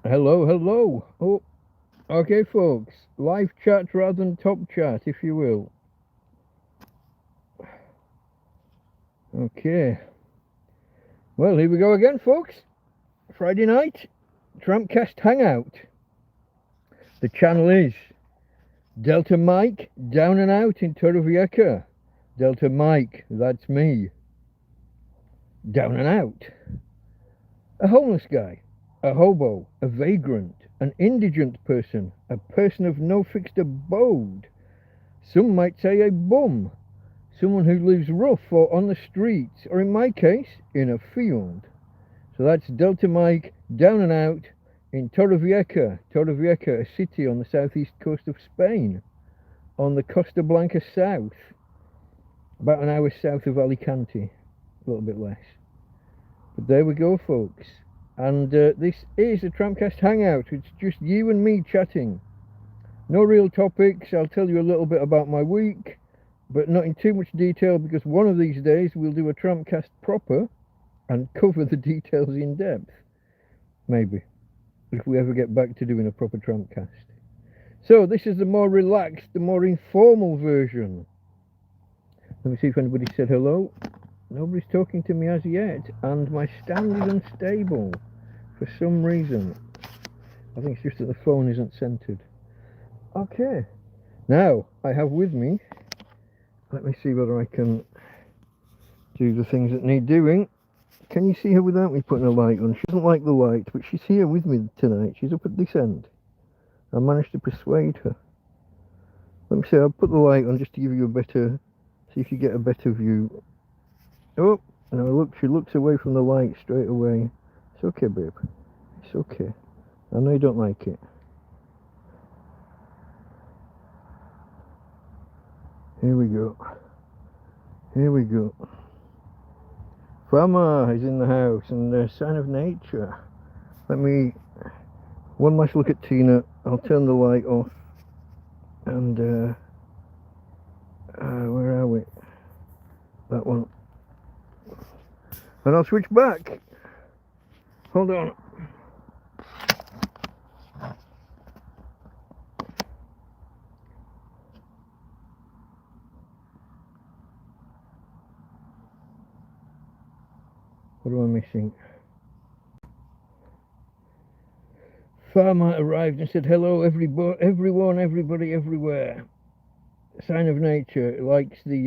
Hello, hello. Oh, okay, folks. Live chat rather than top chat, if you will. Okay. Well, here we go again, folks. Friday night, TrampCast Hangout. The channel is Delta Mike, down and out in Torrevieja. Delta Mike, that's me. Down and out. A homeless guy, a hobo, a vagrant, an indigent person, a person of no fixed abode. Some might say a bum. Someone who lives rough or on the streets, or in my case, in a field. So that's Delta Mike, down and out in Torrevieja. Torrevieja, a city on the southeast coast of Spain, on the Costa Blanca south, about an hour south of Alicante, a little bit less. But there we go, folks. And this is a TrampCast Hangout. It's just you and me chatting. No real topics. I'll tell you a little bit about my week, but not in too much detail because one of these days we'll do a TrampCast proper and cover the details in depth. Maybe. If we ever get back to doing a proper TrampCast. So this is the more relaxed, the more informal version. Let me see if anybody said hello. Nobody's talking to me as yet, and my stand is unstable for some reason. I think it's just that the phone isn't centered. Okay. Now, I have with me, let me see whether I can do the things that need doing. Can you see her without me putting a light on? She doesn't like the light, but she's here with me tonight. She's up at this end. I managed to persuade her. Let me see, I'll put the light on just to give you a better, see if you get a better view. Oh, now look, she looks away from the light straight away. It's okay, babe. It's okay. I know you don't like it. Here we go. Here we go. Farmer is in the house and a sign of nature. Let me, one last look at Tina. I'll turn the light off. And, where are we? That one. And I'll switch back. Hold on. What am I missing? Farmer arrived and said, hello, everyone, everybody, everywhere. Sign of nature likes the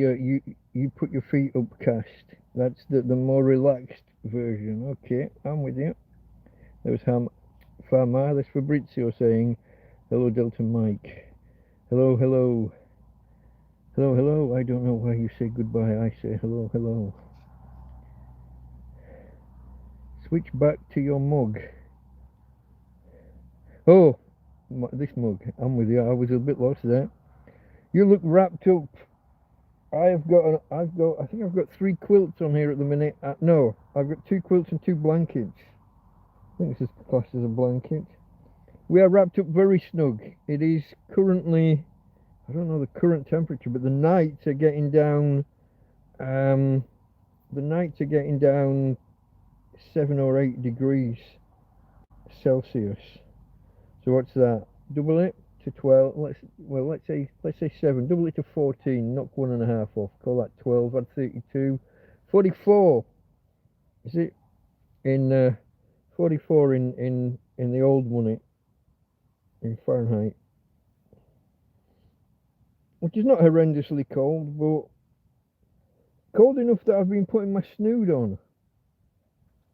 you put your feet up cast. That's the more relaxed version. Okay, I'm with you. There was Farmer. There's Fabrizio saying, hello, Delta Mike. Hello, hello. Hello, hello. I don't know why you say goodbye. I say hello, hello. Switch back to your mug. Oh, this mug. I'm with you. I was a bit lost there. You look wrapped up. I think I've got 3 quilts on here at the minute. No, I've got 2 quilts and 2 blankets. I think this is classed as a blanket. We are wrapped up very snug. It is currently, I don't know the current temperature, but the nights are getting down. The nights are getting down 7 or 8 degrees Celsius. So what's that? Double it to 12. Let's say 7. Double it to 14. Knock 1.5 off. Call that 12. Add 32. 44. Is it in 44 in the old money in Fahrenheit? Which is not horrendously cold, but cold enough that I've been putting my snood on.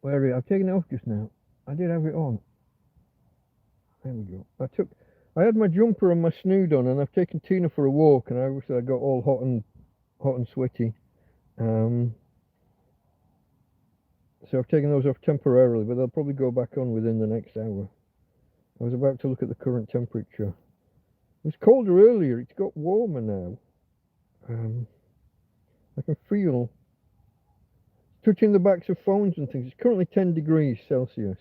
Where is it? I've taken it off just now. I did have it on. There we go. I had my jumper and my snood on, and I've taken Tina for a walk, and obviously I got all hot and sweaty. So I've taken those off temporarily, but they'll probably go back on within the next hour. I was about to look at the current temperature. It was colder earlier. It's got warmer now. I can feel touching the backs of phones and things. It's currently 10 degrees Celsius.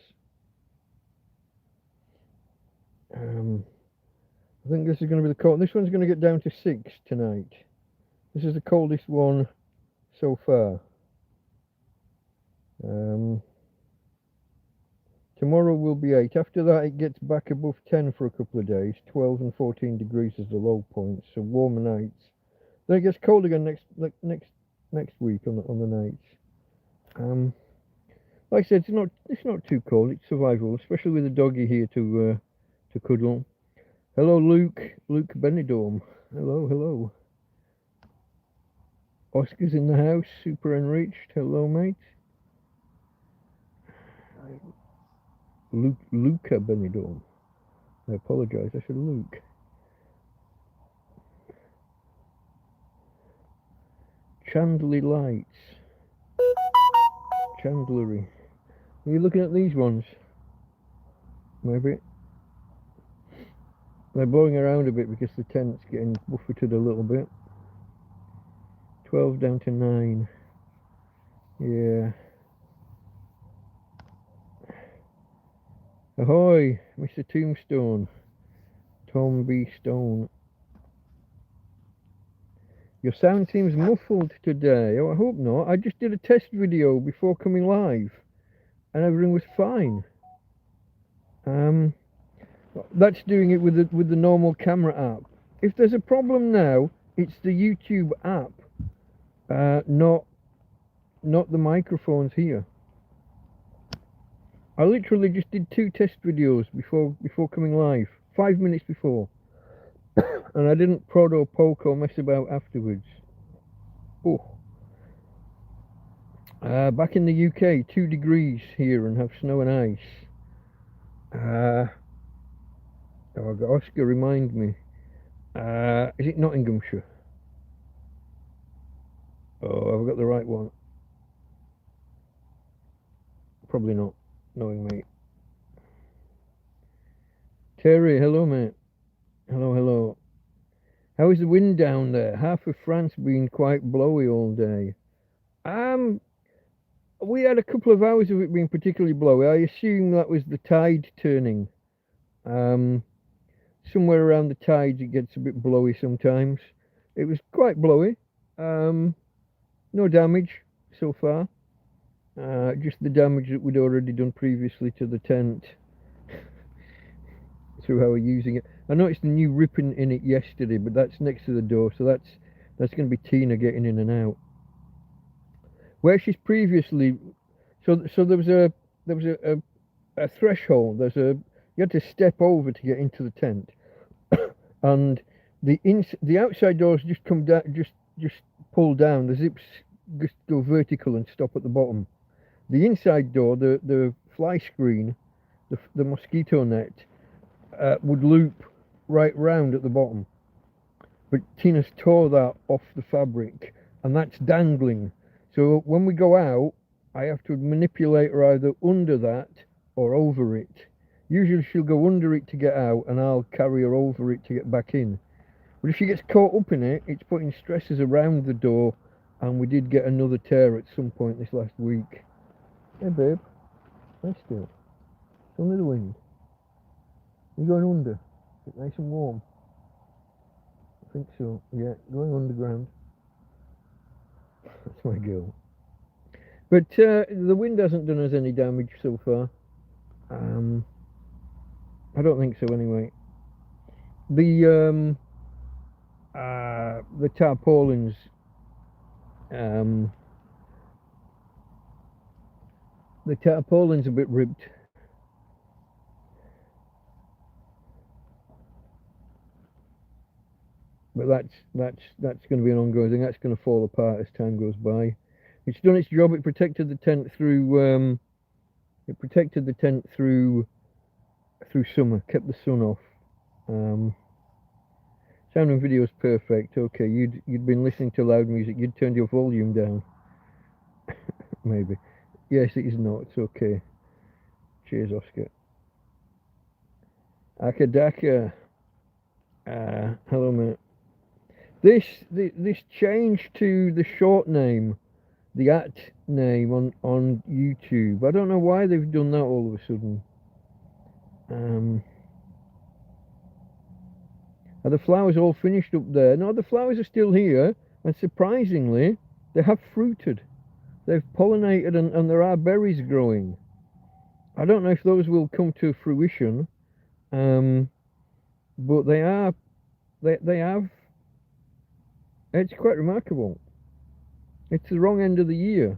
I think this is going to be the cold. This one's going to get down to 6 tonight. This is the coldest one so far. Tomorrow will be 8. After that, it gets back above 10 for a couple of days. 12 and 14 degrees is the low point, so warmer nights. Then it gets cold again next week on the nights. Like I said, it's not too cold. It's survival, especially with a doggy here to cuddle. Hello, Luke Benidorm. Hello. Oscar's in the house, super enriched. Hello, mate. Luca Benidorm. I apologise, I said Luke. Chandlery lights. Chandlery. Are you looking at these ones? Maybe. They're blowing around a bit because the tent's getting buffeted a little bit. 12 down to 9. Yeah. Ahoy, Mr. Tombstone. Tom B. Stone. Your sound seems muffled today. Oh, I hope not. I just did a test video before coming live, and everything was fine. That's doing it with the normal camera app. If there's a problem now, it's the YouTube app, not the microphones here. I literally just did 2 test videos before coming live, 5 minutes before. And I didn't prod or poke or mess about afterwards. Oh. Back in the UK, 2 degrees here and have snow and ice. Oh, Oscar, remind me. Is it Nottinghamshire? Oh, have I got the right one? Probably not, knowing mate. Terry, hello, mate. Hello. How is the wind down there? Half of France been quite blowy all day. We had a couple of hours of it being particularly blowy. I assume that was the tide turning. Somewhere around the tides it gets a bit blowy sometimes. It was quite blowy. No damage so far. Just the damage that we'd already done previously to the tent through how we're using it. I noticed the new ripping in it yesterday, but that's next to the door, so that's going to be Tina getting in and out. Where she's previously, so there was a threshold. You had to step over to get into the tent, and the outside doors just come down, just pull down. The zips just go vertical and stop at the bottom. The inside door, the fly screen, the mosquito net, would loop right round at the bottom. But Tina's tore that off the fabric, and that's dangling. So when we go out, I have to manipulate her either under that or over it. Usually she'll go under it to get out, and I'll carry her over it to get back in. But if she gets caught up in it, it's putting stresses around the door, and we did get another tear at some point this last week. Hey babe, nice still. It's under the wind. You're going under. It's nice and warm. I think so. Yeah, going underground. That's my girl. But the wind hasn't done us any damage so far. I don't think so anyway. The tarpaulins, the tarpaulin's a bit ripped. But that's going to be an ongoing thing. That's going to fall apart as time goes by. It's done its job. It protected the tent through. Through summer. Kept the sun off. Sound and video is perfect. Okay, you'd been listening to loud music. You'd turned your volume down. Maybe. Yes, it is not. It's okay. Cheers, Oscar. Akadaka. Hello, mate. This change to the short name, the @ name on YouTube. I don't know why they've done that all of a sudden. Are the flowers all finished up there? No, the flowers are still here, and surprisingly, they have fruited. They've pollinated, and there are berries growing. I don't know if those will come to fruition, but they are. They have. It's quite remarkable. It's the wrong end of the year.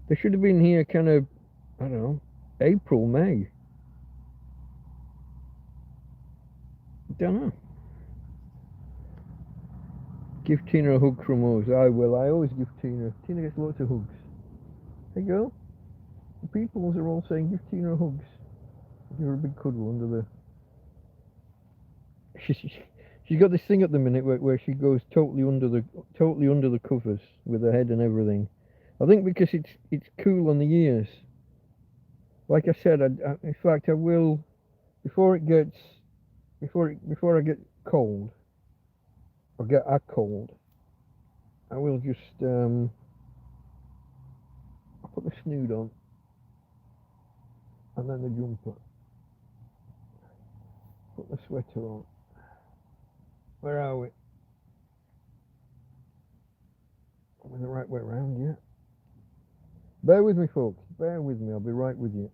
They should have been here kind of, I don't know, April, May. Don't know. Give Tina a hug from us. I will. I always give Tina. Tina gets lots of hugs. Hey girl. The peoples are all saying give Tina hugs. Give her a big cuddle under the. She's got this thing at the minute where she goes totally under the covers with her head and everything. I think because it's cool on the ears. Like I said, in fact I will before I get cold or get a cold. I will just I'll put the snood on and then the jumper. Put the sweater on. Where are we? We're the right way around, yeah. Bear with me, folks. Bear with me. I'll be right with you.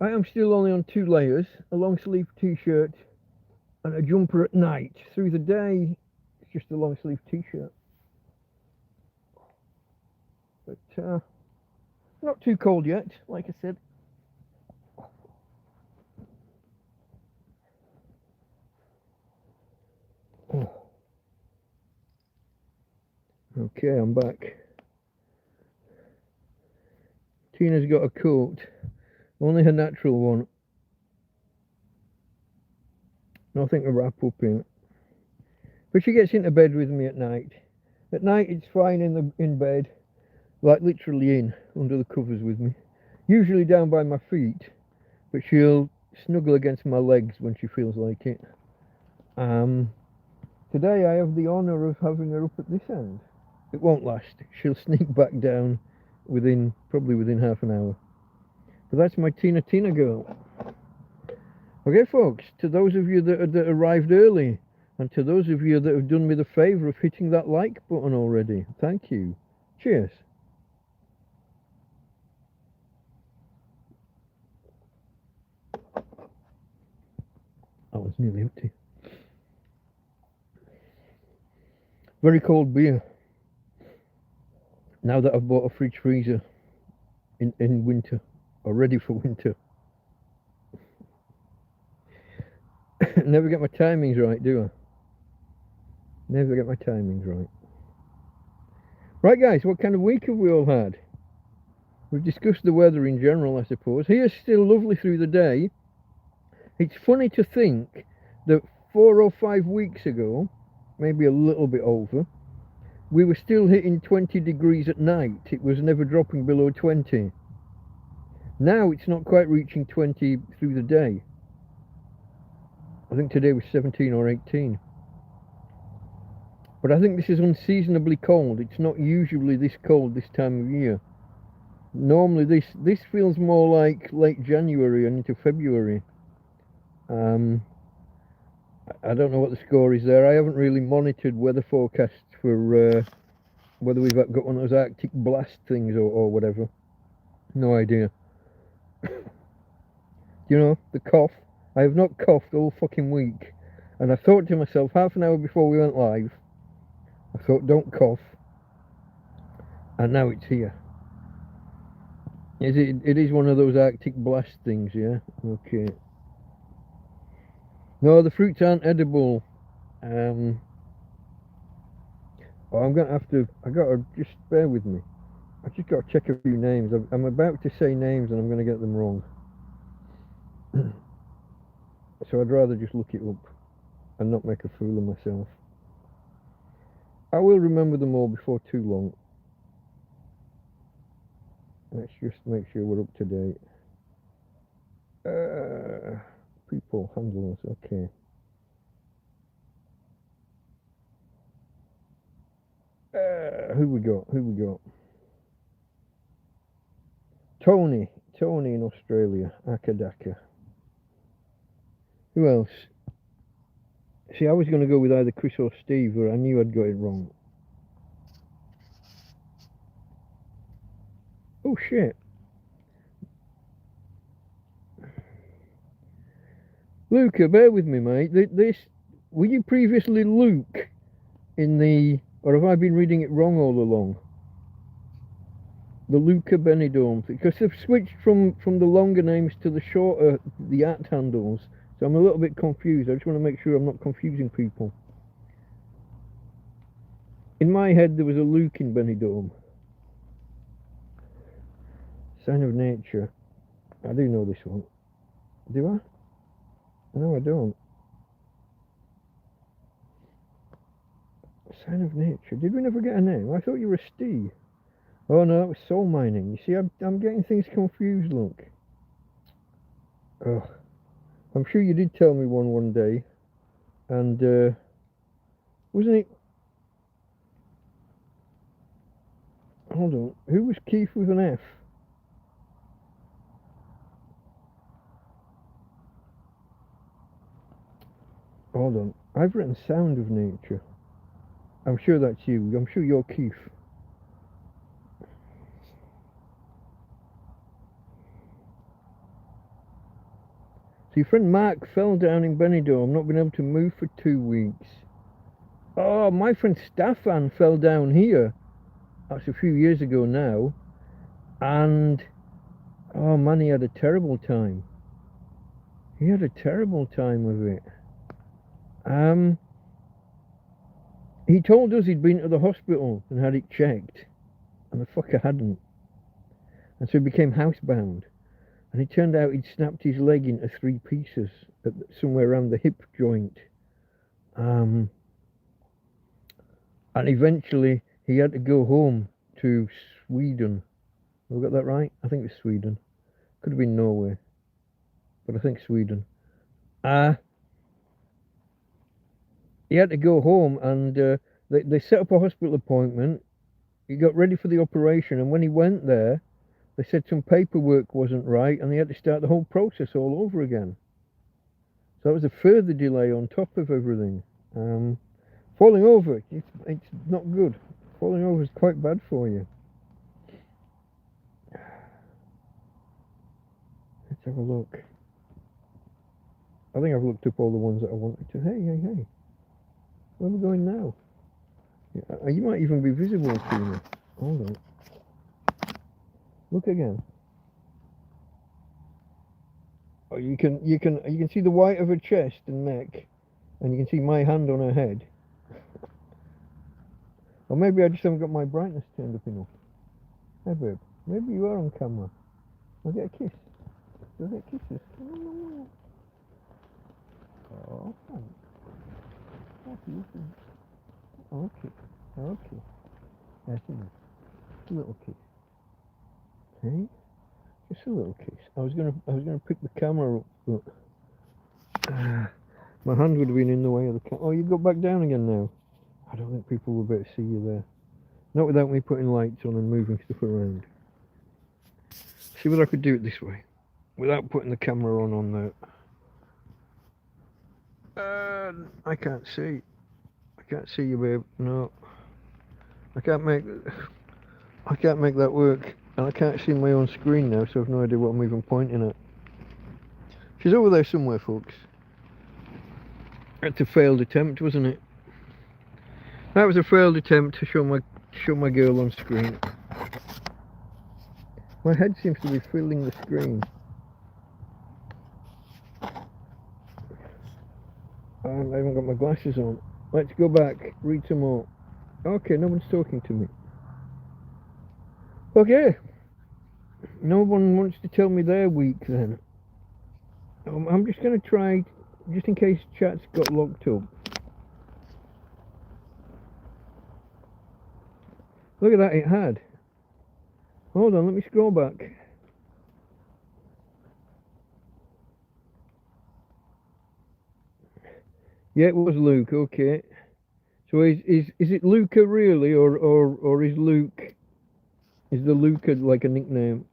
I am still only on 2 layers, a long sleeve t-shirt and a jumper at night. Through the day, it's just a long sleeve t-shirt. But not too cold yet, like I said. Okay, I'm back. Tina's got a coat, only her natural one. Nothing to wrap up in. But she gets into bed with me at night. At night it's fine in bed, like literally under the covers with me. Usually down by my feet, but she'll snuggle against my legs when she feels like it. Today I have the honour of having her up at this end. It won't last. She'll sneak back down probably within half an hour. But that's my Tina girl. Okay, folks, to those of you that arrived early, and to those of you that have done me the favour of hitting that like button already, thank you. Cheers. That was nearly empty. Very cold beer. Now that I've bought a fridge freezer in winter, or ready for winter. Never get my timings right, do I? Never get my timings right. Right, guys, what kind of week have we all had? We've discussed the weather in general, I suppose. Here's still lovely through the day. It's funny to think that 4 or 5 weeks ago, maybe a little bit over, we were still hitting 20 degrees at night. It was never dropping below 20. Now it's not quite reaching 20 through the day. I think today was 17 or 18. But I think this is unseasonably cold. It's not usually this cold this time of year. Normally this feels more like late January and into February. I don't know what the score is there. I haven't really monitored weather forecasts for whether we've got one of those Arctic blast things or whatever. No idea. You know, the cough. I have not coughed all fucking week. And I thought to myself, half an hour before we went live, I thought, don't cough. And now it's here. It is one of those Arctic blast things, yeah? Okay. No, the fruits aren't edible. I'm gonna have to. I gotta just bear with me. I just gotta check a few names. I'm about to say names and I'm gonna get them wrong. So I'd rather just look it up and not make a fool of myself. I will remember them all before too long. Let's just make sure we're up to date. People, handlers, okay. Who we got? Tony in Australia, Akadaka. Who else? See, I was going to go with either Chris or Steve, but I knew I'd got it wrong. Oh shit. Luca, bear with me, mate. Were you previously Luke in the, or have I been reading it wrong all along? The Luca Benidorm, because they've switched from the longer names to the shorter, the at handles. So I'm a little bit confused. I just want to make sure I'm not confusing people. In my head, there was a Luke in Benidorm. Sign of Nature. I do know this one. Do I? No, I don't. Sign of Nature. Did we never get a name? I thought you were a Steve. Oh no, that was soul mining. You see, I'm getting things confused, look. Oh, I'm sure you did tell me one day. And, wasn't it... Hold on. Who was Keith with an F? Hold on. I've written Sound of Nature. I'm sure that's you. I'm sure you're Keith. So your friend Mark fell down in Benidorm, not been able to move for 2 weeks. Oh, my friend Staffan fell down here. That's a few years ago now. And, oh man, he had a terrible time. He had a terrible time with it. He told us he'd been to the hospital and had it checked. And the fucker hadn't. And so he became housebound. And it turned out he'd snapped his leg into 3 pieces somewhere around the hip joint. And eventually he had to go home to Sweden. Have I got that right? I think it's Sweden. Could have been Norway. But I think Sweden. He had to go home, and they set up a hospital appointment. He got ready for the operation, and when he went there, they said some paperwork wasn't right, and they had to start the whole process all over again. So that was a further delay on top of everything. Falling over, it's not good. Falling over is quite bad for you. Let's have a look. I think I've looked up all the ones that I wanted to. Hey. Where are we going now? Yeah, you might even be visible to me. Hold on. Look again. Oh, you can see the white of her chest and neck, and you can see my hand on her head. Or maybe I just haven't got my brightness turned up enough. Hey babe, maybe you are on camera. I'll get a kiss. You'll get kisses. Oh, thanks. Okay. That's enough. A little kiss. Hey? Just a little kiss. I was gonna pick the camera up, but my hand would have been in the way of the camera. Oh, you got back down again now. I don't think people will be able to see you there. Not without me putting lights on and moving stuff around. See whether I could do it this way, without putting the camera on there. I can't see. I can't see you, babe. No. I can't make that work. And I can't see my own screen now, so I've no idea what I'm even pointing at. She's over there somewhere, folks. That's a failed attempt, wasn't it? That was a failed attempt to show my girl on screen. My head seems to be filling the screen. I haven't got my glasses on. Let's go back, read some more. Okay, no one's talking to me. Okay. No one wants to tell me their week then. I'm just going to try, just in case chat's got locked up. Look at that, it had. Hold on, let me scroll back. Yeah, it was Luke, okay. So is it Luca really, or is Luke, is the Luca like a nickname?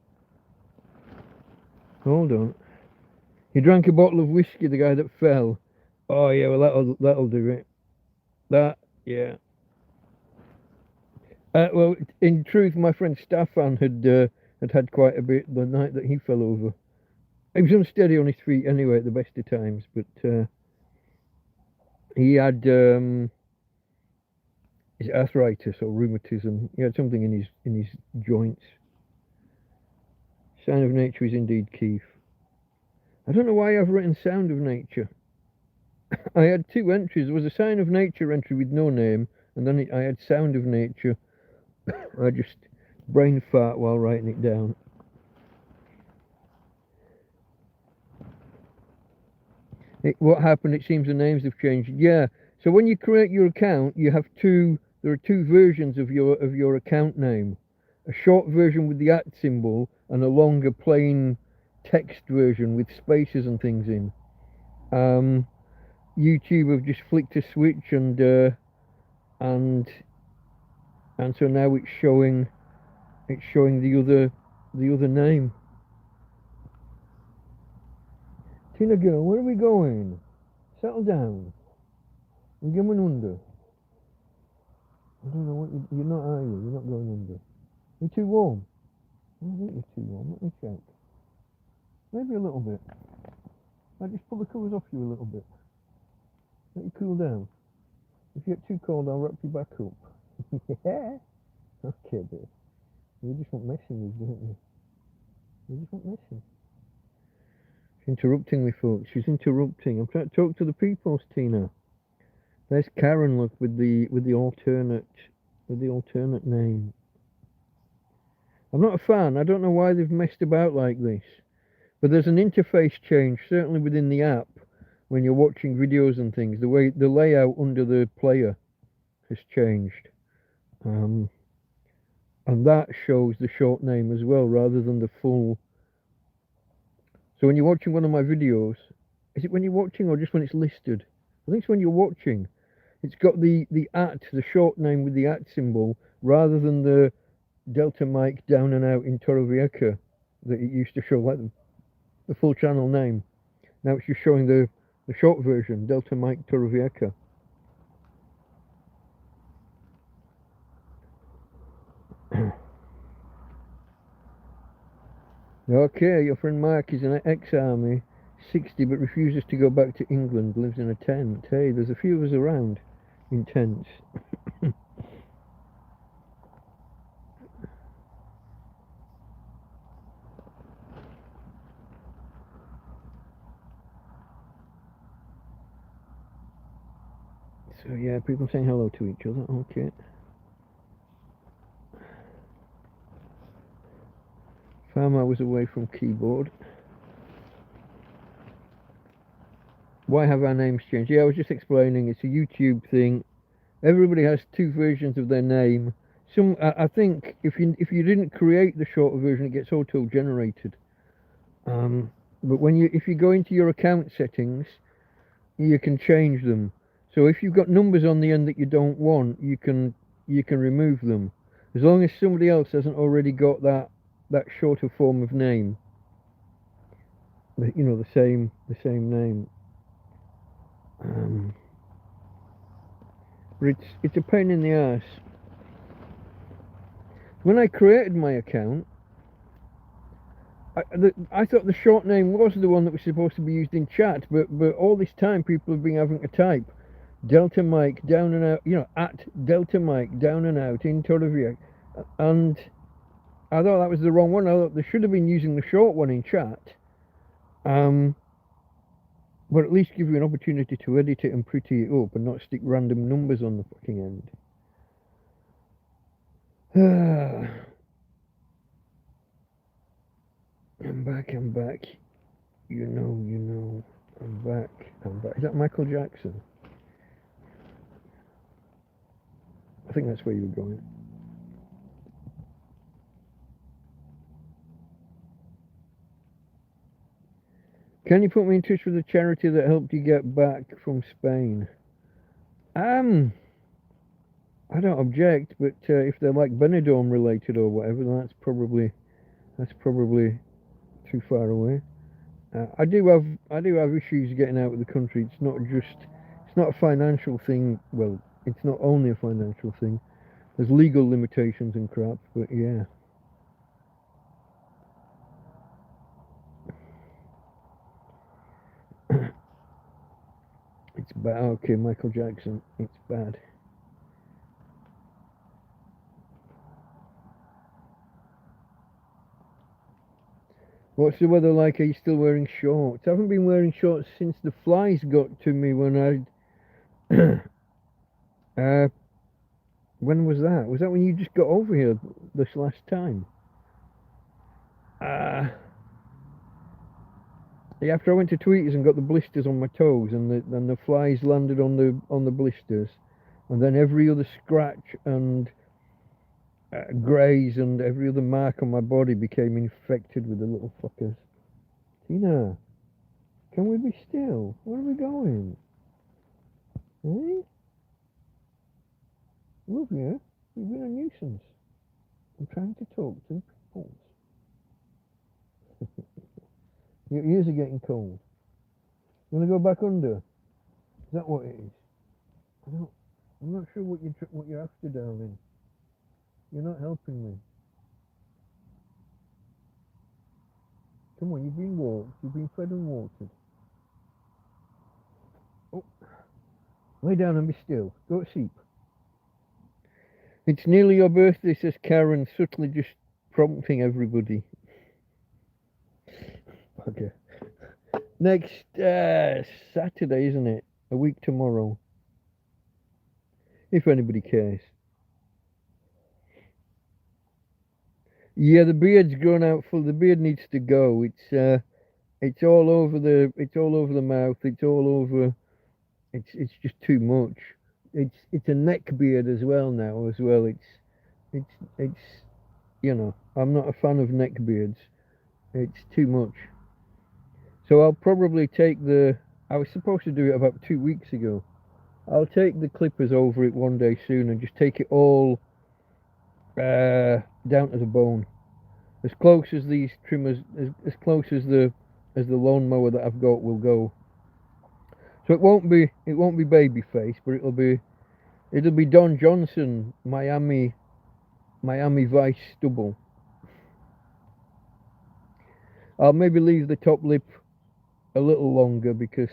Hold on. He drank a bottle of whiskey, the guy that fell. Oh yeah, well that'll do it. That, yeah. Well, in truth, my friend Staffan had had quite a bit the night that he fell over. He was unsteady on his feet anyway at the best of times, but he had his arthritis or rheumatism. He had something in his joints. Sound of nature is indeed Keith. I don't know why I've written sound of nature. I had two entries. There was a sign of nature entry with no name, and then I had sound of nature. I just brain fart while writing it down. What happened? It seems the names have changed. Yeah. So when you create your account, you have there are two versions of your account name. A short version with the @ symbol and a longer plain text version with spaces and things in. YouTube have just flicked a switch and so now it's showing the other name. Tina girl, where are we going? Settle down. I'm going under. I don't know what you're not, are you? You're not going under. You're too warm. I don't think you're too warm. Let me check. Maybe a little bit. I just pull the covers off you a little bit. Let you cool down. If you get too cold, I'll wrap you back up. Yeah. Okay, dear. You just want messing with, don't you? You just want messing. She's interrupting me, folks. She's interrupting. I'm trying to talk to the people, Tina. There's Karen, look, with the alternate name. I'm not a fan. I don't know why they've messed about like this. But there's an interface change, certainly within the app, when you're watching videos and things. The way the layout under the player has changed. And that shows the short name as well, rather than the full. So when you're watching one of my videos, is it when you're watching or just when it's listed? I think it's when you're watching. It's got the short name with the @ symbol, rather than the Delta Mike down and out in Torrevieja that it used to show, like the full channel name. Now it's just showing the short version, Delta Mike Torrevieja. Okay, your friend Mark is an ex-army, 60, but refuses to go back to England, lives in a tent. Hey, there's a few of us around in tents. So yeah, people saying hello to each other, okay. Farmer was away from keyboard. Why have our names changed? Yeah, I was just explaining, it's a YouTube thing. Everybody has two versions of their name. I think if you didn't create the shorter version, it gets auto-generated. But if you go into your account settings, you can change them. So if you've got numbers on the end that you don't want, you can remove them, as long as somebody else hasn't already got that shorter form of name. You know, the same name. But it's a pain in the ass. When I created my account, I thought the short name was the one that was supposed to be used in chat, but all this time people have been having to type Delta Mike down and out, you know, @ Delta Mike down and out in Torrevieja, and I thought that was the wrong one. I thought they should have been using the short one in chat, but at least give you an opportunity to edit it and pretty it up and not stick random numbers on the fucking end. I'm back. You know, I'm back. Is that Michael Jackson? I think that's where you were going. Can you put me in touch with a charity that helped you get back from Spain? I don't object, but if they're like Benidorm related or whatever, then that's probably too far away. I do have issues getting out of the country. It's not a financial thing. Well, it's not only a financial thing. There's legal limitations and crap, but yeah. bad. Okay, Michael Jackson, it's bad. What's the weather like? Are you still wearing shorts? I haven't been wearing shorts since the flies got to me when I... when was that? Was that when you just got over here this last time? Yeah, after I went to Tweeters and got the blisters on my toes, and the flies landed on the blisters, and then every other scratch and graze and every other mark on my body became infected with the little fuckers. Tina, can we be still? Where are we going? Eh? Love you. You've been a nuisance. I'm trying to talk to the people. Your ears are getting cold. You want to go back under? Is that what it is? I'm not sure what you're after, darling. You're not helping me. Come on, you've been walked. You've been fed and watered. Oh, lay down and be still. Go to sleep. It's nearly your birthday, says Karen, subtly just prompting everybody. Okay. Next Saturday, isn't it? A week tomorrow. If anybody cares. Yeah, the beard's grown out full. The beard needs to go. It's all over the mouth. It's all over. It's just too much. It's a neck beard as well now. As well, it's you know, I'm not a fan of neck beards. It's too much. So I'll probably take I was supposed to do it about 2 weeks ago. I'll take the clippers over it one day soon and just take it all down to the bone, as close as these trimmers, as close as the lawnmower that I've got will go. So it won't be baby face, but it'll be Don Johnson Miami Vice stubble. I'll maybe leave the top lip a little longer because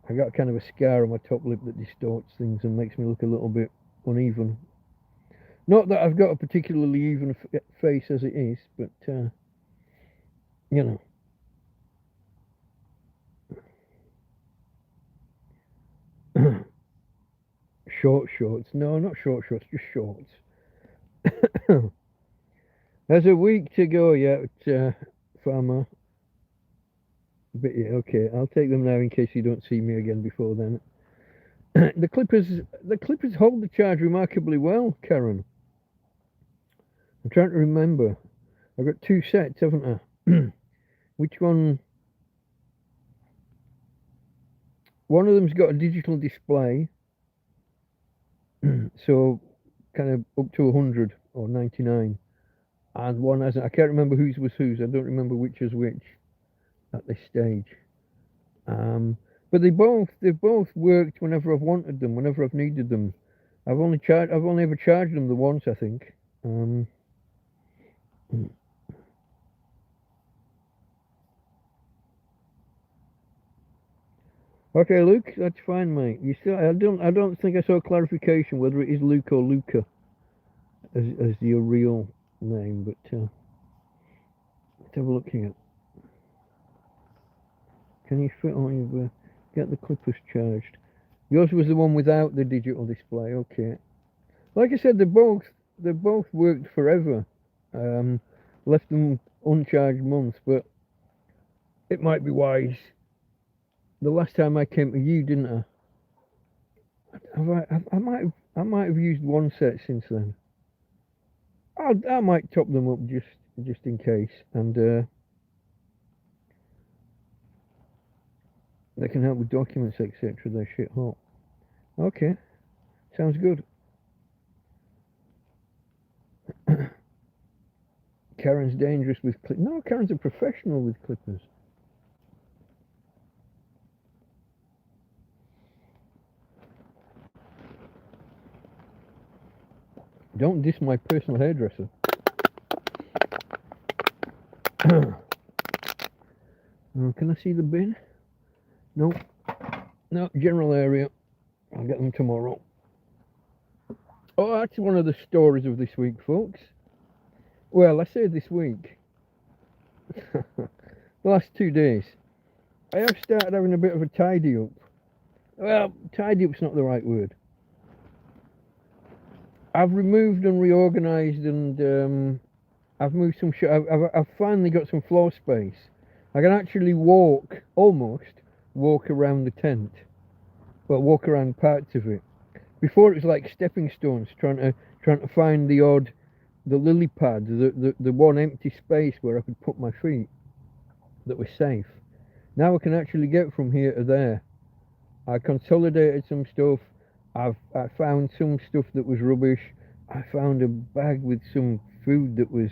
I got kind of a scar on my top lip that distorts things and makes me look a little bit uneven. Not that I've got a particularly even face as it is, but you know. Short shorts. No, not short shorts, just shorts. There's a week to go yet, Farmer. But yeah, okay, I'll take them now in case you don't see me again before then. The clippers hold the charge remarkably well, Karen. I'm trying to remember. I've got 2 sets, haven't I? Which one? One of them's got a digital display, so kind of up to 100 or 99, and one hasn't. I can't remember whose was whose. I don't remember which is which at this stage. But they've both worked whenever I've wanted them, whenever I've needed them. I've only ever charged them the once, I think. Okay, Luke, that's fine, mate. I don't think I saw clarification whether it is Luke or Luca as your real name, but let's have a look here. Can you fit on your get the clippers charged? Yours was the one without the digital display. Okay. Like I said, they both worked forever. Left them uncharged months, but it might be wise. The last time I came to you, didn't I? I might have used one set since then. I might top them up just in case, and they can help with documents, etc. They're shit hot. Okay, sounds good. Karen's dangerous with clippers. No, Karen's a professional with clippers. Don't diss my personal hairdresser. Can I see the bin? No. No, general area. I'll get them tomorrow. Oh, that's one of the stories of this week, folks. Well, I say this week. The last 2 days. I have started having a bit of a tidy up. Well, tidy up's not the right word. I've removed and reorganised, and I've moved some shit. I've finally got some floor space. I can actually almost walk around the tent. Well, walk around parts of it. Before it was like stepping stones, trying to find the lily pad, the one empty space where I could put my feet that was safe. Now I can actually get from here to there. I consolidated some stuff. I found some stuff that was rubbish. I found a bag with some food that was...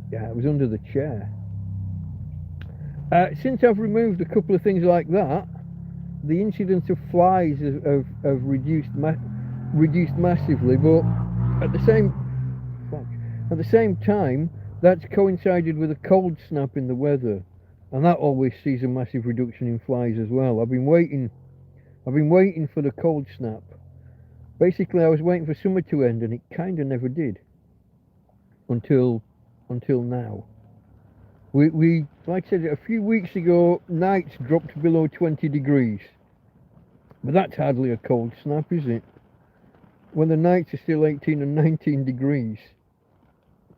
Yeah, it was under the chair. Since I've removed a couple of things like that, the incidence of flies have reduced massively. But at the same time, that's coincided with a cold snap in the weather, and that always sees a massive reduction in flies as well. I've been waiting for the cold snap. Basically, I was waiting for summer to end, and it kind of never did until now. We like I said, a few weeks ago, nights dropped below 20 degrees. But that's hardly a cold snap, is it? When the nights are still 18 and 19 degrees,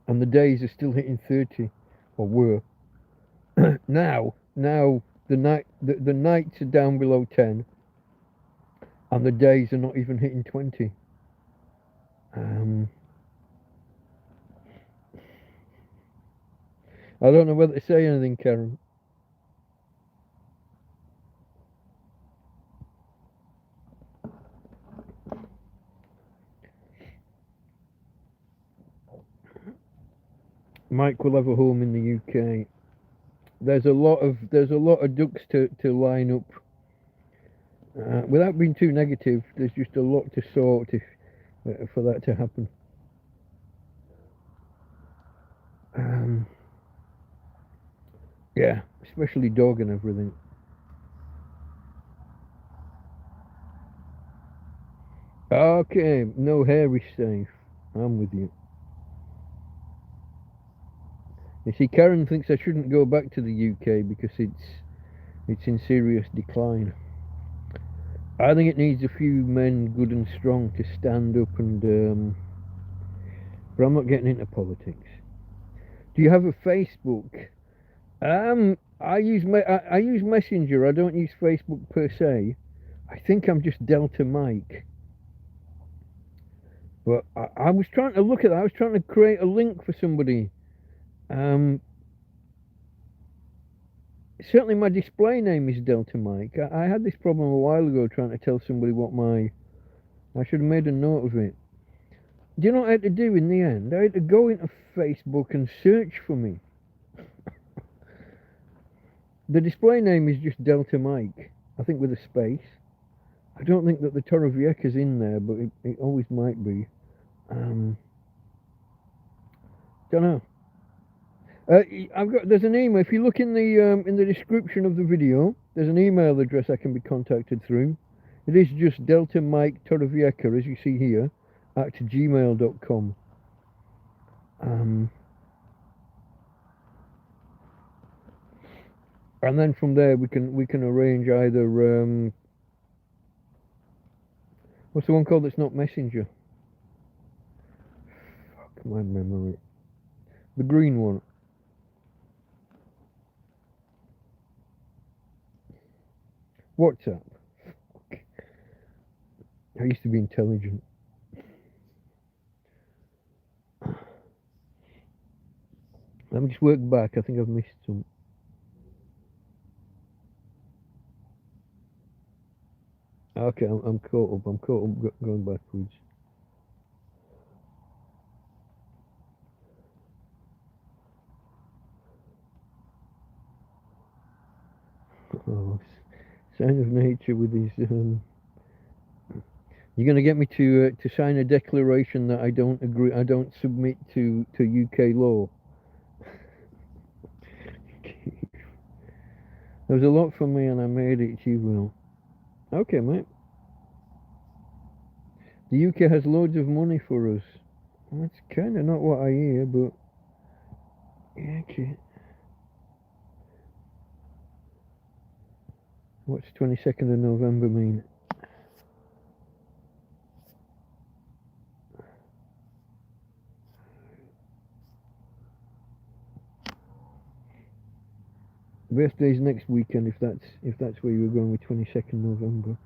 and the days are still hitting 30, or were. now the nights are down below 10, and the days are not even hitting 20. I don't know whether to say anything, Karen. Mike will have a home in the UK. There's a lot of ducks to line up. Without being too negative, there's just a lot to sort for that to happen. Yeah, especially dog and everything. Okay, no hair is safe. I'm with you. You see, Karen thinks I shouldn't go back to the UK because it's in serious decline. I think it needs a few men, good and strong, to stand up and. But I'm not getting into politics. Do you have a Facebook? I use Messenger. I don't use Facebook per se. I think I'm just Delta Mike. But I was trying to look at that. I was trying to create a link for somebody. Certainly my display name is Delta Mike. I had this problem a while ago trying to tell somebody what I should have made a note of it. Do you know what I had to do in the end? I had to go into Facebook and search for me. The display name is just Delta Mike, I think with a space. I don't think that the Torrevieja's in there, but it always might be. Don't know. There's an email. If you look in the description of the video, there's an email address I can be contacted through. It is just Delta Mike Torrevieja, as you see here, at gmail.com. And then from there we can arrange either what's the one called that's not Messenger? Fuck my memory. The green one. WhatsApp. Fuck. I used to be intelligent. Let me just work back. I think I've missed some. Okay, I'm caught up. I'm caught up going backwards. Oh, Sign of Nature with his. You're going to get me to sign a declaration that I don't agree. I don't submit to UK law. There's a lot for me and I made it, you will. Okay, mate. The UK has loads of money for us. Well, that's kind of not what I hear, but... Yeah, okay. What's 22nd of November mean? Birthday's next weekend, if that's where you were going with 22nd November.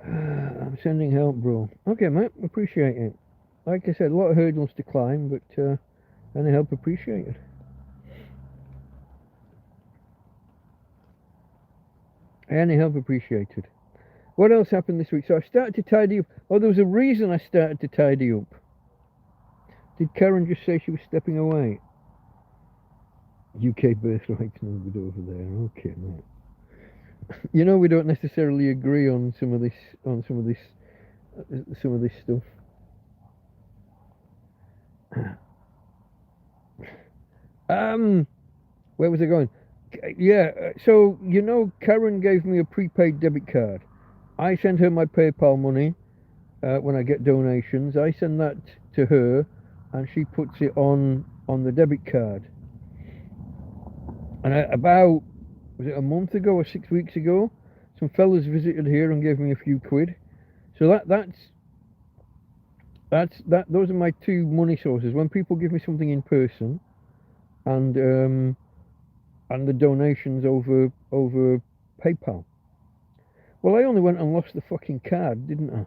I'm sending help, bro. Okay, mate, appreciate it. Like I said, a lot of hurdles to climb, but any help appreciated. Any help appreciated. What else happened this week? So I started to tidy up. Oh, there was a reason I started to tidy up. Did Karen just say she was stepping away? UK birthright numbered over there. Okay, mate. You know we don't necessarily agree on some of this stuff. Where was I going? Yeah, so you know Karen gave me a prepaid debit card. I send her my PayPal money when I get donations. I send that to her and she puts it on the debit card. And about, was it a month ago or 6 weeks ago, some fellas visited here and gave me a few quid. So those are my two money sources. When people give me something in person, and the donations over PayPal. Well, I only went and lost the fucking card, didn't I?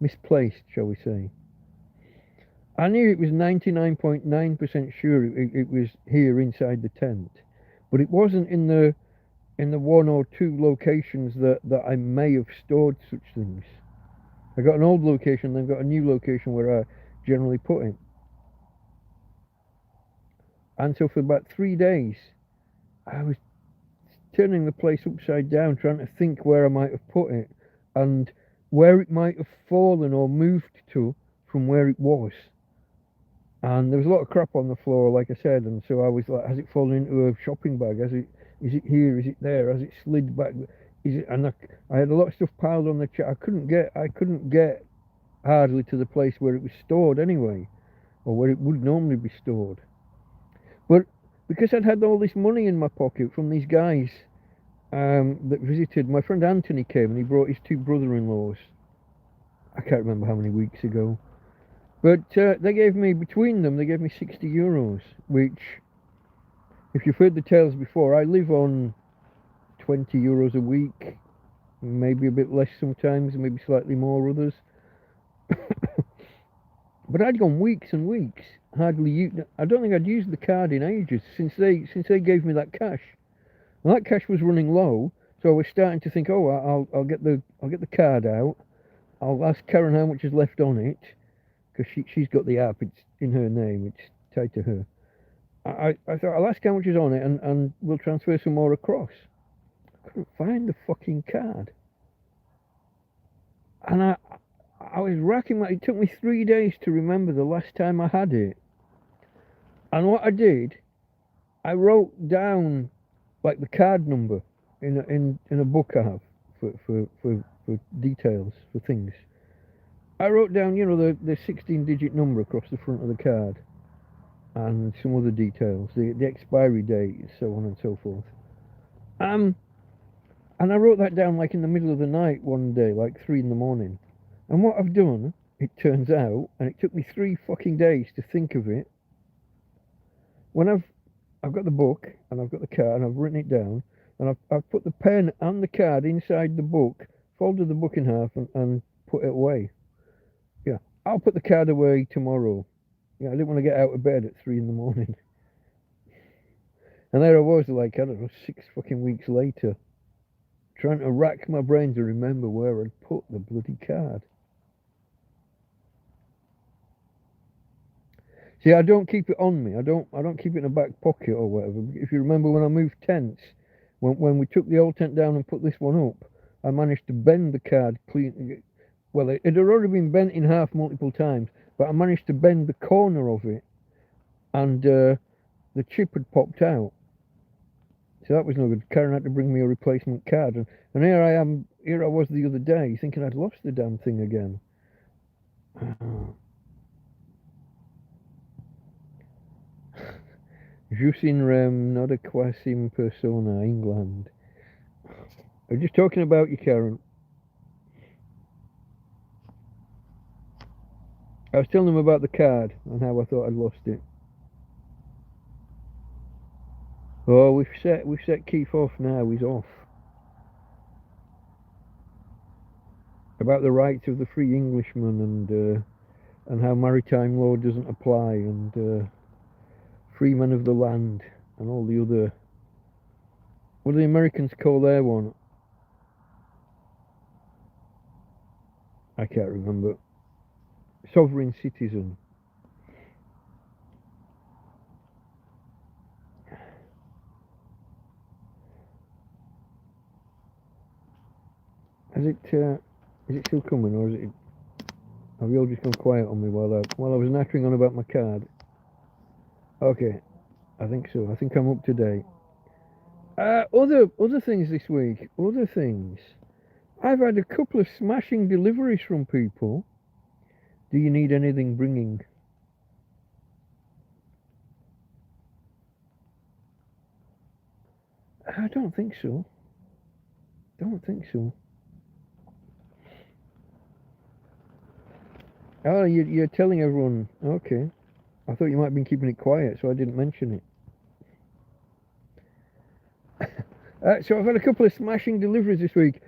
Misplaced, shall we say. I knew it was 99.9% sure it was here inside the tent, but it wasn't in the one or two locations that I may have stored such things. I got an old location, then got a new location where I generally put it. And so for about 3 days, I was turning the place upside down, trying to think where I might have put it and where it might have fallen or moved to from where it was. And there was a lot of crap on the floor, like I said, and so I was like, has it fallen into a shopping bag? Is it here? Is it there? Has it slid back? Is it? And I had a lot of stuff piled on the chair. I couldn't get hardly to the place where it was stored anyway, or where it would normally be stored. But because I'd had all this money in my pocket from these guys that visited, my friend Anthony came and he brought his two brother-in-laws. I can't remember how many weeks ago. But they gave me, between them, they gave me 60 euros, which, if you've heard the tales before, I live on 20 euros a week, maybe a bit less sometimes, maybe slightly more others. But I'd gone weeks and weeks, hardly I don't think I'd used the card in ages since they gave me that cash. Well, that cash was running low, so I was starting to think, oh, I'll get the card out. I'll ask Karen how much is left on it, because she's got the app. It's in her name. It's tied to her. I thought I'll ask how much is on it, and we'll transfer some more across. I couldn't find the fucking card, and I was racking my... It took me 3 days to remember the last time I had it. And what I did, I wrote down like the card number in a book I have for details, for things. I wrote down, you know, the 16-digit number across the front of the card and some other details, the expiry date, so on and so forth. And I wrote that down like in the middle of the night one day, like 3 in the morning. And what I've done, it turns out, and it took me 3 fucking days to think of it, when I've got the book, and I've got the card, and I've written it down, and I've put the pen and the card inside the book, folded the book in half, and put it away. Yeah, I'll put the card away tomorrow. Yeah, I didn't want to get out of bed at 3 in the morning. And there I was, like, I don't know, 6 fucking weeks later, trying to rack my brain to remember where I'd put the bloody card. See, I don't keep it on me. I don't keep it in a back pocket or whatever. If you remember when I moved tents, when we took the old tent down and put this one up, I managed to bend the card clean. Well, it had already been bent in half multiple times, but I managed to bend the corner of it and the chip had popped out. So that was no good. Karen had to bring me a replacement card, and here I was the other day, thinking I'd lost the damn thing again. Jus in rem, not a quasim persona, England. I'm just talking about you, Karen. I was telling them about the card and how I thought I'd lost it. Oh, we've set Keith off now. He's off. About the rights of the free Englishman and how maritime law doesn't apply, and free men of the land and all the other. What do the Americans call their one? I can't remember. Sovereign citizen. Is it still coming, or have you all just gone quiet on me while I was nattering on about my card? Okay, I think so. I think I'm up to date. Other things this week. Other things. I've had a couple of smashing deliveries from people. Do you need anything bringing? I don't think so. Don't think so. Oh, you're telling everyone. Okay. I thought you might have been keeping it quiet, so I didn't mention it. So I've had a couple of smashing deliveries this week.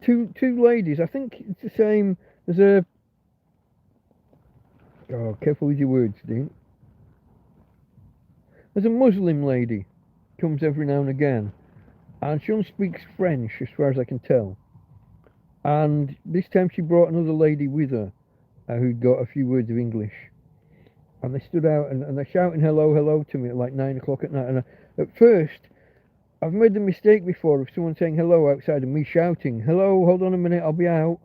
Two ladies. I think it's the same. There's a. Oh, careful with your words, Dean. There's a Muslim lady, comes every now and again, and she only speaks French, as far as I can tell. And this time she brought another lady with her, who'd got a few words of English. And they stood out and they're shouting hello, hello to me at like 9 o'clock at night. And at first, I've made the mistake before of someone saying hello outside and me shouting, hello, hold on a minute, I'll be out.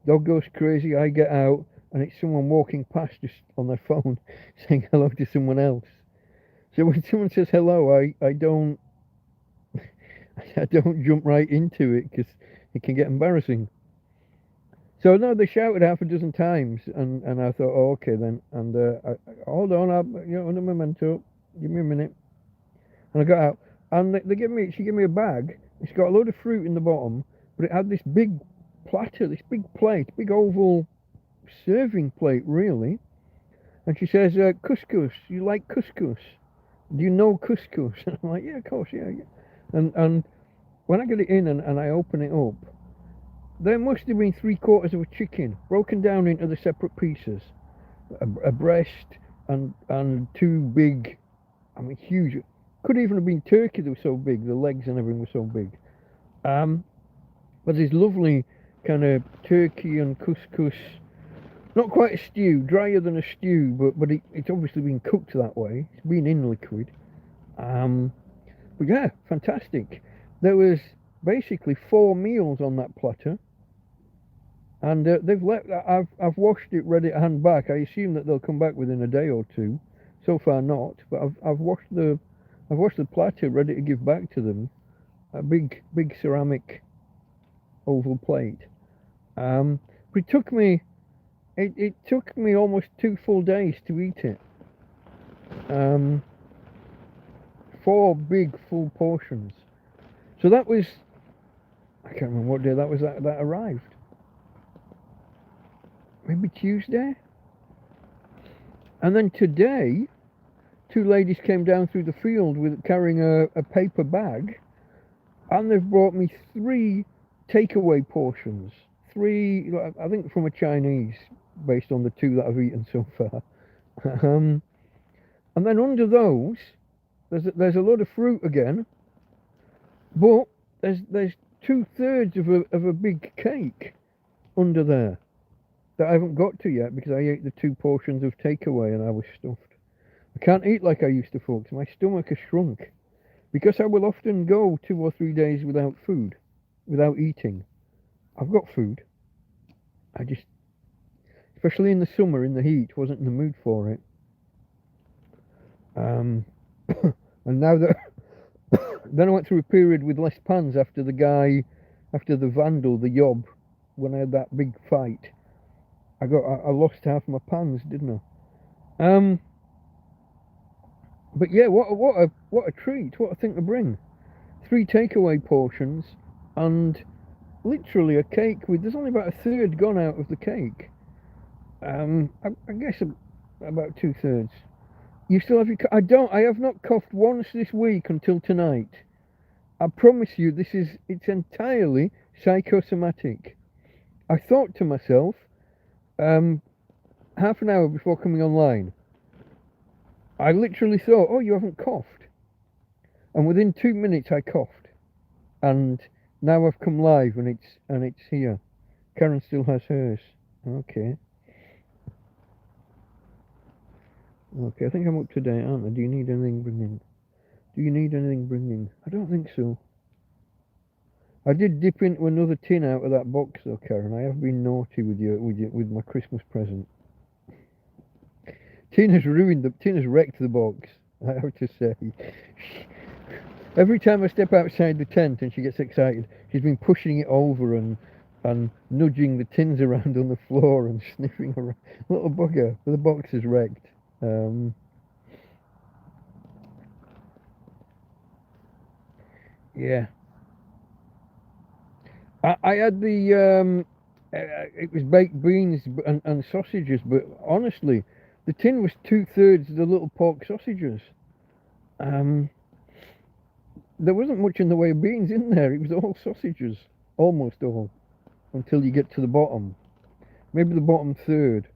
Dog goes crazy, I get out, and it's someone walking past just on their phone saying hello to someone else. So when someone says hello, I don't I don't jump right into it because it can get embarrassing. So no, they shouted half a dozen times, and I thought, oh, okay then. And hold on, under memento, give me a minute. And I got out, and she gave me a bag. It's got a load of fruit in the bottom, but it had this big platter, this big plate, big oval serving plate, really. And she says, couscous. You like couscous? Do you know couscous? And I'm like, yeah, of course, yeah. And when I get it in and I open it up, there must have been 3/4 of a chicken broken down into the separate pieces, a breast and two big, I mean huge. Could even have been turkey. They were so big. The legs and everything were so big. But this lovely kind of turkey and couscous. Not quite a stew, drier than a stew, but it's obviously been cooked that way. It's been in liquid. But yeah, fantastic. There was basically 4 meals on that platter, and they've left. I've washed it, ready to hand back. I assume that they'll come back within a day or two. So far, not. But I've washed the platter, ready to give back to them. A big ceramic oval plate. But it took me almost 2 full days to eat it. 4 big full portions. So that was, I can't remember what day that was that arrived. Maybe Tuesday? And then today, 2 ladies came down through the field carrying a paper bag, and they've brought me 3 takeaway portions. 3, I think from a Chinese, based on the 2 that I've eaten so far. And then under those, there's a lot of fruit again, but there's 2/3 of a big cake under there that I haven't got to yet because I ate the 2 portions of takeaway and I was stuffed. I can't eat like I used to, folks. My stomach has shrunk because I will often go 2 or 3 days without food, without eating. I've got food. I just, especially in the summer, in the heat, wasn't in the mood for it. And now that then I went through a period with less pans after the vandal, the yob, when I had that big fight. I lost half my pans, didn't I? But yeah, what a treat! What a thing to bring. 3 takeaway portions, and literally a cake with. There's only about a third gone out of the cake. I guess about 2/3. You still have your. I have not coughed once this week until tonight. I promise you, it's entirely psychosomatic. I thought to myself, half an hour before coming online, I literally thought, oh, you haven't coughed. And within 2 minutes I coughed. And now I've come live and it's here. Karen still has hers. Okay. Okay, I think I'm up to date, aren't I? Do you need anything bringing? I don't think so. I did dip into another tin out of that box though, Karen. I have been naughty with my Christmas present. Tina's wrecked the box, I have to say. Every time I step outside the tent and she gets excited, she's been pushing it over and nudging the tins around on the floor and sniffing around. Little bugger, but the box is wrecked. Yeah. I had it was baked beans and sausages, but honestly, the tin was 2/3 of the little pork sausages. There wasn't much in the way of beans in there. It was all sausages, almost all, until you get to the bottom. Maybe the bottom third.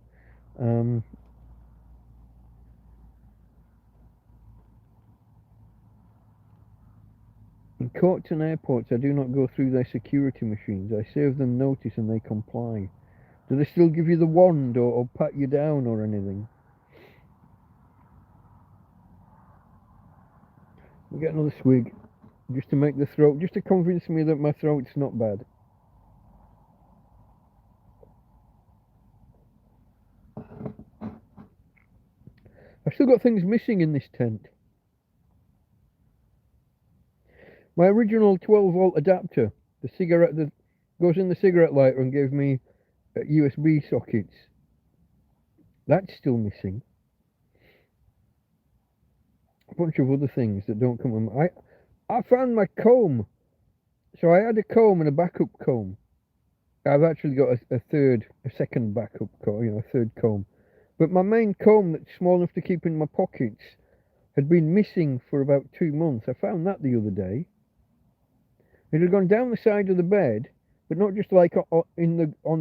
In courts and airports, I do not go through their security machines. I serve them notice and they comply. Do they still give you the wand or pat you down or anything? We'll get another swig, just to convince me that my throat's not bad. I've still got things missing in this tent. My original 12-volt adapter, the cigarette that goes in the cigarette lighter and gave me USB sockets, that's still missing. A bunch of other things that don't come on. I found my comb. So I had a comb and a backup comb. I've actually got a second backup comb, a third comb. But my main comb that's small enough to keep in my pockets had been missing for about 2 months. I found that the other day. It had gone down the side of the bed, but not just like on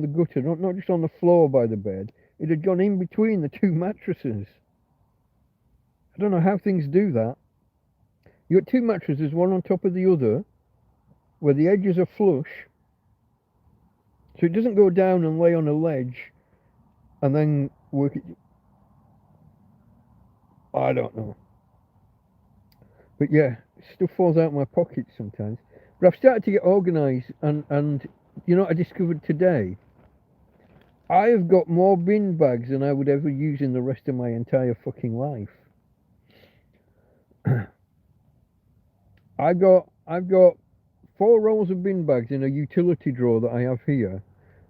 the gutter, not just on the floor by the bed. It had gone in between the 2 mattresses. I don't know how things do that. You got 2 mattresses, one on top of the other, where the edges are flush, so it doesn't go down and lay on a ledge and then work it. I don't know. But yeah, stuff falls out of my pockets sometimes. But I've started to get organised, and you know what I discovered today? I have got more bin bags than I would ever use in the rest of my entire fucking life. I've got 4 rolls of bin bags in a utility drawer that I have here,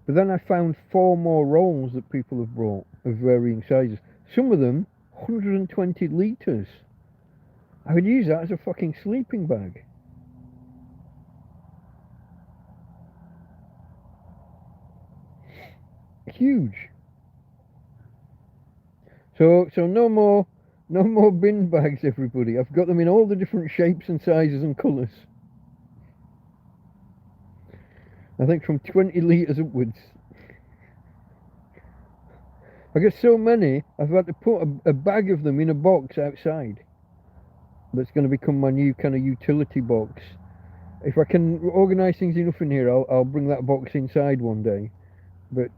but then I found 4 more rolls that people have brought of varying sizes. Some of them 120 litres. I would use that as a fucking sleeping bag. Huge. So no more bin bags, everybody. I've got them in all the different shapes and sizes and colours. I think from 20 litres upwards. I get so many, I've had to put a bag of them in a box outside. That's going to become my new kind of utility box. If I can organise things enough in here, I'll bring that box inside one day. But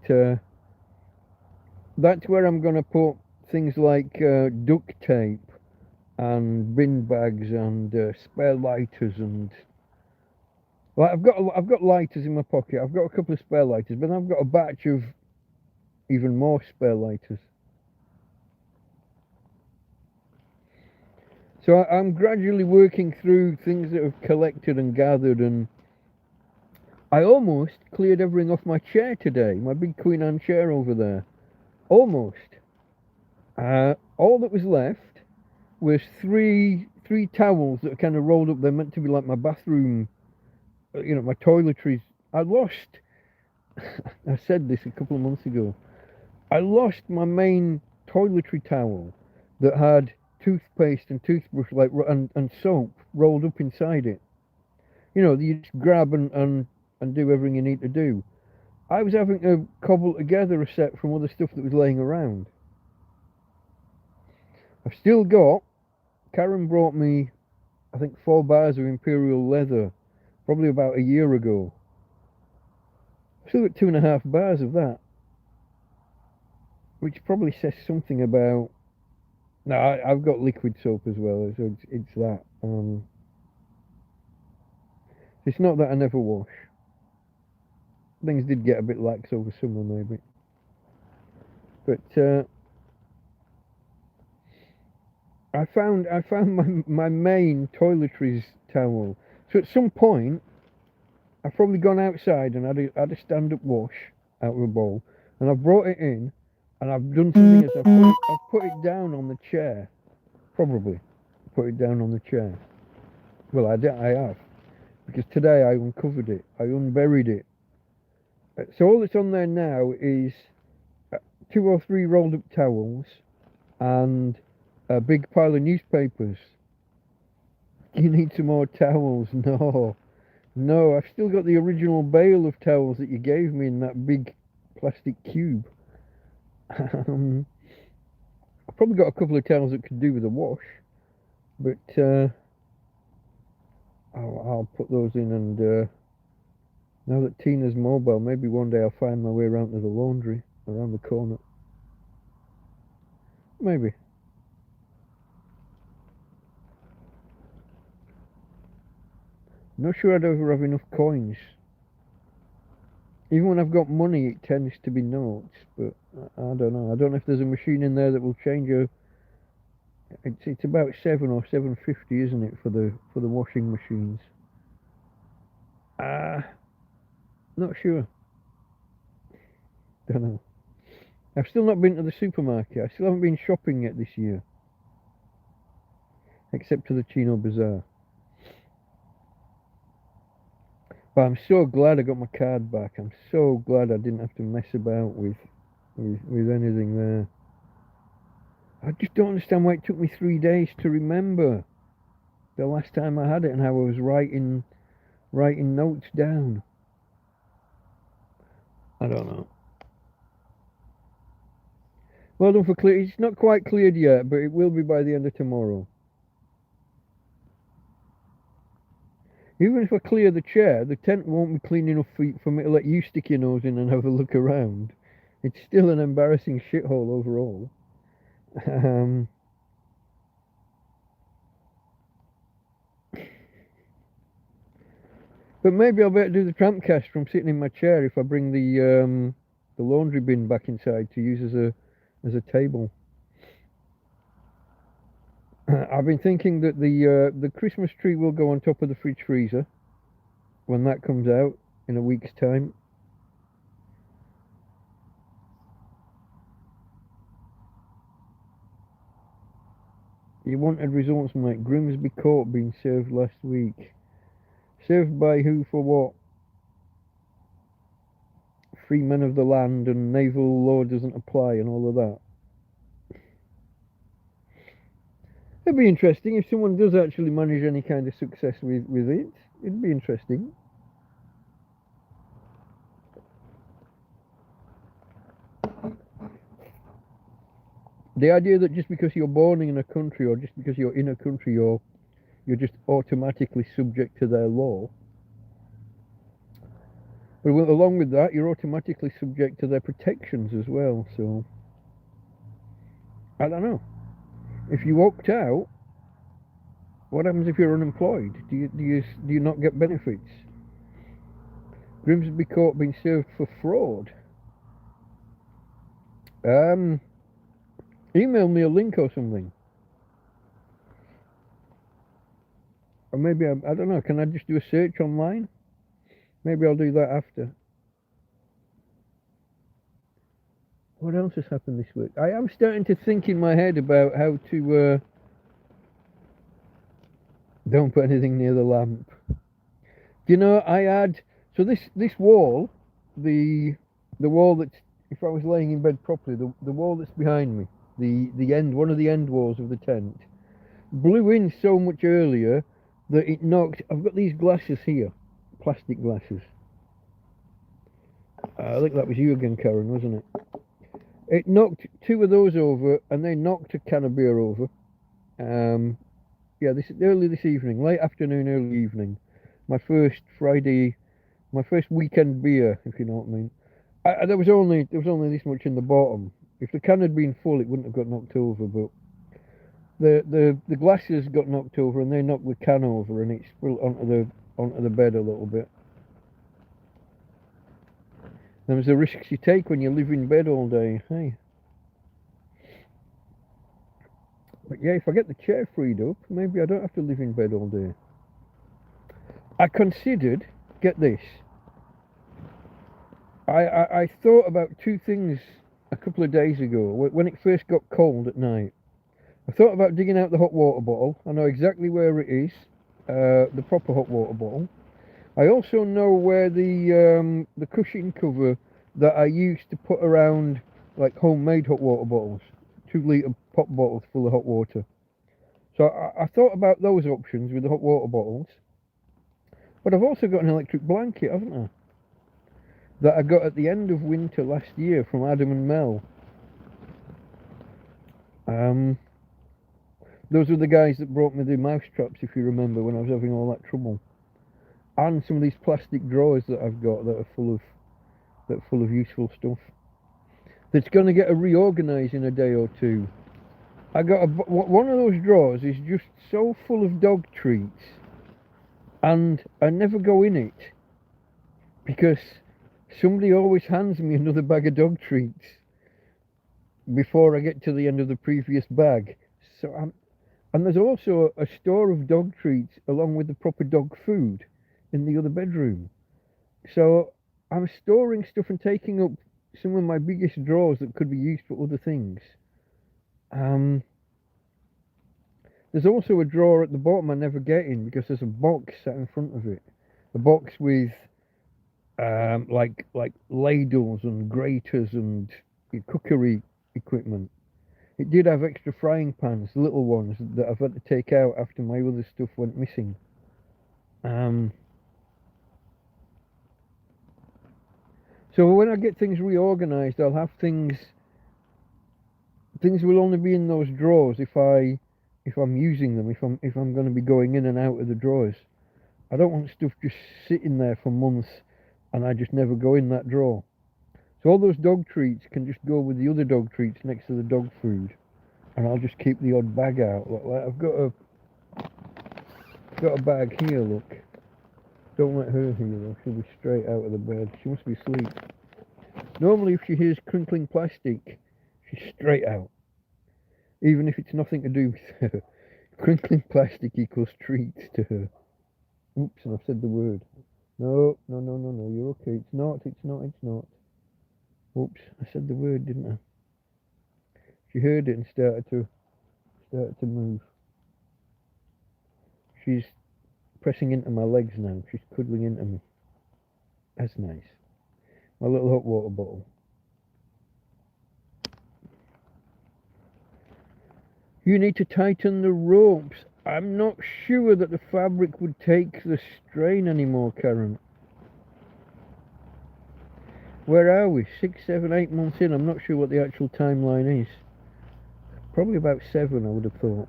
that's where I'm going to put things like duct tape and bin bags and spare lighters and. Like I've got lighters in my pocket. I've got a couple of spare lighters, but I've got a batch of even more spare lighters. So I'm gradually working through things that have collected and gathered, and I almost cleared everything off my chair today, my big Queen Anne chair over there. Almost. All that was left was three towels that are kind of rolled up. They're meant to be like my bathroom, my toiletries. I lost. I said this a couple of months ago. I lost my main toiletry towel that had toothpaste and toothbrush and soap rolled up inside it. You just grab and do everything you need to do. I was having to cobble together a set from other stuff that was laying around. I've still got, Karen brought me, I think, 4 bars of imperial leather, probably about a year ago. I've still got 2.5 bars of that, which probably says something about. No, I've got liquid soap as well, so it's that. It's not that I never wash. Things did get a bit lax over summer, maybe. But I found my main toiletries towel. So at some point, I've probably gone outside and had a stand-up wash out of a bowl, and I've brought it in, and I've done something else. I've put it down on the chair. Probably put it down on the chair. Well, I have, because today I uncovered it. I unburied it. So all that's on there now is 2 or 3 rolled up towels and a big pile of newspapers. You need some more towels? No, I've still got the original bale of towels that you gave me in that big plastic cube. I've probably got a couple of towels that could do with a wash, but I'll put those in, and now that Tina's mobile, maybe one day I'll find my way around to the laundry around the corner. Maybe. Not sure I'd ever have enough coins. Even when I've got money, it tends to be notes, but I don't know. I don't know if there's a machine in there that will change a. It's about 7 or 750, isn't it, for the washing machines? Not sure. Don't know. I've still not been to the supermarket. I still haven't been shopping yet this year, except to the Chino Bazaar. But I'm so glad I got my card back. I'm so glad I didn't have to mess about with anything there. I just don't understand why it took me 3 days to remember the last time I had it, and how I was writing notes down. I don't know. Well done for clear. It's not quite cleared yet, but it will be by the end of tomorrow. Even if I clear the chair, the tent won't be clean enough for me to let you stick your nose in and have a look around. It's still an embarrassing shithole overall. But maybe I'll better do the TrampCast from sitting in my chair if I bring the laundry bin back inside to use as a table. I've been thinking that the Christmas tree will go on top of the fridge freezer when that comes out in a week's time. You wanted results, Mike. Grimsby Court being served last week. Served by who for what? Free men of the land and naval law doesn't apply and all of that. It'd be interesting if someone does actually manage any kind of success with it. It'd be interesting. The idea that just because you're born in a country, or just because you're in a country, you're just automatically subject to their law. But along with that, you're automatically subject to their protections as well. So I don't know. If you opt out, what happens if you're unemployed? Do you not get benefits? Grimsby Court being served for fraud. Email me a link or something. Or maybe, I don't know, can I just do a search online? Maybe I'll do that after. What else has happened this week? I am starting to think in my head about how to... don't put anything near the lamp. You know, I had... So this wall, the wall that's... If I was laying in bed properly, the wall that's behind me, the end, one of the end walls of the tent, blew in so much earlier that it knocked... I've got these glasses here, plastic glasses. I think that was you again, Karen, wasn't it? It knocked two of those over, and they knocked a can of beer over. Yeah, early this evening, late afternoon, early evening. My first weekend beer, if you know what I mean. There was only this much in the bottom. If the can had been full, it wouldn't have got knocked over. But the glasses got knocked over, and they knocked the can over, and it spilled onto the bed a little bit. There's the risks you take when you live in bed all day, hey. But yeah, if I get the chair freed up, maybe I don't have to live in bed all day. I considered, get this, I thought about two things a couple of days ago, when it first got cold at night. I thought about digging out the hot water bottle. I know exactly where it is, the proper hot water bottle. I also know where the cushion cover that I used to put around like homemade hot water bottles, 2-litre pop bottles full of hot water. So I thought about those options with the hot water bottles. But I've also got an electric blanket, haven't I? That I got at the end of winter last year from Adam and Mel. Those were the guys that brought me the mouse traps, if you remember, when I was having all that trouble. And some of these plastic drawers that I've got that are full of useful stuff. That's going to get reorganised in a day or two. I got one of those drawers is just so full of dog treats, and I never go in it because somebody always hands me another bag of dog treats before I get to the end of the previous bag. So and there's also a store of dog treats along with the proper dog food in the other bedroom. So I'm storing stuff and taking up some of my biggest drawers that could be used for other things. There's also a drawer at the bottom I never get in because there's a box sat in front of it. A box with like ladles and graters and cookery equipment. It did have extra frying pans, little ones, that I've had to take out after my other stuff went missing. So when I get things reorganised, I'll have things will only be in those drawers if I'm using them, if I'm going to be going in and out of the drawers. I don't want stuff just sitting there for months and I just never go in that drawer. So all those dog treats can just go with the other dog treats next to the dog food, and I'll just keep the odd bag out. Like I've got a bag here, look. Don't let her hear though, she'll be straight out of the bed. She must be asleep. Normally if she hears crinkling plastic, she's straight out. Even if it's nothing to do with her. Crinkling plastic equals treats to her. Oops, and I've said the word. No, you're okay. It's not. Oops, I said the word, didn't I? She heard it and started to move. She's pressing into my legs now. She's cuddling into me. That's nice. My little hot water bottle. You need to tighten the ropes. I'm not sure that the fabric would take the strain anymore, Karen. Where are we? 6, 7, 8 months in. I'm not sure what the actual timeline is. Probably about 7, I would have thought.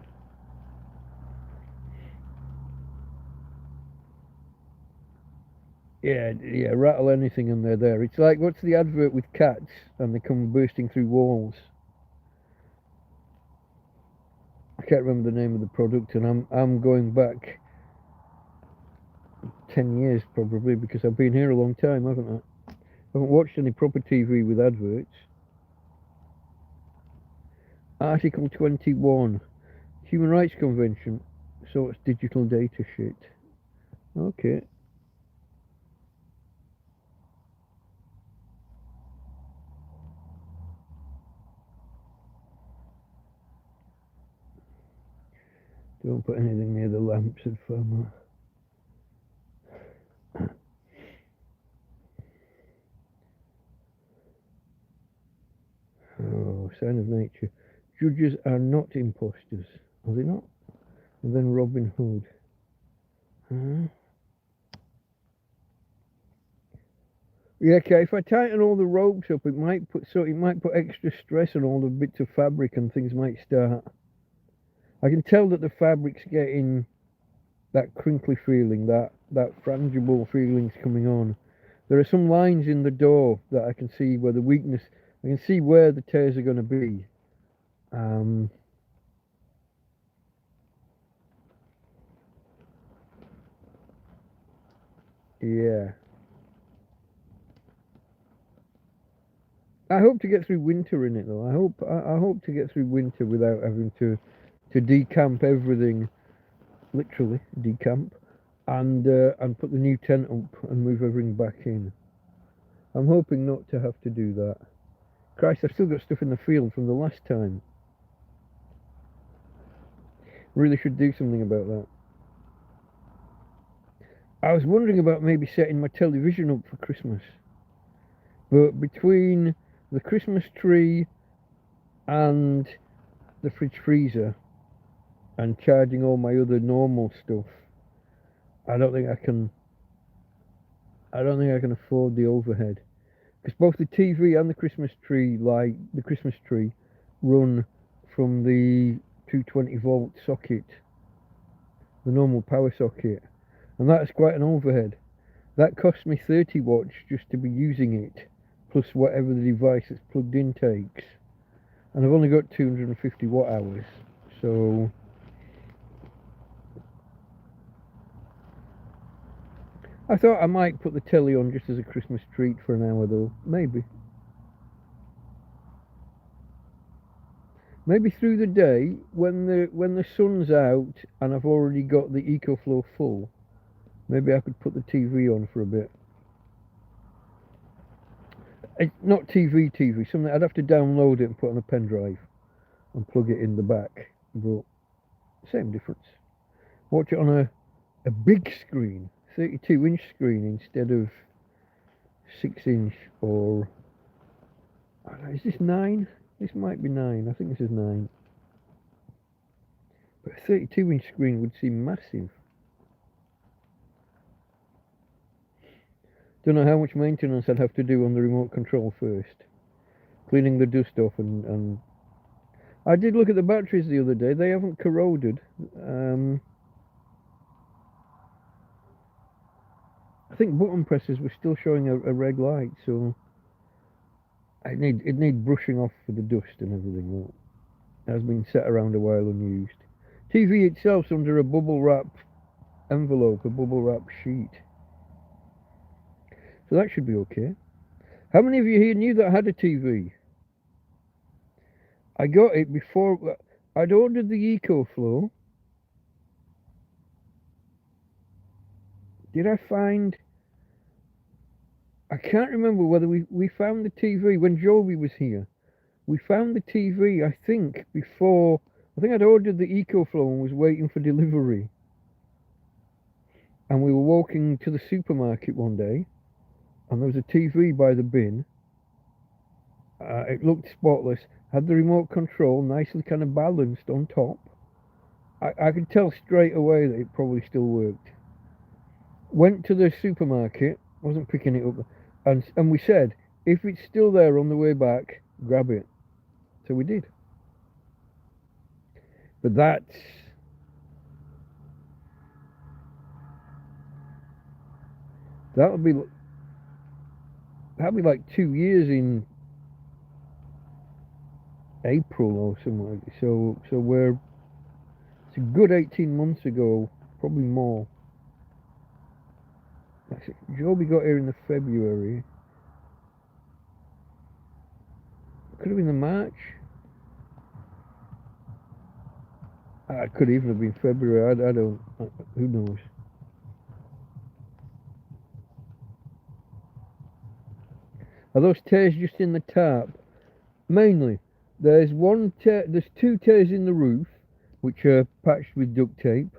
Yeah, rattle anything and they're there. It's like, what's the advert with cats and they come bursting through walls? I can't remember the name of the product, and I'm going back 10 years probably, because I've been here a long time, haven't I? I haven't watched any proper TV with adverts. Article 21, Human Rights Convention So it's digital data shit. Okay. Don't put anything near the lamps at farmer. Oh, sign of nature. Judges are not imposters. Are they not? And then Robin Hood. Huh? Yeah, okay, if I tighten all the ropes up, it might put extra stress on all the bits of fabric and things might start. I can tell that the fabric's getting that crinkly feeling, that frangible feeling's coming on. There are some lines in the door that I can see where the weakness, I can see where the tears are going to be. Yeah. I hope to get through winter in it though. I hope to get through winter without having to decamp everything, literally decamp, and put the new tent up and move everything back in. I'm hoping not to have to do that. Christ, I've still got stuff in the field from the last time. Really should do something about that. I was wondering about maybe setting my television up for Christmas, but between the Christmas tree and the fridge freezer and charging all my other normal stuff, I don't think I can afford the overhead, because both the TV and the Christmas tree run from the 220-volt socket, the normal power socket, and that's quite an overhead. That costs me 30 watts just to be using it, plus whatever the device that's plugged in takes. And I've only got 250 watt hours, so I thought I might put the telly on just as a Christmas treat for an hour though, maybe. Maybe through the day, when the sun's out and I've already got the EcoFlow full, maybe I could put the TV on for a bit. It's not TV, something I'd have to download it and put on a pen drive and plug it in the back, but same difference. Watch it on a big screen, 32-inch screen instead of 6-inch, or is this 9? This might be 9. I think this is 9. But a 32-inch screen would seem massive. Don't know how much maintenance I'd have to do on the remote control first. Cleaning the dust off and I did look at the batteries the other day. They haven't corroded. I think button presses were still showing a red light, so it need brushing off for the dust and everything. It has been set around a while unused. TV itself's under a bubble wrap envelope, a bubble wrap sheet. So that should be okay. How many of you here knew that I had a TV? I got it before I'd ordered the EcoFlow. Did I find... I can't remember whether we found the TV when Joby was here. We found the TV, I think, before... I think I'd ordered the EcoFlow and was waiting for delivery. And we were walking to the supermarket one day, and there was a TV by the bin. It looked spotless, had the remote control nicely kind of balanced on top. I could tell straight away that it probably still worked. Went to the supermarket, wasn't picking it up, and we said, if it's still there on the way back, grab it. So we did. But that'll be like 2 years in April or something like that. So it's a good 18 months ago, probably more. Joby got here in the February. Could have been the March. It could even have been February. I don't. Who knows? Are those tears just in the tarp? Mainly. There's one tear. There's two tears in the roof, which are patched with duct tape,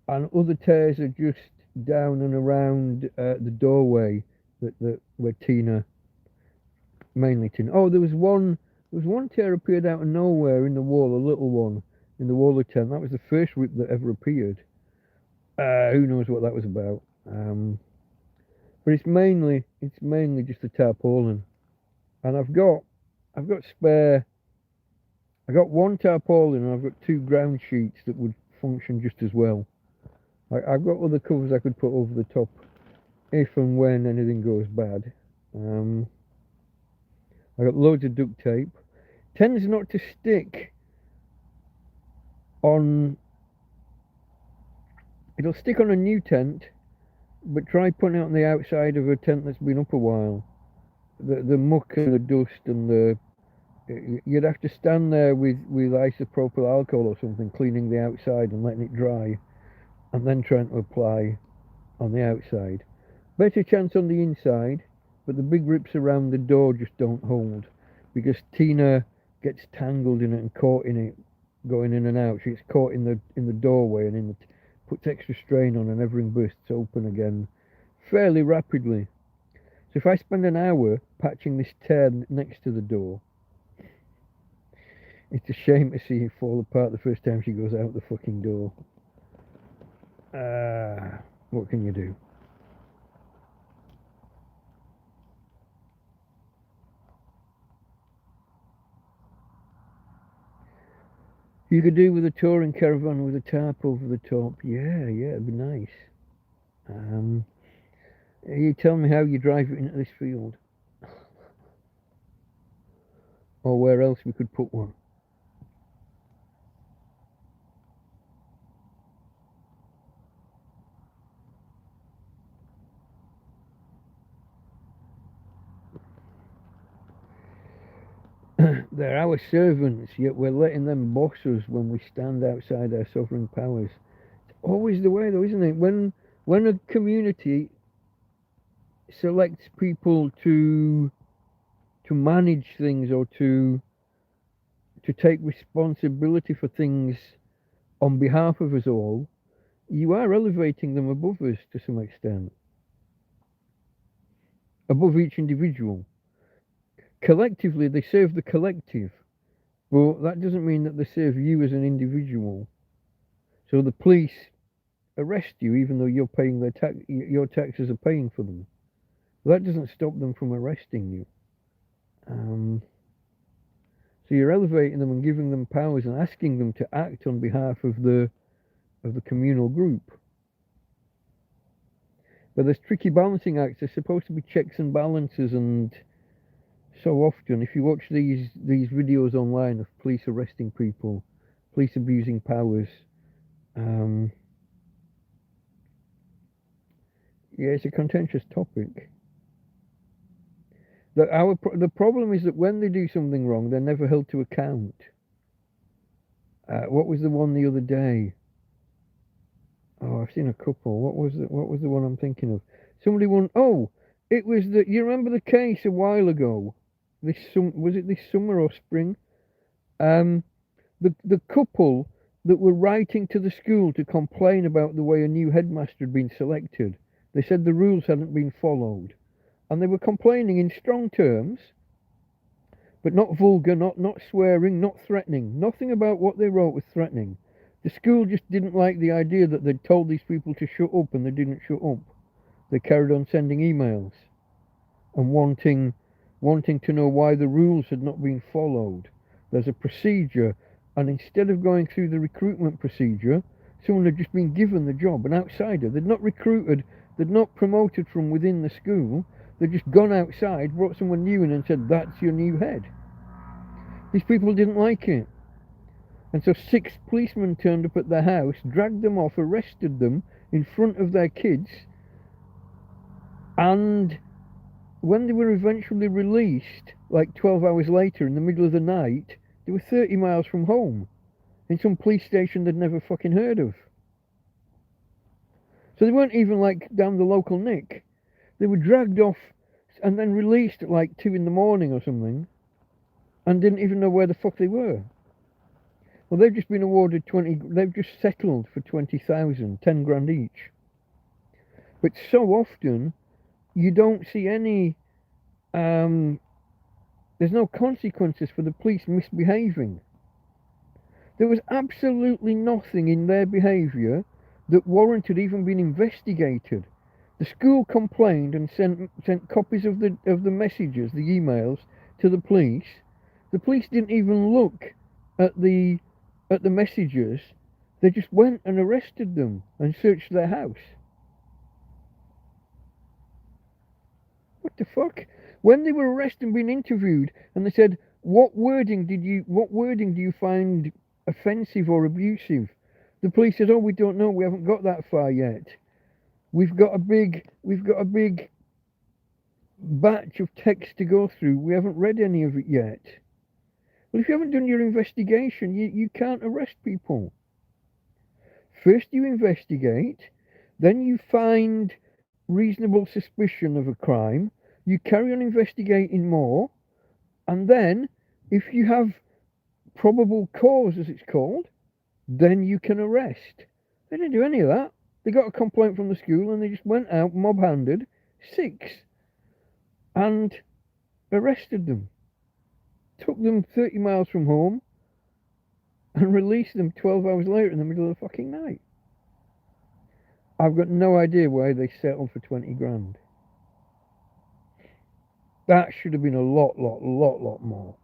and other tears are just down and around the doorway that where Tina, mainly Tina. Oh, there was one. There was one tear appeared out of nowhere in the wall, a little one in the wall of the tent. That was the first rip that ever appeared. Who knows what that was about? But it's mainly just the tarpaulin, and I've got spare. I got one tarpaulin and I've got two ground sheets that would function just as well. I've got other covers I could put over the top if and when anything goes bad. I got loads of duct tape. Tends not to stick on. It'll stick on a new tent, but try putting it on the outside of a tent that's been up a while. The muck and the dust and the. You'd have to stand there with isopropyl alcohol or something, cleaning the outside and letting it dry, and then trying to apply on the outside. Better chance on the inside, but the big rips around the door just don't hold, because Tina gets tangled in it and caught in it, going in and out. She gets caught in the doorway and puts extra strain on, and everything bursts open again fairly rapidly. So if I spend an hour patching this tear next to the door, it's a shame to see it fall apart the first time she goes out the fucking door. What can you do? You could do with a touring caravan with a tarp over the top. Yeah, it'd be nice. You tell me how you drive it into this field. Or where else we could put one. They're our servants, yet we're letting them boss us when we stand outside our sovereign powers. It's always the way, though, isn't it? When a community selects people to manage things or to take responsibility for things on behalf of us all, you are elevating them above us to some extent, above each individual. Collectively, they serve the collective, but that doesn't mean that they serve you as an individual. So the police arrest you even though you're paying your taxes are paying for them. That doesn't stop them from arresting you. So you're elevating them and giving them powers and asking them to act on behalf of the communal group. But there's tricky balancing acts. There's supposed to be checks and balances, and so often, if you watch these videos online of police arresting people, police abusing powers, yeah, it's a contentious topic. The problem is that when they do something wrong, they're never held to account. What was the one the other day? Oh, I've seen a couple. What was the one I'm thinking of? Somebody won. Oh, it was the. You remember the case a while ago? Was it this summer or spring? The couple that were writing to the school to complain about the way a new headmaster had been selected. They said the rules hadn't been followed, and they were complaining in strong terms, but not vulgar, not swearing, not threatening. Nothing about what they wrote was threatening. The school just didn't like the idea that they'd told these people to shut up, and they didn't shut up. They carried on sending emails and wanting to know why the rules had not been followed. There's a procedure, and instead of going through the recruitment procedure, someone had just been given the job, an outsider. They'd not recruited, they'd not promoted from within the school. They'd just gone outside, brought someone new in and said, that's your new head. These people didn't like it. And so 6 policemen turned up at their house, dragged them off, arrested them in front of their kids, and when they were eventually released, like 12 hours later in the middle of the night, they were 30 miles from home. in some police station they'd never fucking heard of. So they weren't even like down the local nick. They were dragged off and then released at like 2 in the morning or something, and didn't even know where the fuck they were. Well, they've just been awarded they've just settled for 20,000, 10 grand each. But so often, you don't see any, there's no consequences for the police misbehaving. There was absolutely nothing in their behaviour that warranted even being investigated. The school complained and sent copies of the messages, the emails, to the police. The police didn't even look at the messages. They just went and arrested them and searched their house. What the fuck? When they were arrested and being interviewed, and they said, "What wording do you find offensive or abusive?" The police said, "Oh, we don't know. We haven't got that far yet. We've got a big batch of text to go through. We haven't read any of it yet." Well, if you haven't done your investigation, you can't arrest people. First you investigate, then you find reasonable suspicion of a crime, you carry on investigating more, and then if you have probable cause, as it's called, then you can arrest. They didn't do any of that. They got a complaint from the school and they just went out mob-handed, 6, and arrested them. Took them 30 miles from home and released them 12 hours later in the middle of the fucking night. I've got no idea why they settled for 20 grand. That should have been a lot more.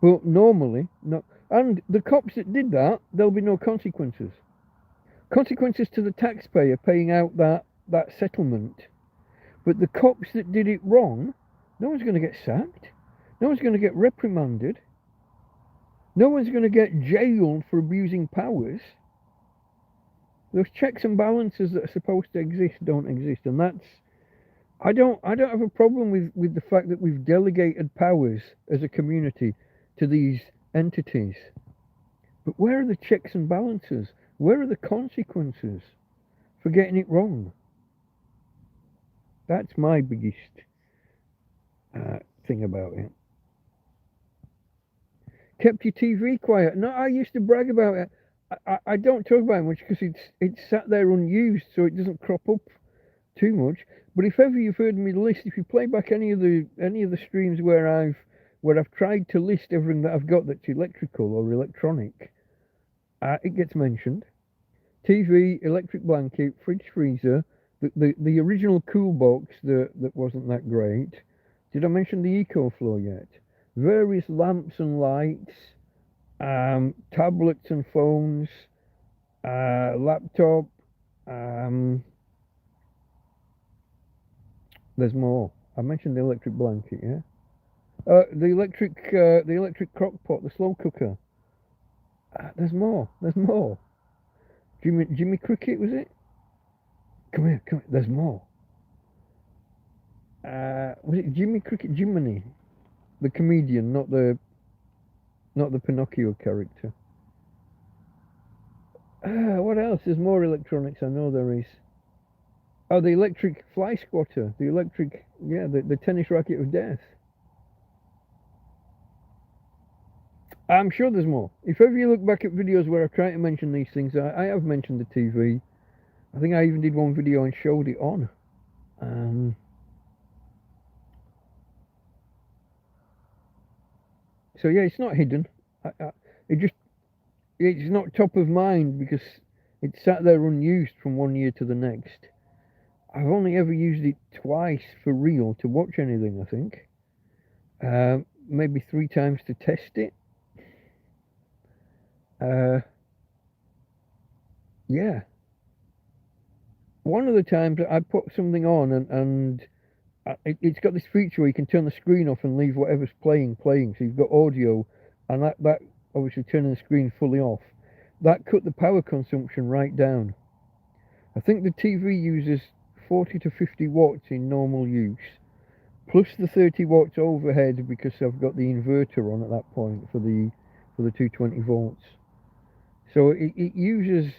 But normally, no. And the cops that did that, there'll be no consequences. Consequences to the taxpayer paying out that settlement. But the cops that did it wrong, no one's going to get sacked. No one's going to get reprimanded. No one's going to get jailed for abusing powers. Those checks and balances that are supposed to exist don't exist, and that's. I don't have a problem with the fact that we've delegated powers as a community to these entities. But where are the checks and balances? Where are the consequences for getting it wrong? That's my biggest thing about it. Kept your TV quiet. No, I used to brag about it. I don't talk about it much because it's sat there unused, so it doesn't crop up too much. But if ever you've heard me list, if you play back any of the streams where I've tried to list everything that I've got that's electrical or electronic, it gets mentioned. TV, electric blanket, fridge, freezer, the original cool box that wasn't that great. Did I mention the EcoFlow yet? Various lamps and lights, tablets and phones, laptop. There's more. I mentioned the electric blanket, yeah. The electric crock pot, the slow cooker. There's more. Jimmy Cricket, was it? Come here. There's more. Was it Jimmy Cricket? Jiminy, the comedian, not the Pinocchio character. What else? There's more electronics. I know there is. Oh, the electric fly squatter. The electric, the tennis racket of death. I'm sure there's more. If ever you look back at videos where I've tried to mention these things, I have mentioned the TV. I think I even did one video and showed it on. So yeah, it's not hidden. It's not top of mind because it sat there unused from one year to the next. I've only ever used it twice for real to watch anything, I think. Maybe 3 times to test it. Yeah. One of the times I put something on and it's got this feature where you can turn the screen off and leave whatever's playing. So you've got audio, and that obviously turning the screen fully off. That cut the power consumption right down. I think the TV uses 40 to 50 watts in normal use, plus the 30 watts overhead because I've got the inverter on at that point for the for the 220 volts. So it uses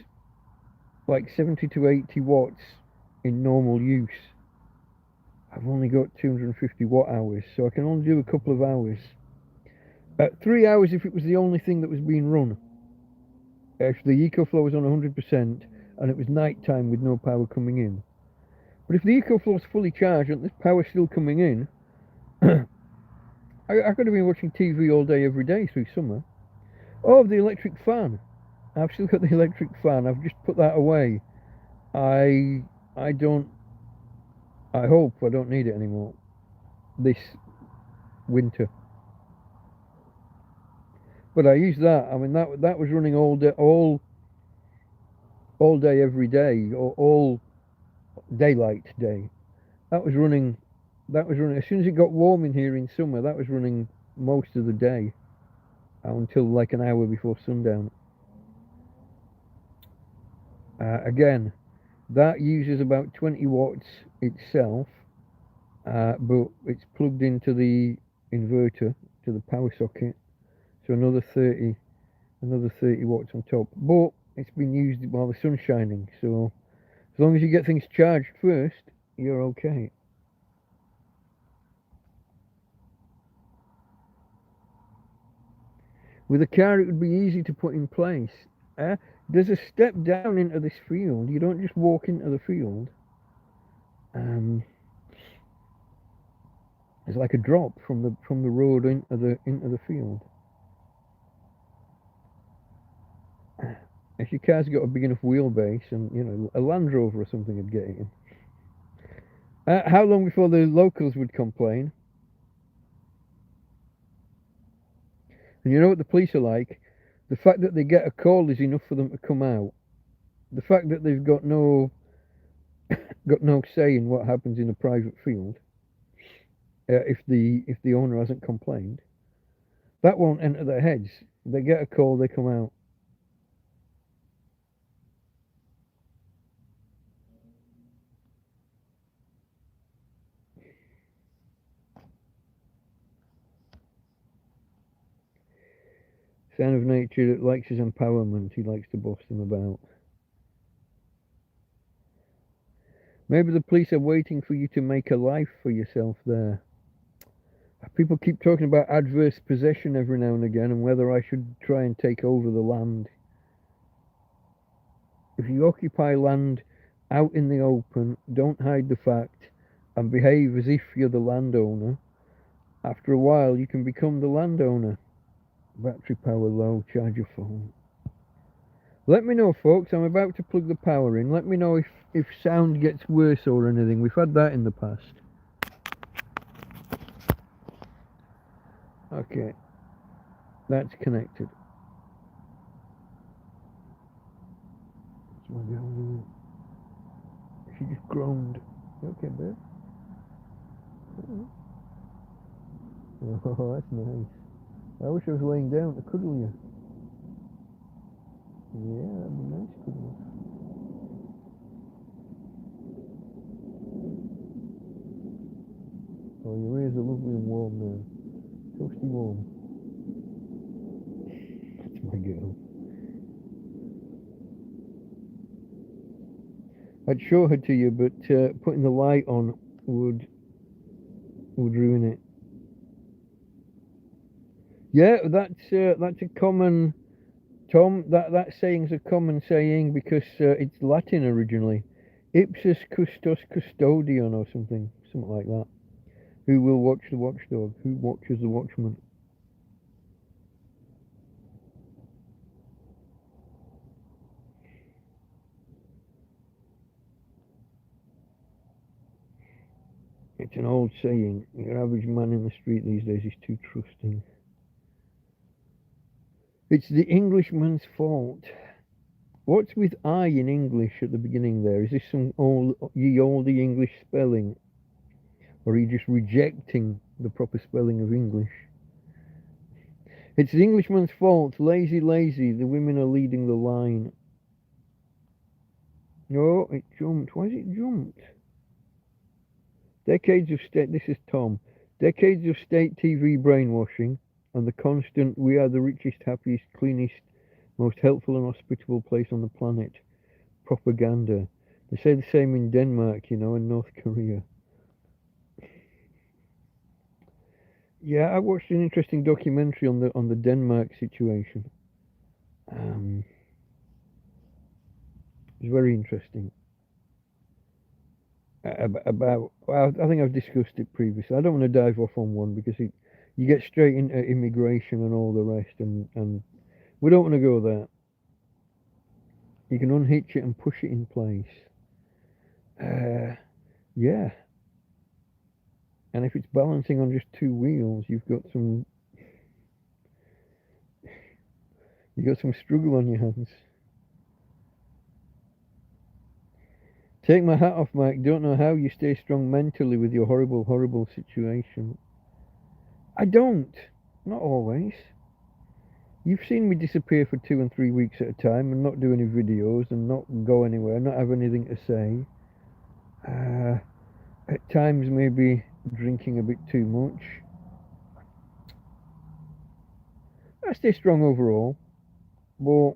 like 70 to 80 watts in normal use. I've only got 250 watt hours, so I can only do a couple of hours. 3 hours if it was the only thing that was being run. If the EcoFlow was on 100% and it was night time with no power coming in. But if the EcoFlow is fully charged and there's power still coming in, I could have been watching TV all day every day through summer. Oh, the electric fan. I've still got the electric fan. I've just put that away. I hope I don't need it anymore this winter. But I use that. I mean, that was running all day every day, or all daylight day. That was running as soon as it got warm in here in summer. That was running most of the day until like an hour before sundown. Again, that uses about 20 watts itself, but it's plugged into the inverter, to the power socket, so another 30 watts on top. But it's been used while the sun's shining, so as long as you get things charged first, you're okay. With a car, it would be easy to put in place. There's a step down into this field. You don't just walk into the field. It's like a drop from the road into the field. If your car's got a big enough wheelbase, and you know, a Land Rover or something would get it in. How long before the locals would complain? And you know what the police are like? The fact that they get a call is enough for them to come out. The fact that they've got no say in what happens in a private field, if the owner hasn't complained, that won't enter their heads. They get a call, they come out. Sign of nature that likes his empowerment. He likes to boss them about. Maybe the police are waiting for you to make a life for yourself there. People keep talking about adverse possession every now and again, and whether I should try and take over the land. If you occupy land out in the open, don't hide the fact, and behave as if you're the landowner. After a while, you can become the landowner. Battery power low, charge your phone. Let me know, folks. I'm about to plug the power in. Let me know if sound gets worse or anything. We've had that in the past. Okay, that's connected. She just groaned. Okay, babe. Oh, that's nice. I wish I was laying down to cuddle you. Yeah, that'd be nice cuddle. Oh, your ears are lovely and warm now. Toasty warm. That's my girl. I'd show her to you, but putting the light on would ruin it. Yeah, that's a common, Tom. That saying's a common saying because it's Latin originally. Ipsus custos custodian or something like that. Who will watch the watchdog? Who watches the watchman? It's an old saying. Your average man in the street these days is too trusting. It's the Englishman's fault. What's with I in English at the beginning there? Is this some ye olde English spelling? Or are you just rejecting the proper spelling of English? It's the Englishman's fault. Lazy, lazy. The women are leading the line. No, it jumped. Why has it jumped? Decades of state... This is Tom. Decades of state TV brainwashing and the constant "we are the richest, happiest, cleanest, most helpful and hospitable place on the planet" propaganda. They say the same in Denmark, you know, and North Korea. Yeah, I watched an interesting documentary on the Denmark situation. It's very interesting. About, well, I think I've discussed it previously. I don't want to dive off on one because you get straight into immigration and all the rest, and we don't want to go there. You can unhitch it and push it in place. Yeah, and if it's balancing on just two wheels, you've got some struggle on your hands. Take my hat off, Mike. Don't know how you stay strong mentally with your horrible, horrible situation. I don't. Not always. You've seen me disappear for 2 and 3 weeks at a time and not do any videos and not go anywhere, not have anything to say. At times maybe drinking a bit too much. I stay strong overall, but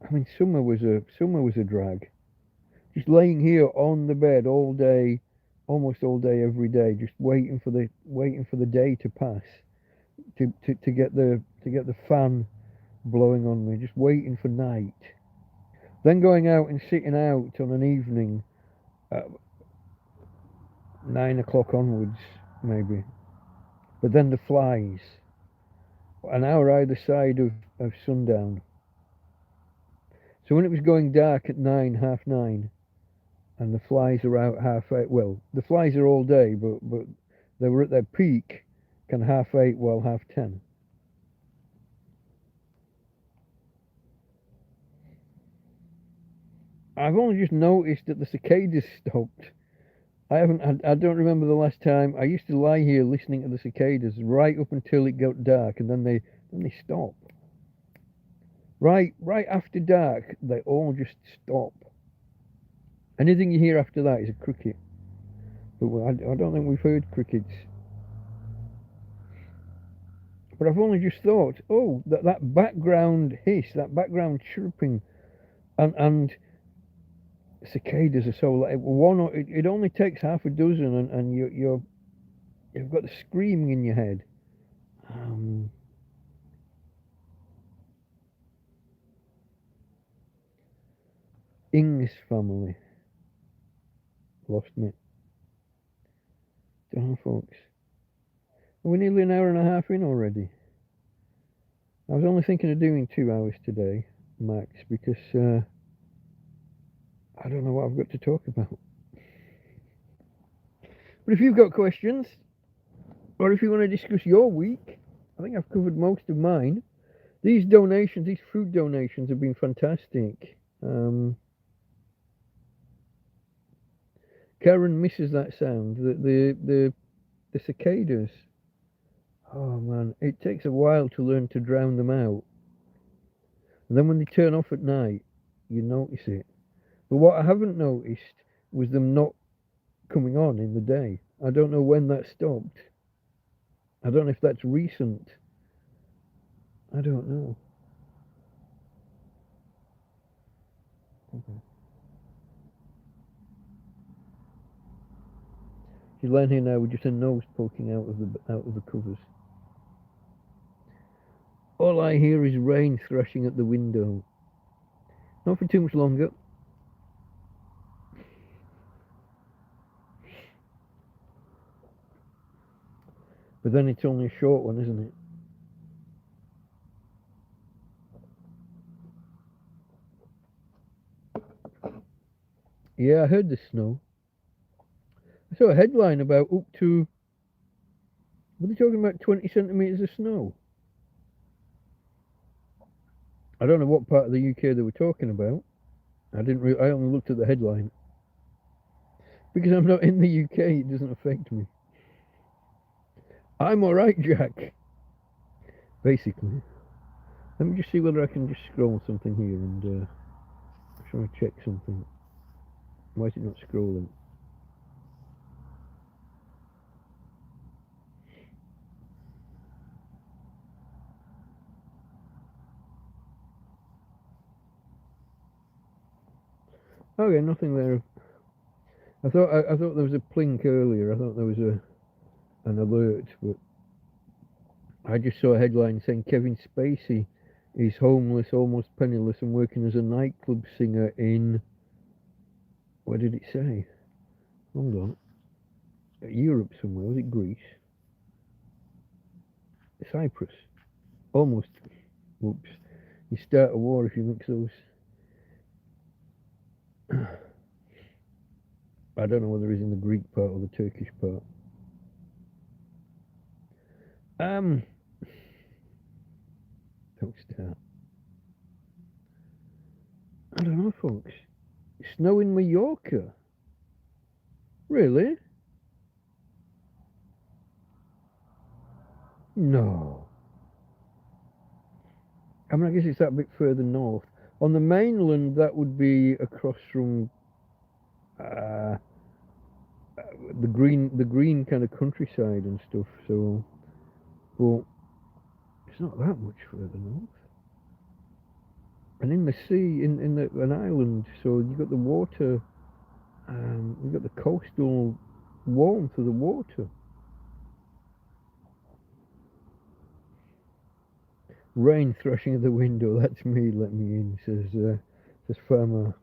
I mean summer was a drag. Just laying here on the bed all day, almost all day every day, just waiting for the day to pass, to get the fan blowing on me, just waiting for night. Then going out and sitting out on an evening at 9 o'clock onwards, maybe. But then the flies, an hour either side of sundown. So when it was going dark at 9, half 9, and the flies are out half 8, well, the flies are all day, but they were at their peak, kind of half 8, well, half 10. I've only just noticed that the cicadas stopped. I don't remember the last time. I used to lie here listening to the cicadas right up until it got dark, and then they stop. Right after dark, they all just stop. Anything you hear after that is a cricket. But I don't think we've heard crickets. But I've only just thought, oh, that background hiss, that background chirping, and cicadas are so like one. It only takes half a dozen, and you've got the screaming in your head. Ing's family lost me. Don't know, folks. We're nearly an hour and a half in already. I was only thinking of doing 2 hours today, max, because I don't know what I've got to talk about. But if you've got questions, or if you want to discuss your week, I think I've covered most of mine. These donations, these food donations, have been fantastic. Karen misses that sound. The cicadas. Oh man, it takes a while to learn to drown them out. And then when they turn off at night, you notice it. But what I haven't noticed was them not coming on in the day. I don't know when that stopped. I don't know if that's recent. I don't know. Okay. She's laying here now with just her nose poking out of the covers. All I hear is rain thrashing at the window. Not for too much longer. But then it's only a short one, isn't it? Yeah, I heard the snow. I saw a headline about up to, were they talking about 20 centimetres of snow? I don't know what part of the UK they were talking about. I only looked at the headline. Because I'm not in the UK, it doesn't affect me. I'm alright, Jack. Basically. Let me just see whether I can just scroll something here and try to check something. Why is it not scrolling? Okay, nothing there. I thought there was a plink earlier. I thought there was an alert, but I just saw a headline saying Kevin Spacey is homeless, almost penniless, and working as a nightclub singer in. What did it say? Hold on. Europe somewhere. Was it Greece? Cyprus. Almost. Whoops. You start a war if you mix those. I don't know whether he's in the Greek part or the Turkish part. Don't start. I don't know, folks. Snow in Mallorca. Really? No. I mean, I guess it's that bit further north. On the mainland, that would be across from the green kind of countryside and stuff. So, but it's not that much further north. And in the sea, in an island, so you got the water, you got the coastal warmth of the water. Rain thrashing at the window. That's me. Let me in. Says farmer.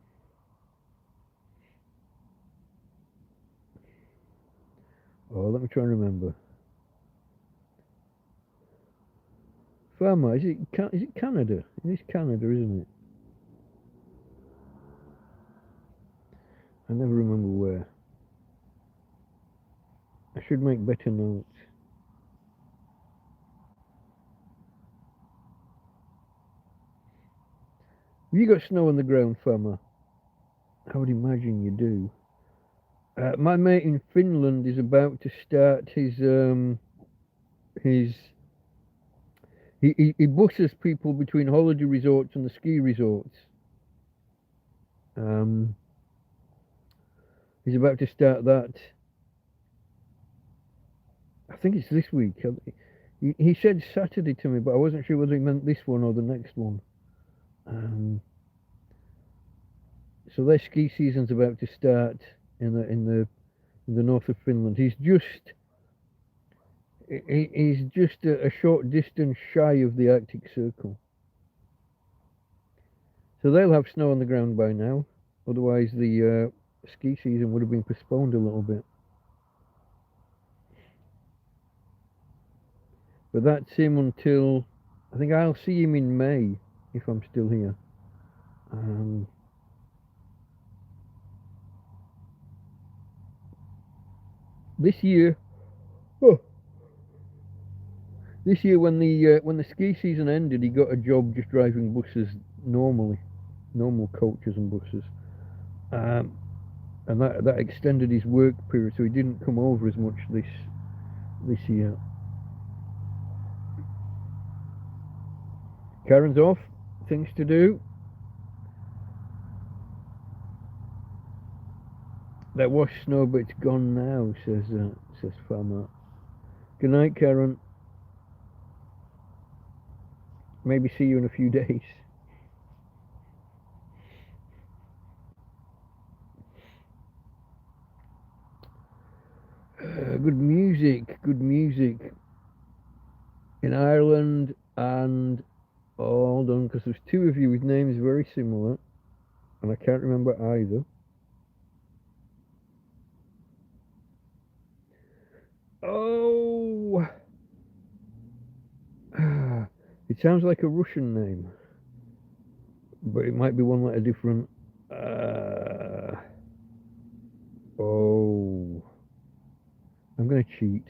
Oh, let me try and remember. Farmer. Is it Canada? It is Canada, isn't it? I never remember where. I should make better notes. Have you got snow on the ground, farmer? I would imagine you do. My mate in Finland is about to start he buses people between holiday resorts and the ski resorts. He's about to start that. I think it's this week. He said Saturday to me, but I wasn't sure whether he meant this one or the next one. So their ski season's about to start in the north of Finland. He's just a short distance shy of the Arctic Circle. So they'll have snow on the ground by now. Otherwise, the ski season would have been postponed a little bit. But that's him until, I think I'll see him in May if I'm still here. This year when the ski season ended, he got a job just driving buses normally, normal coaches and buses, and that extended his work period, so he didn't come over as much this year. Karen's off, things to do. There was snow, but it's gone now, says farmer. Good night, Karen. Maybe see you in a few days. Good music in Ireland, and hold on, because there's two of you with names very similar, and I can't remember either. Oh, it sounds like a Russian name, but it might be one letter different. Oh, I'm gonna cheat.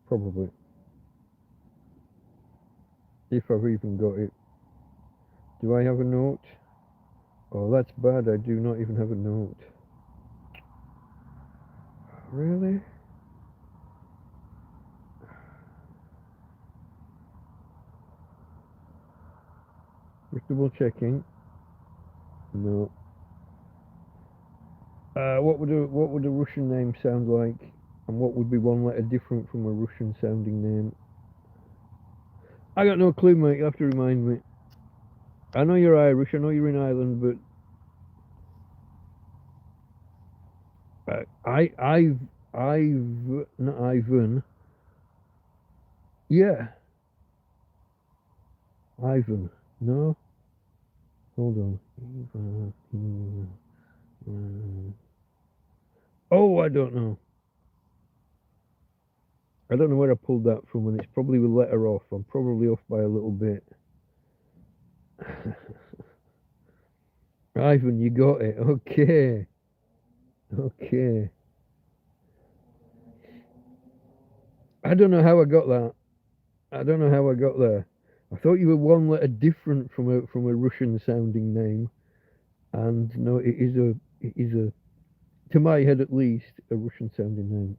Probably. If I've even got it. Do I have a note? Oh, that's bad. I do not even have a note. Really? Just double checking. No. What would a Russian name sound like, and what would be one letter different from a Russian sounding name? I got no clue, mate. You have to remind me. I know you're Irish. I know you're in Ireland, but not Ivan. Yeah, Ivan. No, hold on. Oh, I don't know. I don't know where I pulled that from, and it's probably a letter off. I'm probably off by a little bit. Ivan, you got it. Okay. Okay. I don't know how I got that. I don't know how I got there. I thought you were one letter different from a Russian sounding name, and no, it is a to my head at least a Russian sounding name.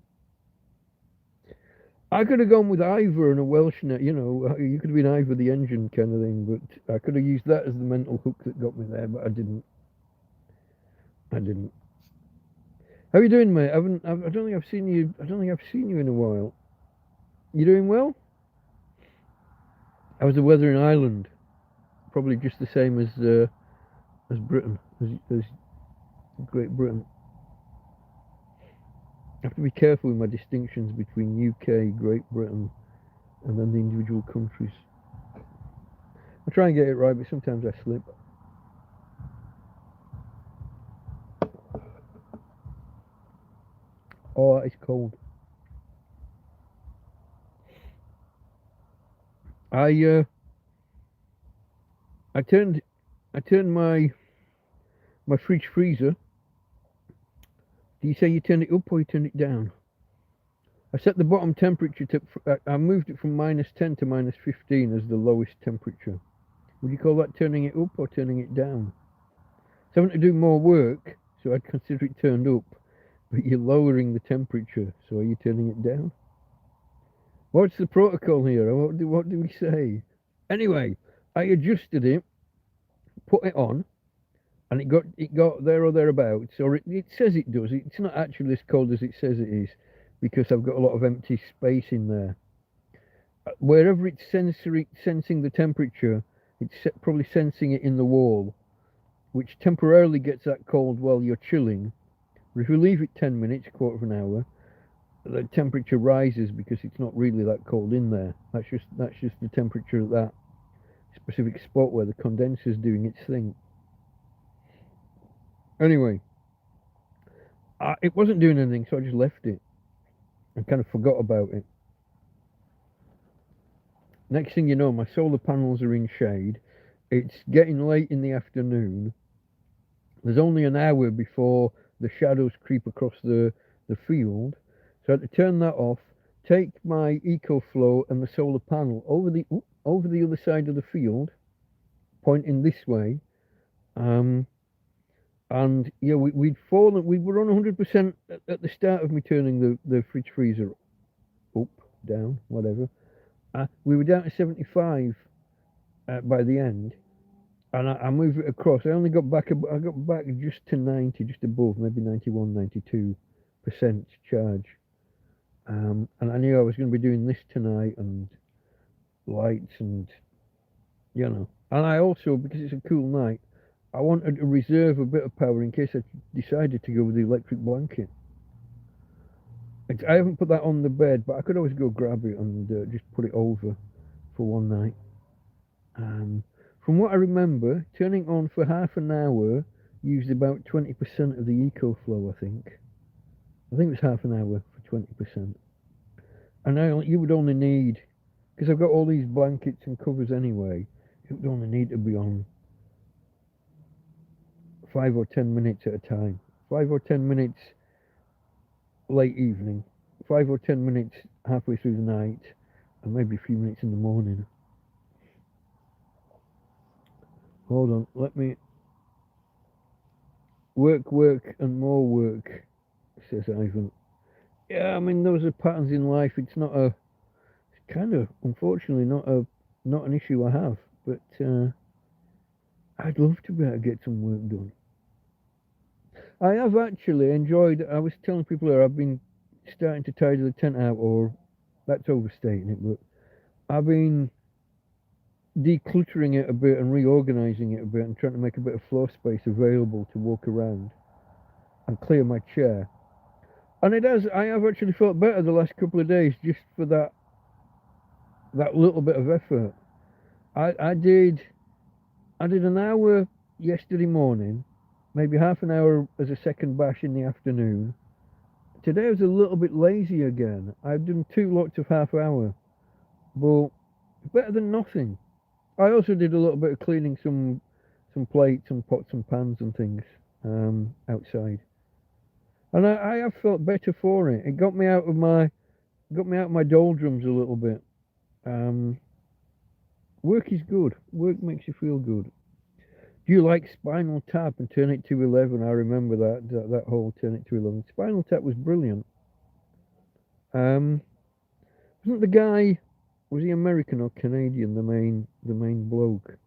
I could have gone with Ivor and a Welsh name. You know, you could have been Ivor the engine kind of thing, but I could have used that as the mental hook that got me there, but I didn't. I didn't. How are you doing, mate? I don't think I've seen you. I don't think I've seen you in a while. You doing well? How's the weather in Ireland? Probably just the same as Britain, as Great Britain. I have to be careful with my distinctions between UK, Great Britain, and then the individual countries. I try and get it right, but sometimes I slip. Oh, it's cold. I uh, I turned my fridge freezer. Do you say you turned it up or you turned it down? I set the bottom temperature to. I moved it from -10 to -15 as the lowest temperature. Would you call that turning it up or turning it down? It's having to do more work, so I'd consider it turned up. But you're lowering the temperature, so are you turning it down? What's the protocol here? What do we say? Anyway, I adjusted it, put it on, and it got there or thereabouts, or it says it does. It's not actually as cold as it says it is, because I've got a lot of empty space in there. Wherever it's sensing the temperature, it's probably sensing it in the wall, which temporarily gets that cold while you're chilling. But if you leave it 10 minutes, quarter of an hour, the temperature rises because it's not really that cold in there. That's just the temperature at that specific spot where the condenser's doing its thing. Anyway, it wasn't doing anything, so I just left it and kind of forgot about it. Next thing you know, my solar panels are in shade. It's getting late in the afternoon. There's only an hour before the shadows creep across the field. So I had to turn that off, take my EcoFlow and the solar panel over the other side of the field, pointing this way. And yeah, we'd fallen. We were on 100% at the start of me turning the fridge freezer up, down, whatever. We were down to 75 by the end, and I moved it across. I only got back. I got back just to 90, just above, maybe 91, 92% charge. And I knew I was going to be doing this tonight and lights and And I also, because it's a cool night, I wanted to reserve a bit of power in case I decided to go with the electric blanket. I haven't put that on the bed, but I could always go grab it and just put it over for one night. From what I remember, turning on for half an hour used about 20% of the EcoFlow, I think. I think it was half an hour for 20%. And you would only need, because I've got all these blankets and covers anyway, it would only need to be on 5 or 10 minutes at a time. 5 or 10 minutes late evening, 5 or 10 minutes halfway through the night, and maybe a few minutes in the morning. Hold on, let me work and more work, says Ivan. Yeah, I mean those are patterns in life. It's kind of unfortunately not an issue I have, but I'd love to be able to get some work done. I have actually enjoyed. I was telling people that I've been starting to tidy the tent out, or that's overstating it, but I've been decluttering it a bit and reorganizing it a bit and trying to make a bit of floor space available to walk around and clear my chair. And I have actually felt better the last couple of days just for that little bit of effort. I did an hour yesterday morning, maybe half an hour as a second bash in the afternoon. Today I was a little bit lazy again. I've done 2 lots of half hour, but better than nothing. I also did a little bit of cleaning some plates and pots and pans and things outside, and I have felt better for it. It got me out of my doldrums a little bit. Work is good. Work makes you feel good. Do you like Spinal Tap and Turn It to 11? I remember that whole Turn It to 11. Spinal Tap was brilliant. Wasn't the guy, was he American or Canadian? The main bloke.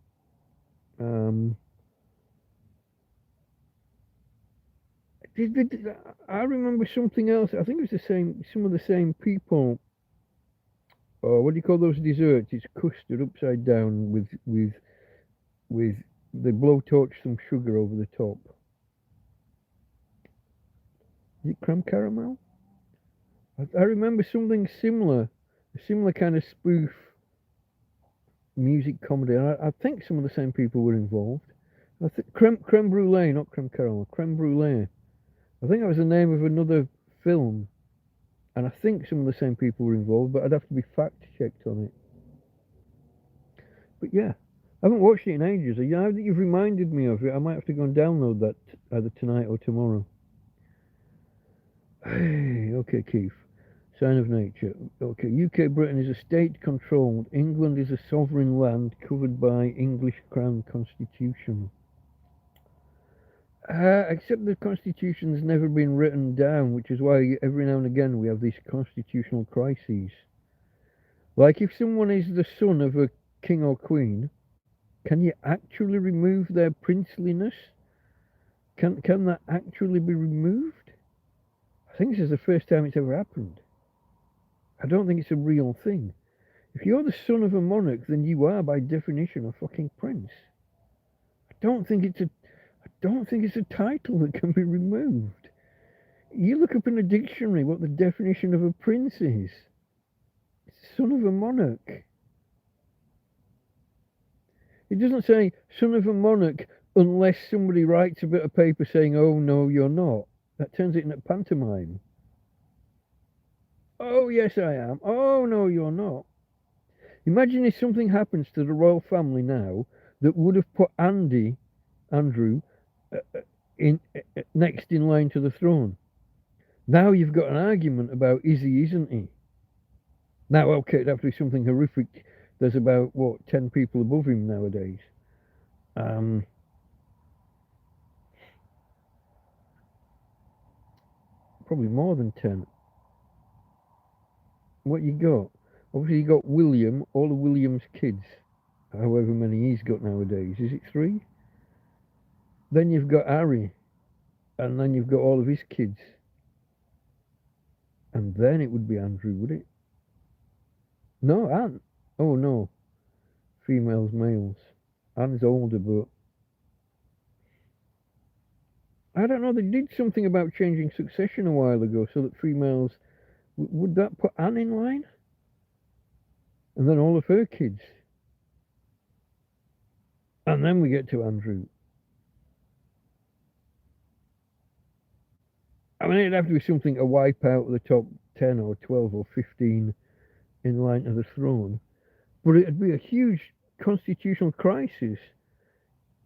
I remember something else. I think it was some of the same people. Oh, what do you call those desserts? It's custard upside down with they blowtorch some sugar over the top. Is it creme caramel? I remember something similar, a similar kind of spoof music comedy. I think some of the same people were involved. I think creme brulee, not creme caramel, creme brulee. I think that was the name of another film, and I think some of the same people were involved, but I'd have to be fact checked on it. But yeah, I haven't watched it in ages. Now that you've reminded me of it, I might have to go and download that either tonight or tomorrow. Hey, okay, Keith. Sign of nature. Okay, UK Britain is a state-controlled. England is a sovereign land covered by English Crown Constitution. Except the Constitution's never been written down, which is why every now and again we have these constitutional crises. Like if someone is the son of a king or queen, can you actually remove their princeliness? Can that actually be removed? I think this is the first time it's ever happened. I don't think it's a real thing. If you're the son of a monarch, then you are by definition a fucking prince. I don't think it's a title that can be removed. You look up in a dictionary what the definition of a prince is. It's son of a monarch. It doesn't say son of a monarch unless somebody writes a bit of paper saying, oh no, you're not. That turns it into pantomime. Oh yes, I am. Oh no, you're not. Imagine if something happens to the royal family now that would have put Andrew, next in line to the throne. Now you've got an argument about is he, isn't he? Now, okay, it'd have to be something horrific. There's about, 10 people above him nowadays. Probably more than 10. What you got? Obviously, you got William, all of William's kids, however many he's got nowadays. Is it 3? Then you've got Harry, and then you've got all of his kids. And then it would be Andrew, would it? No, Anne. Oh, no. Females, males. Anne's older, but I don't know. They did something about changing succession a while ago so that females... Would that put Anne in line? And then all of her kids. And then we get to Andrew. I mean, it'd have to be something, a wipe out of the top 10 or 12 or 15 in line to the throne. But it'd be a huge constitutional crisis.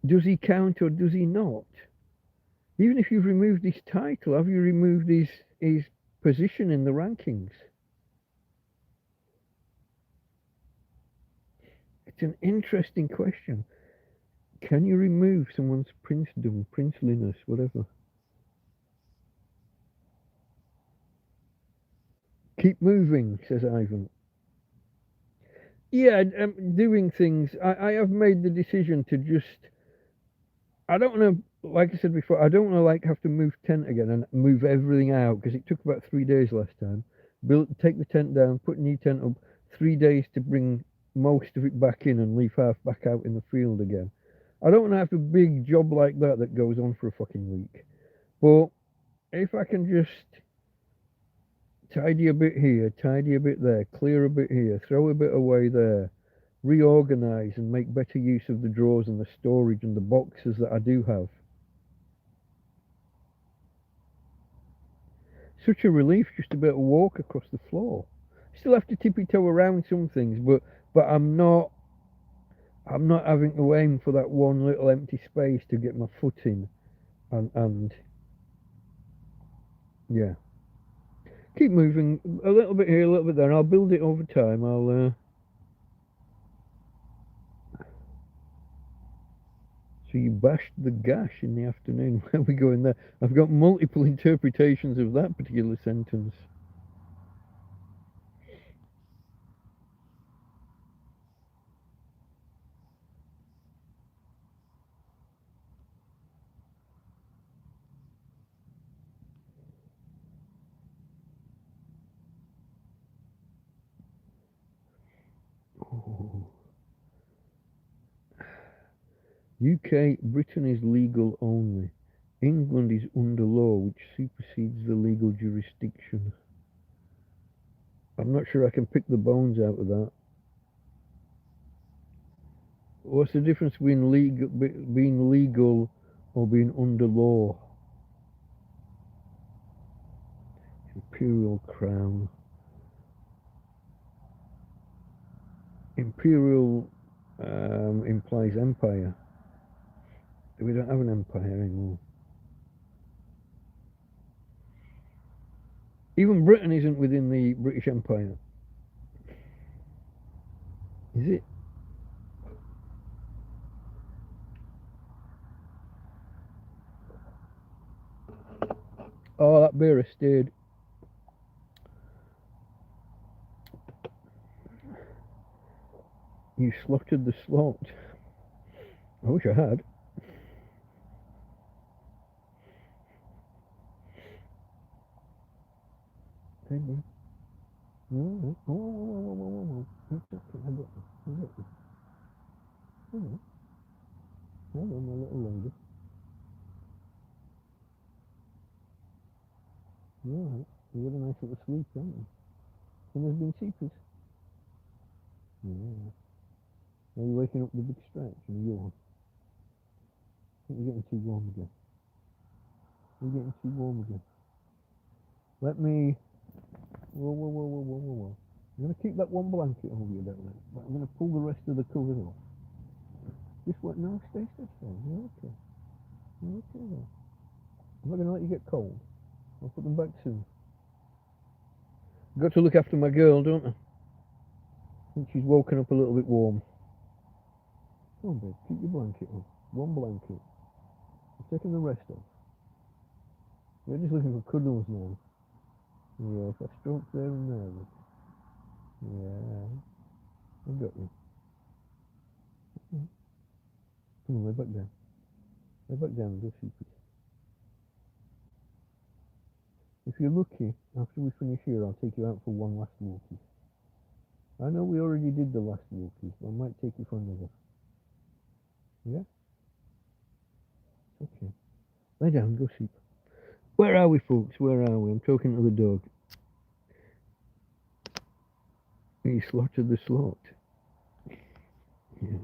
Does he count or does he not? Even if you've removed his title, have you removed his position in the rankings? It's an interesting question. Can you remove someone's princedom, princeliness, whatever? Keep moving, says Ivan. Yeah, doing things. I have made the decision to just... I don't want to, like I said before, I don't want to have to move tent again and move everything out, because it took about 3 days last time. Take the tent down, put a new tent up, 3 days to bring most of it back in and leave half back out in the field again. I don't want to have a big job like that goes on for a fucking week. But if I can just tidy a bit here, tidy a bit there, clear a bit here, throw a bit away there, reorganize and make better use of the drawers and the storage and the boxes that I do have. Such a relief just to be able to walk across the floor. Still have to tippy toe around some things, but I'm not having to aim for that one little empty space to get my foot in, and yeah, keep moving a little bit here, a little bit there, and I'll build it over time. So you bashed the gash in the afternoon. Where are we going there? I've got multiple interpretations of that particular sentence. Oh. UK, Britain is legal only. England is under law, which supersedes the legal jurisdiction. I'm not sure I can pick the bones out of that. What's the difference between being legal or being under law? Imperial crown. Imperial implies empire. We don't have an empire anymore. Even Britain isn't within the British Empire. Is it? Oh, that beer has stayed. You slaughtered the slot. I wish I had. Oh, hold on a little longer. Right, you got a nice little sleep, haven't you? And there's been sleepers. Yeah. Are you waking up with a big stretch and a yawn? I think you're getting too warm again. You're getting too warm again. Let me... Whoa. I'm going to keep that one blanket over you, don't I? But I'm going to pull the rest of the covers off. Just what? No, stay. You're okay. You're okay then. I'm not going to let you get cold. I'll put them back soon. I've got to look after my girl, don't I? I think she's woken up a little bit warm. Come on, babe, keep your blanket on. One blanket. I'm taking the rest off. We're just looking for cuddles now. Yeah, if I stroke there and there. Yeah, I got you. Come on, lay back down. Lay back down and go sleep. If you're lucky, after we finish here, I'll take you out for one last walkie. I know we already did the last walkie, but I might take you for another. Yeah? Okay. Lay down, go sleep. Where are we, folks? Where are we? I'm talking to the dog. He slaughtered the slot. Yeah.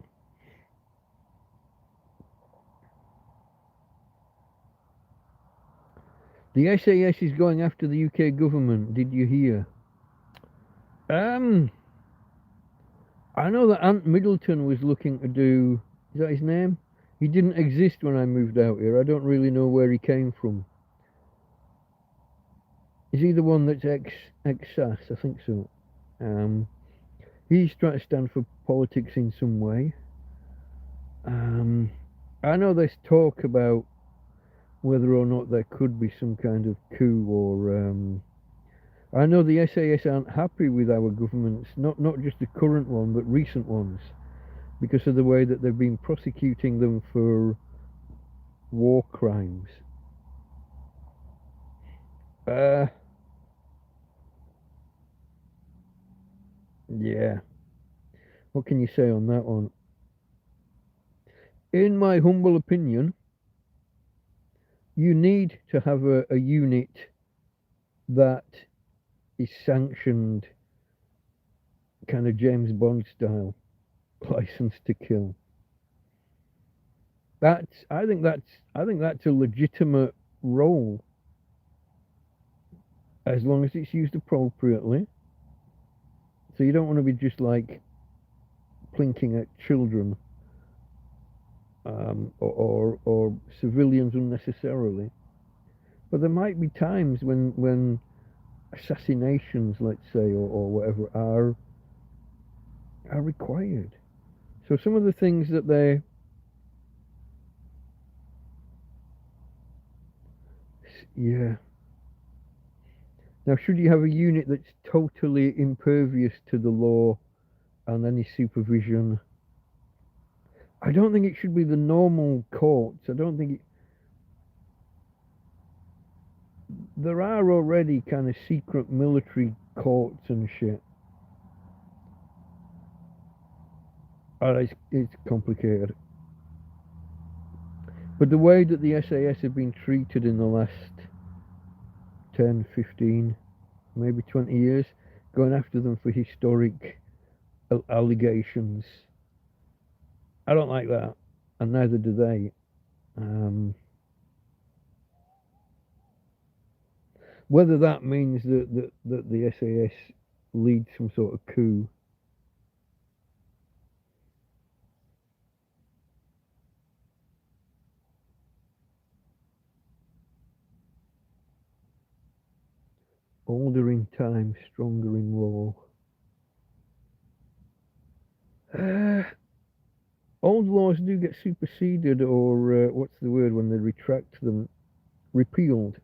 The SAS is going after the UK government. Did you hear? I know that Ant Middleton was looking to do... Is that his name? He didn't exist when I moved out here. I don't really know where he came from. Is he the one that's ex-SAS? I think so. He's trying to stand for politics in some way. I know there's talk about whether or not there could be some kind of coup or... I know the SAS aren't happy with our governments, not just the current one, but recent ones, because of the way that they've been prosecuting them for war crimes. Yeah. What can you say on that one? In my humble opinion, you need to have a unit that is sanctioned, kind of James Bond style, license to kill. I think that's a legitimate role, as long as it's used appropriately. So you don't want to be just like plinking at children, or civilians unnecessarily. But there might be times when assassinations, let's say, or whatever, are required. So some of the things that they yeah. Now, should you have a unit that's totally impervious to the law and any supervision? I don't think it should be the normal courts. I don't think there are already kind of secret military courts and shit. It's complicated. But the way that the SAS have been treated in the last 10, 15, maybe 20 years, going after them for historic allegations, I don't like that, and neither do they. Whether that means that the SAS leads some sort of coup, older in time, stronger in law. Old laws do get superseded, or what's the word when they retract them? Repealed.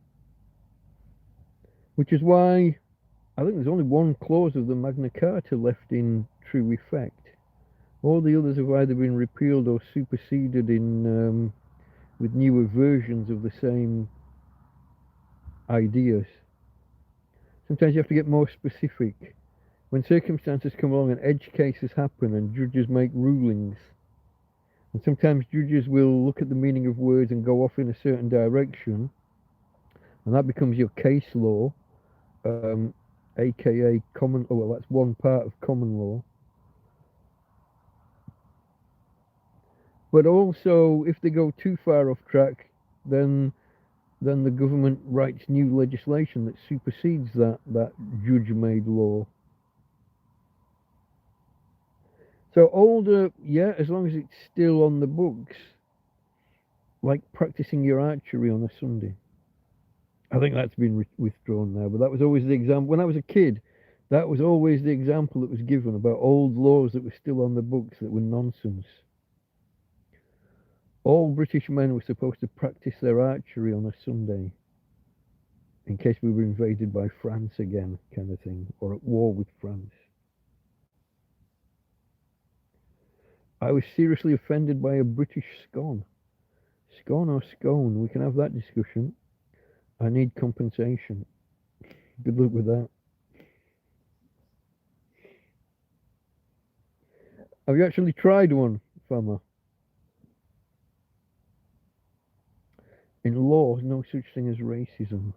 Which is why I think there's only one clause of the Magna Carta left in true effect. All the others have either been repealed or superseded with newer versions of the same ideas. Sometimes you have to get more specific. When circumstances come along and edge cases happen and judges make rulings, and sometimes judges will look at the meaning of words and go off in a certain direction, and that becomes your case law, aka common. Oh, well, that's one part of common law. But also, if they go too far off track, then the government writes new legislation that supersedes that judge-made law. So older, yeah, as long as it's still on the books, like practicing your archery on a Sunday. I think that's been withdrawn now, but that was always the example. When I was a kid, that was always the example that was given about old laws that were still on the books that were nonsense. All British men were supposed to practice their archery on a Sunday in case we were invaded by France again, kind of thing, or at war with France. I was seriously offended by a British scone. Scone or scone, we can have that discussion. I need compensation. Good luck with that. Have you actually tried one, Fama? In law, no such thing as racism.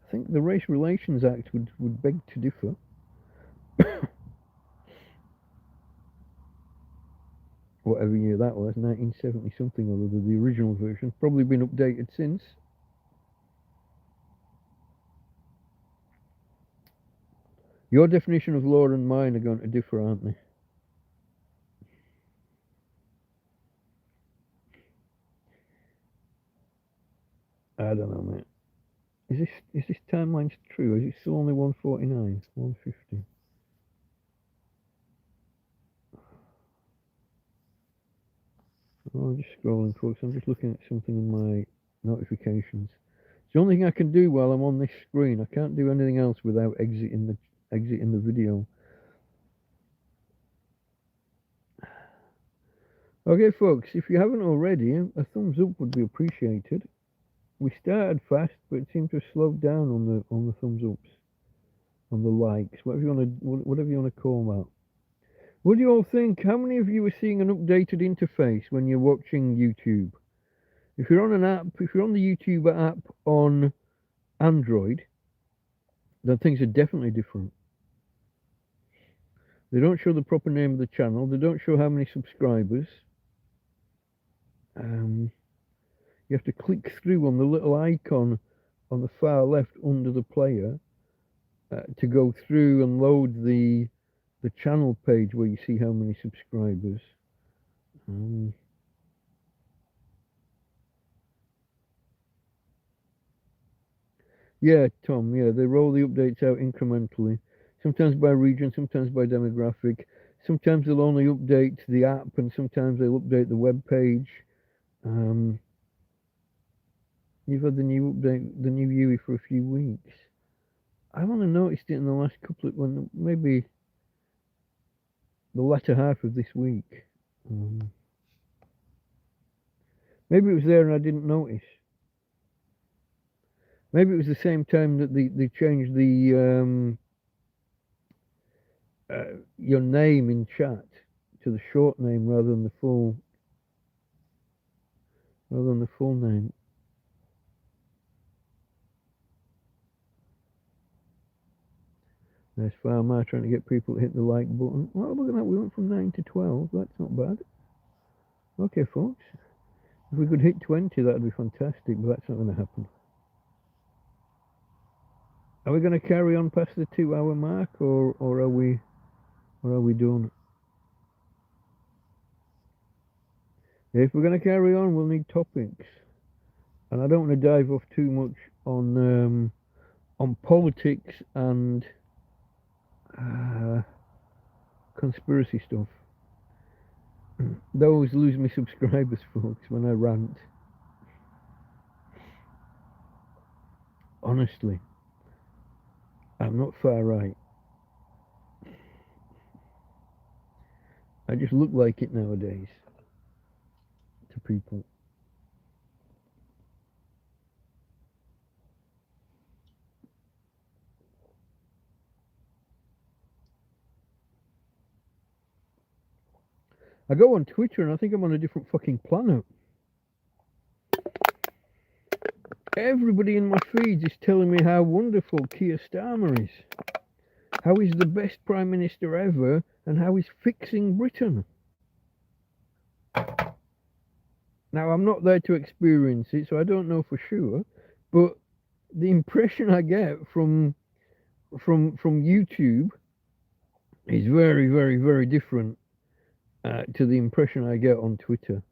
I think the Race Relations Act would beg to differ. Whatever year that was, 1970 something or other, the original version. Probably been updated since. Your definition of law and mine are going to differ, aren't they? I don't know, mate. Is this timeline true? Is it still only 149, 150? Oh, I'm just scrolling, folks. I'm just looking at something in my notifications. It's the only thing I can do while I'm on this screen. I can't do anything else without exiting the video. Okay, folks, if you haven't already, a thumbs up would be appreciated. we started fast, but it seemed to have slowed down on the thumbs ups, on the likes, whatever you want to call that. What do you all think? How many of you are seeing an updated interface when you're watching YouTube? If you're on an app, if you're on the YouTube app on Android, then things are definitely different. They don't show the proper name of the channel. They don't show how many subscribers. You have to click through on the little icon on the far left under the player to go through and load the channel page where you see how many subscribers. Yeah, Tom, yeah, they roll the updates out incrementally. Sometimes by region, sometimes by demographic. Sometimes they'll only update the app, and sometimes they'll update the web page. You've had the new update, the new UI for a few weeks. I've only noticed it in the last couple of, well, maybe the latter half of this week. Maybe it was there and I didn't notice. Maybe it was the same time that they changed the your name in chat to the short name rather than the full name. There's Farmer trying to get people to hit the like button. Well, look at that, we went from 9 to 12. That's not bad. Okay, folks. If we could hit 20, that'd be fantastic, but that's not going to happen. Are we going to carry on past the 2-hour mark, or are we done? If we're going to carry on, we'll need topics, and I don't want to dive off too much on politics and conspiracy stuff. Those lose me subscribers, folks, when I rant. Honestly, I'm not far right. I just look like it nowadays to people. I go on Twitter and I think I'm on a different fucking planet. Everybody in my feeds is telling me how wonderful Keir Starmer is, how he's the best Prime Minister ever, and how he's fixing Britain. Now, I'm not there to experience it, so I don't know for sure, but the impression I get from YouTube is very, very, very different to the impression I get on Twitter.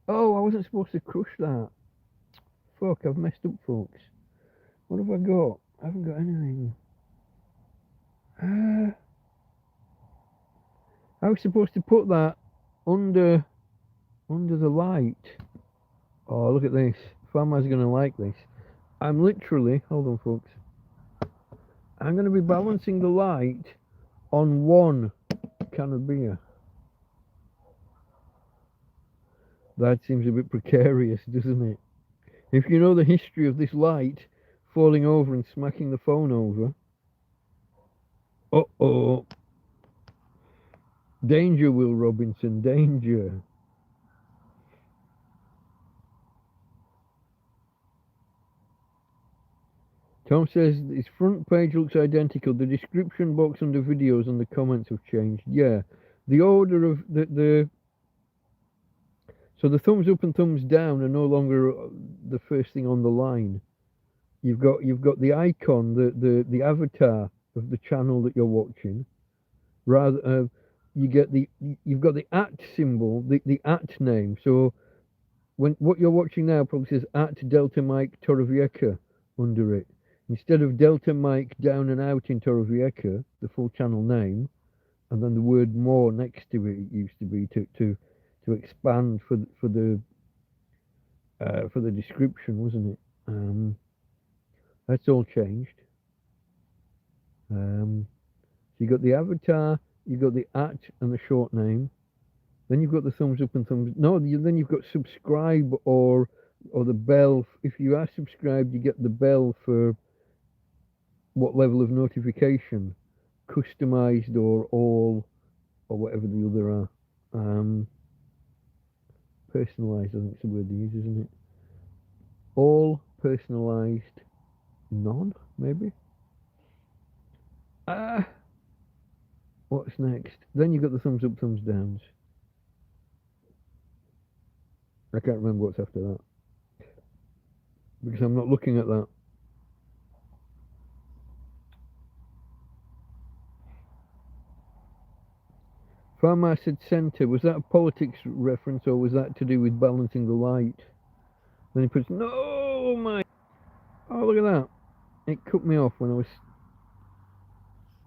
Oh, I wasn't supposed to crush that. Fuck, I've messed up, folks. What have I got? I haven't got anything. I was supposed to put that under the light. Oh, look at this. Farmer's going to like this. I'm literally, hold on, folks. I'm going to be balancing the light on one can of beer. That seems a bit precarious, doesn't it? If you know the history of this light falling over and smacking the phone over. Uh-oh. Danger, Will Robinson, danger. Tom says his front page looks identical. The description box under videos and the comments have changed. Yeah. The order of so the thumbs up and thumbs down are no longer the first thing on the line. You've got the icon, the avatar of the channel that you're watching. Rather, you've got the @ symbol, the @ name. So what you're watching now probably says @ Delta Mike Torrevieja under it. Instead of Delta Mike down and out in Torrevieja, the full channel name, and then the word more next to it used to be to expand for the description, wasn't it? That's all changed. So you got the avatar, you got the @ and the short name, Then you've got the thumbs up and thumbs. No, then you've got subscribe or the bell. If you are subscribed, you get the bell for what level of notification, customized or all, or whatever the other are. Personalized, I think it's the word they use, isn't it? All, personalized, none, maybe. What's next? Then you've got the thumbs up, thumbs downs. I can't remember what's after that, because I'm not looking at that. Farmer said centre. Was that a politics reference, or was that to do with balancing the light? Then he puts, no, my... Oh, look at that. It cut me off when I was...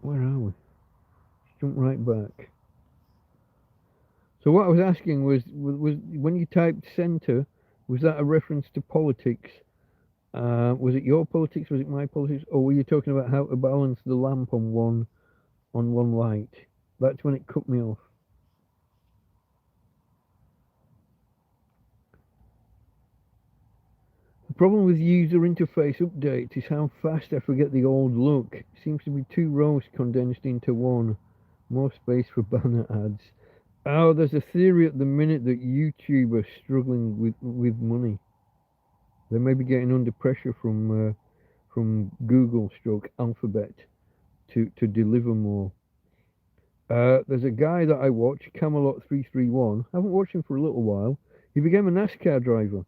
Where are we? Jump right back. So what I was asking was when you typed centre, was that a reference to politics? Was it your politics? Was it my politics? Or were you talking about how to balance the lamp on one light? That's when it cut me off. The problem with user interface updates is how fast I forget the old look. It seems to be 2 rows condensed into one. More space for banner ads. Oh, there's a theory at the minute that YouTube are struggling with money. They may be getting under pressure from Google / Alphabet to deliver more. There's a guy that I watch, Camelot 331. I haven't watched him for a little while. He became a NASCAR driver,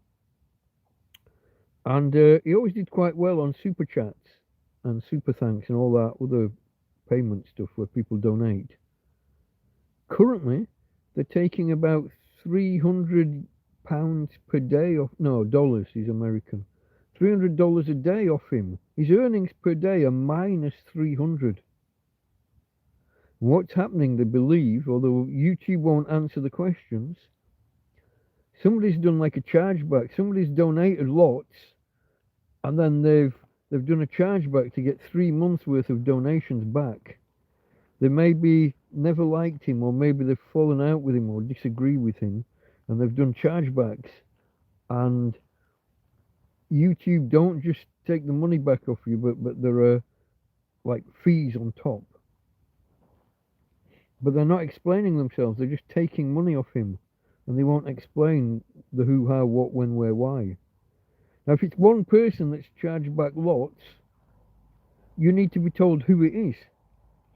and he always did quite well on super chats and super thanks and all that other payment stuff where people donate. Currently, they're taking about £300 per day off. No, dollars. He's American. $300 a day off him. His earnings per day are minus 300. What's happening, they believe, although YouTube won't answer the questions, somebody's done like a chargeback. Somebody's donated lots, and then they've done a chargeback to get 3 months worth of donations back. They maybe never liked him, or maybe they've fallen out with him or disagree with him, and they've done chargebacks. And YouTube don't just take the money back off you, but there are like fees on top. But they're not explaining themselves. They're just taking money off him, and they won't explain the who, how, what, when, where, why. Now, if it's one person that's charged back lots, you need to be told who it is,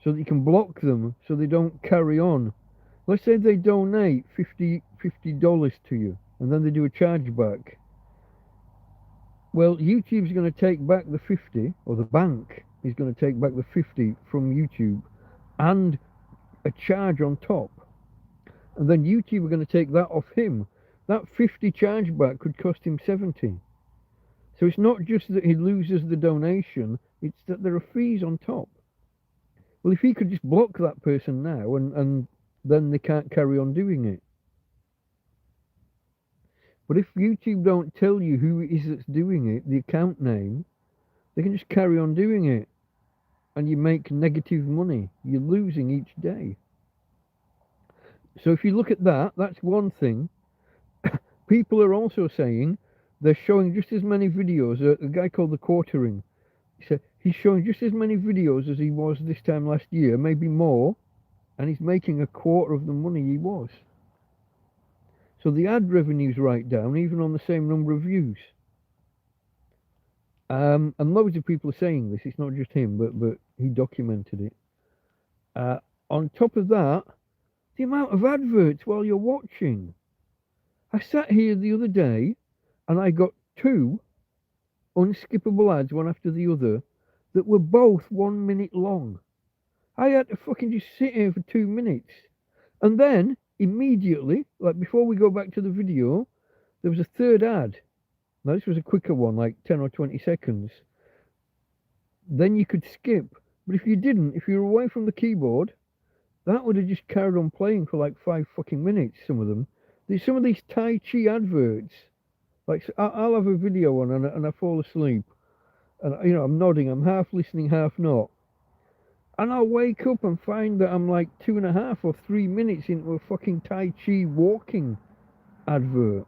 so that you can block them, so they don't carry on. Let's say they donate $50 to you, and then they do a chargeback. Well, YouTube's going to take back the 50, or the bank is going to take back the 50 from YouTube, and a charge on top. And then YouTube are going to take that off him. That 50 chargeback could cost him 70. So it's not just that he loses the donation, it's that there are fees on top. Well, if he could just block that person now, and then they can't carry on doing it. But if YouTube don't tell you who it is that's doing it, the account name, they can just carry on doing it. And you make negative money. You're losing each day. So if you look at that, that's one thing. People are also saying they're showing just as many videos. A guy called The Quartering, he said he's showing just as many videos as he was this time last year, maybe more, and he's making a quarter of the money he was. So the ad revenue's right down, even on the same number of views. And loads of people are saying this. It's not just him, but he documented it. On top of that, the amount of adverts while you're watching. I sat here the other day, and I got 2 unskippable ads, one after the other, that were both 1 minute long. I had to fucking just sit here for 2 minutes. And then, immediately, like before we go back to the video, there was a third ad. Now this was a quicker one, like 10 or 20 seconds. Then you could skip. But if you didn't, if you were away from the keyboard, that would have just carried on playing for like 5 fucking minutes, some of them. There's some of these Tai Chi adverts. Like, I'll have a video on and I fall asleep. And, I'm nodding, I'm half listening, half not. And I'll wake up and find that I'm like 2.5 or 3 minutes into a fucking Tai Chi walking advert.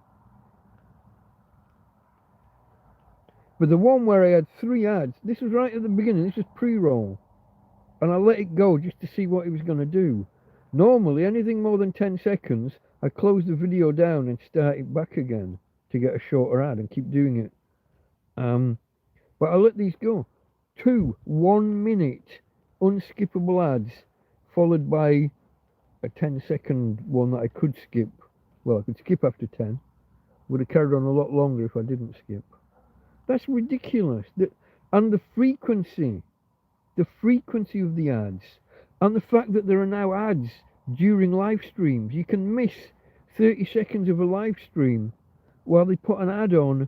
But the one where I had 3 ads, this was right at the beginning, this was pre-roll. And I let it go just to see what it was going to do. Normally, anything more than 10 seconds, I close the video down and start it back again to get a shorter ad and keep doing it. But I let these go. 2 1-minute unskippable ads, followed by a 10-second one that I could skip. Well, I could skip after 10. Would have carried on a lot longer if I didn't skip. That's ridiculous. And the frequency of the ads, and the fact that there are now ads during live streams. You can miss 30 seconds of a live stream while they put an ad on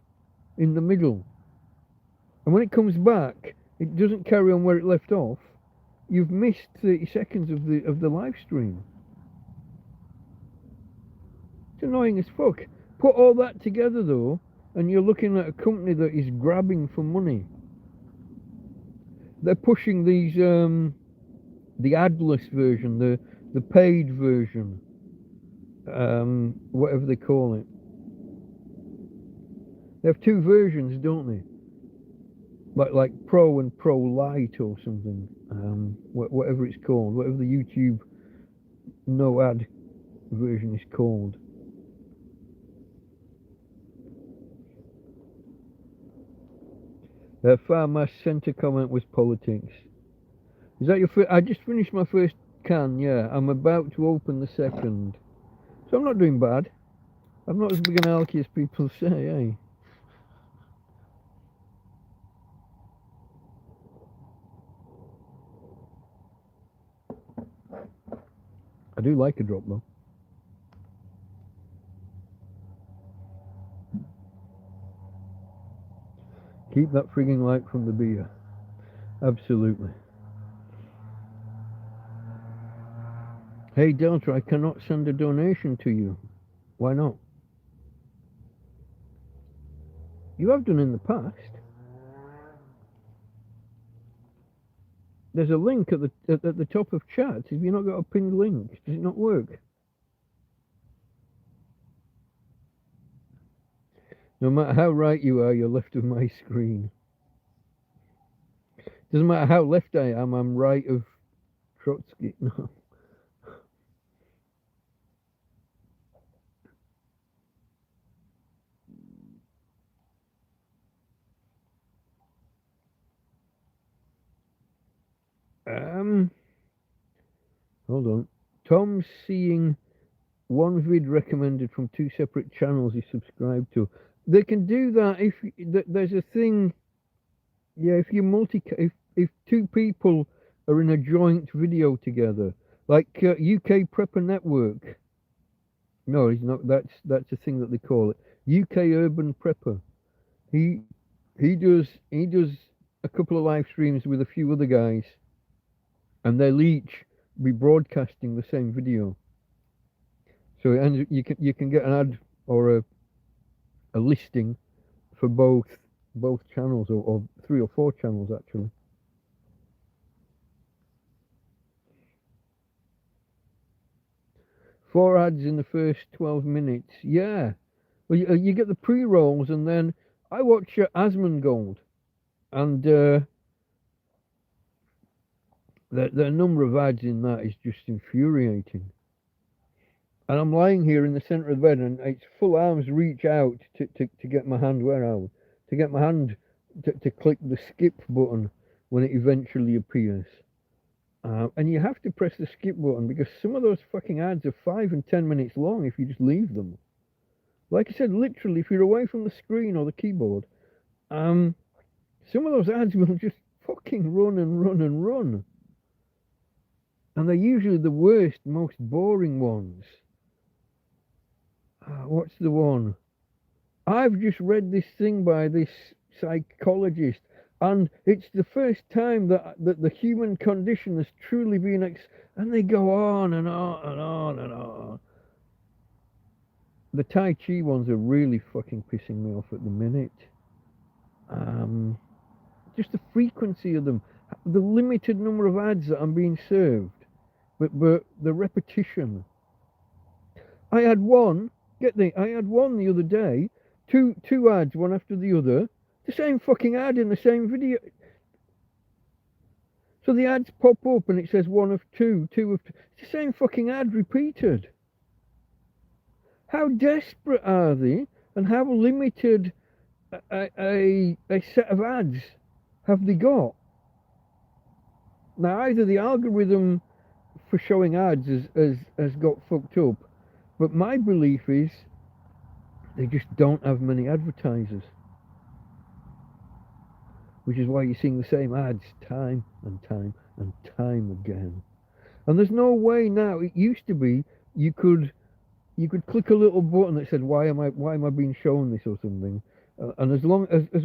in the middle. And when it comes back, it doesn't carry on where it left off. You've missed 30 seconds of the live stream. It's annoying as fuck. Put all that together though, and you're looking at a company that is grabbing for money. They're pushing these the adless version, the paid version, whatever they call it. They have 2 versions, don't they? Like Pro and Pro Lite or something, whatever it's called, whatever the YouTube no ad version is called. Farmer's centre comment was politics. Is that your first? I just finished my first can, yeah. I'm about to open the second. So I'm not doing bad. I'm not as big an alky as people say, eh? I do like a drop though. Keep that frigging light from the beer. Absolutely. Hey Delta, I cannot send a donation to you. Why not? You have done in the past. There's a link at the top of chat. Have you not got a pinned link? Does it not work? No matter how right you are, you're left of my screen. Doesn't matter how left I am, I'm right of Trotsky. No. Hold on. Tom's seeing one vid recommended from 2 separate channels he's subscribed to. They can do that if there's a thing. Yeah, if you if 2 people are in a joint video together, like UK Prepper Network. No, he's not. That's a thing that they call it. UK Urban Prepper. He does a couple of live streams with a few other guys, and they'll each be broadcasting the same video. So and you can get an ad or a listing for both channels, or 3 or 4 channels actually. Four ads in the first 12 minutes. Yeah. Well, you get the pre-rolls, and then I watch Asmongold, and the number of ads in that is just infuriating. And I'm lying here in the centre of the bed, and it's full arms reach out to get my hand to get my hand to click the skip button when it eventually appears. And you have to press the skip button because some of those fucking ads are 5 and 10 minutes long if you just leave them. Like I said, literally, if you're away from the screen or the keyboard, some of those ads will just fucking run and run and run. And they're usually the worst, most boring ones. What's the one? I've just read this thing by this psychologist, and it's the first time that the human condition has truly been and they go on and on and on and on. The Tai Chi ones are really fucking pissing me off at the minute. Just the frequency of them. The limited number of ads that I'm being served, but the repetition. I had one, I had one the other day, two ads, one after the other, the same fucking ad in the same video. So the ads pop up and it says one of two of two. It's the same fucking ad repeated. How desperate are they, and how limited a set of ads have they got? Now, either the algorithm for showing ads has got fucked up, but my belief is they just don't have many advertisers, which is why you're seeing the same ads time and time and time again. And there's no way now. It used to be you could click a little button that said why am I being shown this or something, and as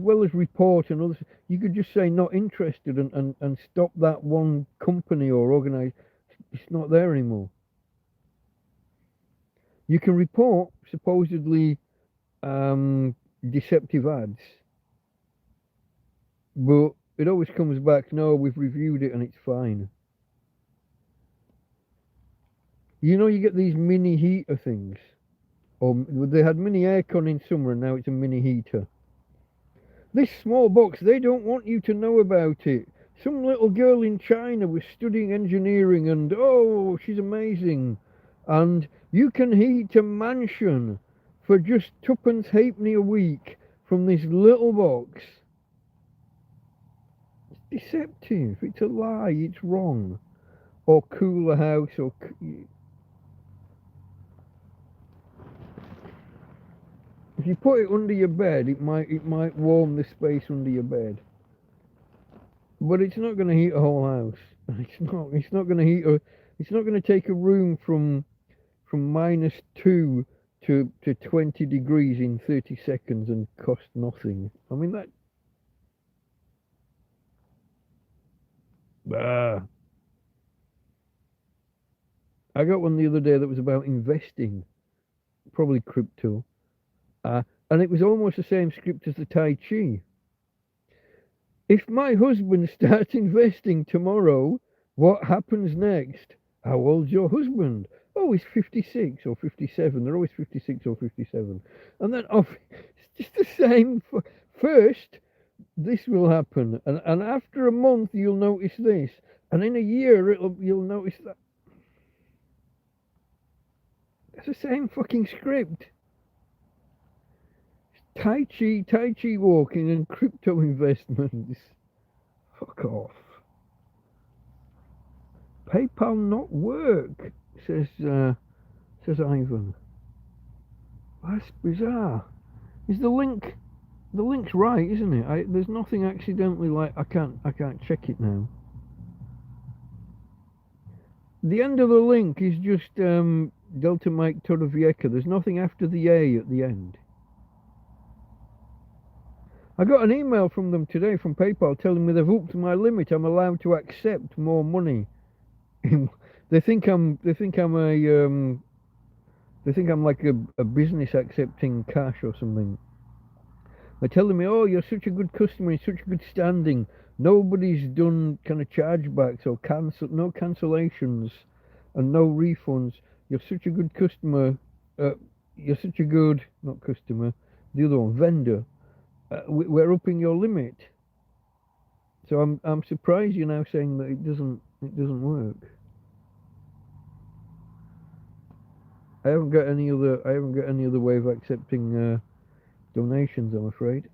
well as report and others, you could just say not interested and stop that one company or organize. It's not there anymore. You can report supposedly deceptive ads, but it always comes back, no, we've reviewed it and it's fine. You know, you get these mini heater things, or they had mini aircon in summer and now it's a mini heater. This small box, they don't want you to know about it. Some little girl in China was studying engineering and oh, she's amazing. And you can heat a mansion for just twopence halfpenny a week from this little box. It's deceptive. It's a lie. It's wrong. Or cool a house, or if you put it under your bed, it might warm the space under your bed. But it's not going to heat a whole house. It's not going to heat it's not going to take a room from -2 to 20 degrees in 30 seconds and cost nothing. I mean that. I got one the other day that was about investing, probably crypto, and it was almost the same script as the Tai Chi. If my husband starts investing tomorrow, what happens next? How old's your husband? Oh, he's 56 or 57. They're always 56 or 57. And then it's just the same. First, this will happen. And after a month, you'll notice this. And in a year, you'll notice that. It's the same fucking script. Tai Chi walking and crypto investments. Fuck off. PayPal not work, says Ivan. That's bizarre. Is the link's right, isn't it? There's nothing accidentally like I can't check it now. The end of the link is just Delta Mike Torrevieja. There's nothing after the A at the end. I got an email from them today from PayPal telling me they've upped my limit. I'm allowed to accept more money. They think I'm like a business accepting cash or something. They're telling me, oh, you're such a good customer, in such good standing. Nobody's done kind of chargebacks or no cancellations and no refunds. You're such a good customer. You're such a good, not customer, the other one, vendor. We're upping your limit. So I'm surprised you're now saying that it doesn't work. I haven't got any other way of accepting donations, I'm afraid.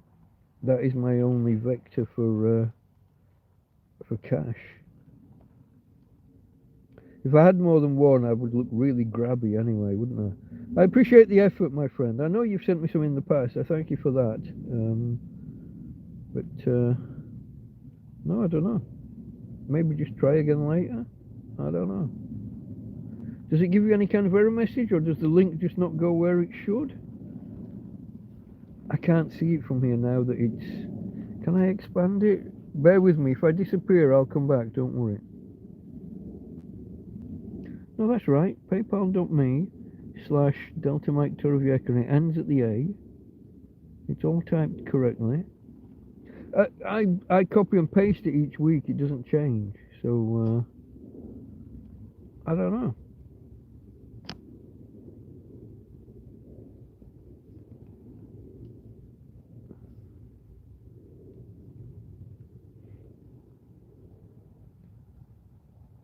That is my only vector for cash. If I had more than one, I would look really grabby anyway, wouldn't I? I appreciate the effort, my friend. I know you've sent me some in the past. I thank you for that. No, I don't know. Maybe just try again later. I don't know. Does it give you any kind of error message, or does the link just not go where it should? I can't see it from here now that it's... Can I expand it? Bear with me. If I disappear, I'll come back. Don't worry. No, that's right. PayPal.me/Delta Mike Torrevieja. It ends at the A. It's all typed correctly. I copy and paste it each week. It doesn't change. So I don't know.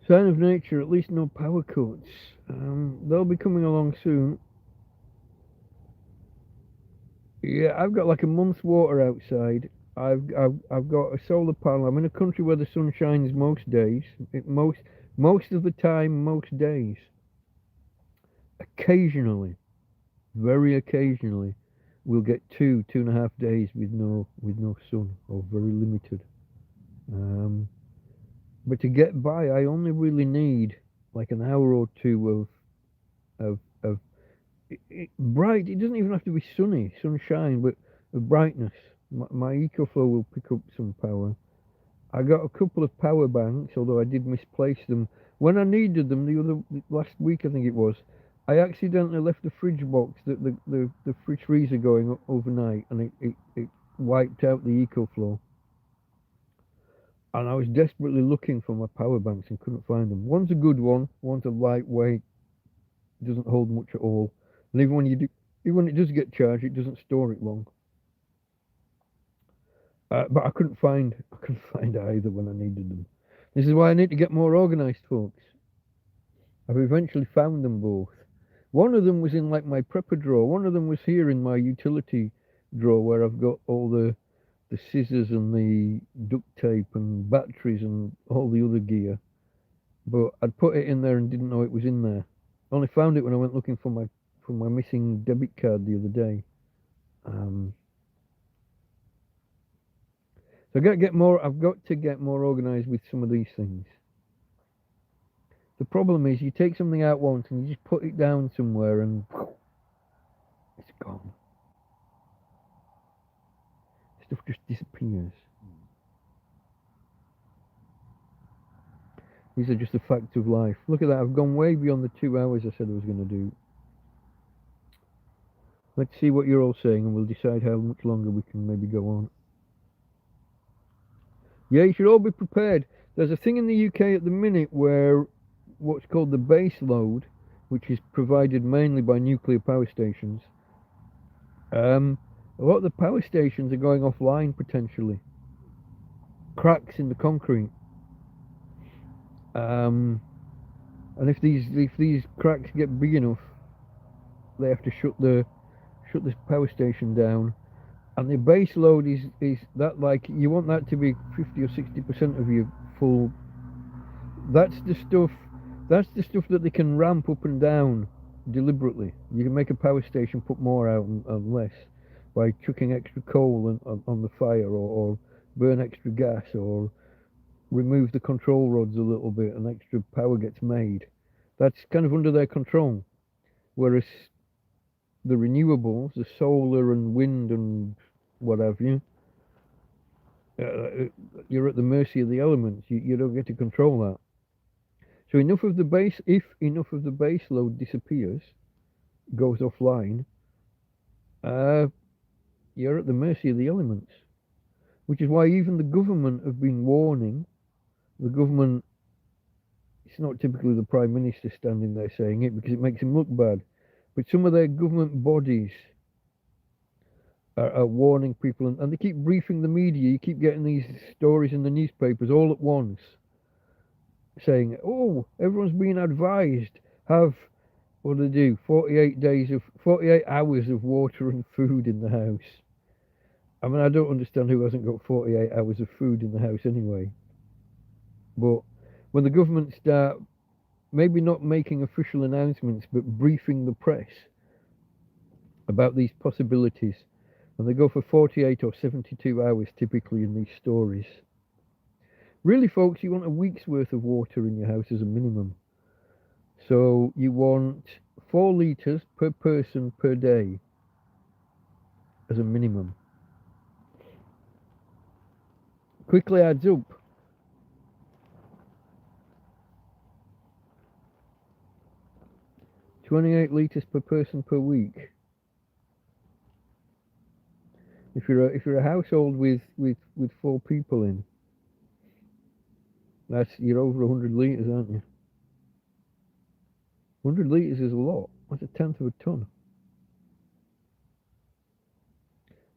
Sign of nature, at least no power cuts. They'll be coming along soon. Yeah, I've got like a month's water outside. I've got a solar panel. I'm in a country where the sun shines most days. Most of the time, most days. Occasionally, very occasionally, we'll get 2.5 days with no sun, or very limited. But to get by, I only really need like an hour or two of bright. It doesn't even have to be sunshine, but of brightness. My EcoFlow will pick up some power. I got a couple of power banks, although I did misplace them when I needed them. Last week, I think it was. I accidentally left the fridge box, the fridge freezer going overnight, and it wiped out the EcoFlow. And I was desperately looking for my power banks and couldn't find them. One's a good one, one's a lightweight, doesn't hold much at all, and even when it does get charged, it doesn't store it long. But I couldn't find either when I needed them. This is why I need to get more organised, folks. I've eventually found them both. One of them was in like my prepper drawer. One of them was here in my utility drawer where I've got all the scissors and the duct tape and batteries and all the other gear. But I'd put it in there and didn't know it was in there. I only found it when I went looking for my missing debit card the other day. So I've got to get more organised with some of these things. The problem is you take something out once and you just put it down somewhere and it's gone. Stuff just disappears. These are just the facts of life. Look at that, I've gone way beyond the 2 hours I said I was going to do. Let's see what you're all saying and we'll decide how much longer we can maybe go on. Yeah, you should all be prepared. There's a thing in the UK at the minute where what's called the base load, which is provided mainly by nuclear power stations, a lot of the power stations are going offline potentially. Cracks in the concrete. And if these cracks get big enough, they have to shut this power station down. And the base load is that, like, you want that to be 50 or 60% of your full. That's the stuff that they can ramp up and down deliberately. You can make a power station put more out and less by chucking extra coal on the fire, or burn extra gas, or remove the control rods a little bit and extra power gets made. That's kind of under their control. Whereas the renewables, the solar and wind and what have you, you're at the mercy of the elements. You don't get to control that. So if enough of the base load disappears, goes offline, you're at the mercy of the elements. Which is why even the government have been warning. The government, it's not typically the Prime Minister standing there saying it because it makes him look bad, but some of their government bodies are warning people, and they keep briefing the media. You keep getting these stories in the newspapers all at once saying, oh, everyone's being advised, have, what do they do, 48 hours of water and food in the house. I mean, I don't understand who hasn't got 48 hours of food in the house anyway. But when the government start maybe not making official announcements, but briefing the press about these possibilities, and they go for 48 or 72 hours typically in these stories. Really, folks, you want a week's worth of water in your house as a minimum. So you want 4 litres per person per day as a minimum. Quickly adds up. 28 litres per person per week. If you're a household with 4 people in, you're over 100 litres, aren't you? 100 litres is a lot. That's a tenth of a ton.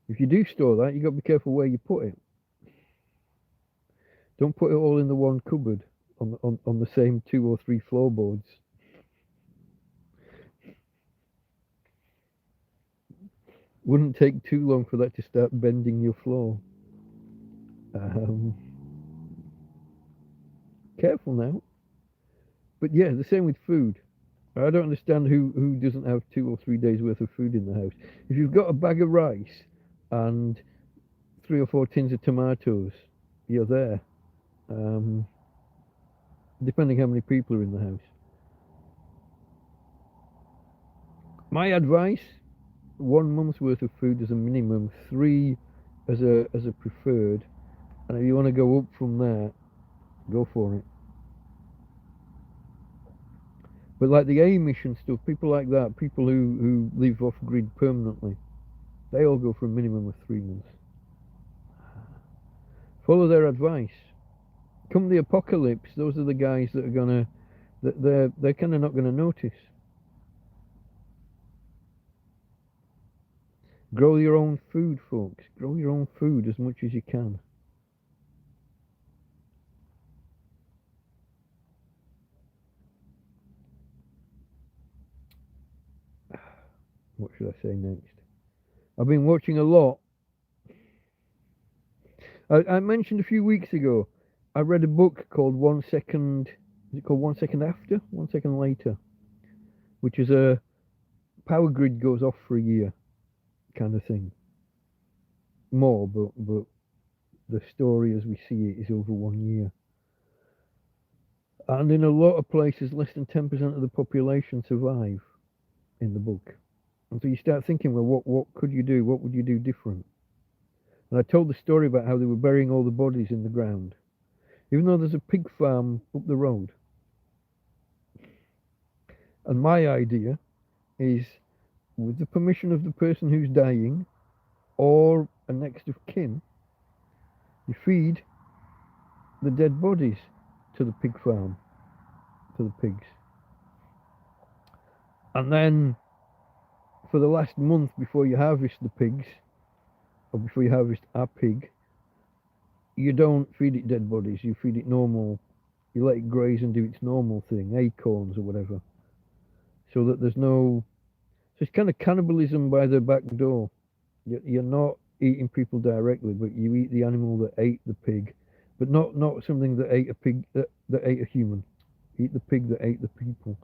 If you do store that, you've got to be careful where you put it. Don't put it all in the one cupboard on the same 2 or 3 floorboards. Wouldn't take too long for that to start bending your floor. Careful now. But yeah, the same with food. I don't understand who doesn't have 2 or 3 days worth of food in the house. If you've got a bag of rice and 3 or 4 tins of tomatoes, you're there. Depending how many people are in the house. My advice: 1 month's worth of food as a minimum, 3 as a preferred, and if you want to go up from there, go for it. But like the Amish and stuff, people like that, people who live off grid permanently, they all go for a minimum of 3 months. Follow their advice. Come the apocalypse, those are the guys that are gonna, they're kind of not gonna notice. Grow your own food, folks. Grow your own food as much as you can. What should I say next? I've been watching a lot. I mentioned a few weeks ago, I read a book called 1 Second, is it called 1 Second After? 1 Second Later, which is a power grid goes off for a year kind of thing. More, but the story as we see it is over 1 year. And in a lot of places, less than 10% of the population survive in the book. And so you start thinking, well, what could you do? What would you do different? And I told the story about how they were burying all the bodies in the ground, even though there's a pig farm up the road. And my idea is, with the permission of the person who's dying or a next of kin, you feed the dead bodies to the pig farm, to the pigs. And then for the last month before you harvest the pigs, or before you harvest a pig, you don't feed it dead bodies, you feed it normal. You let it graze and do its normal thing, acorns or whatever. So that there's no... So it's kind of cannibalism by the back door. You're not eating people directly, but you eat the animal that ate the pig. But not something that ate a pig, that ate a human. Eat the pig that ate the people.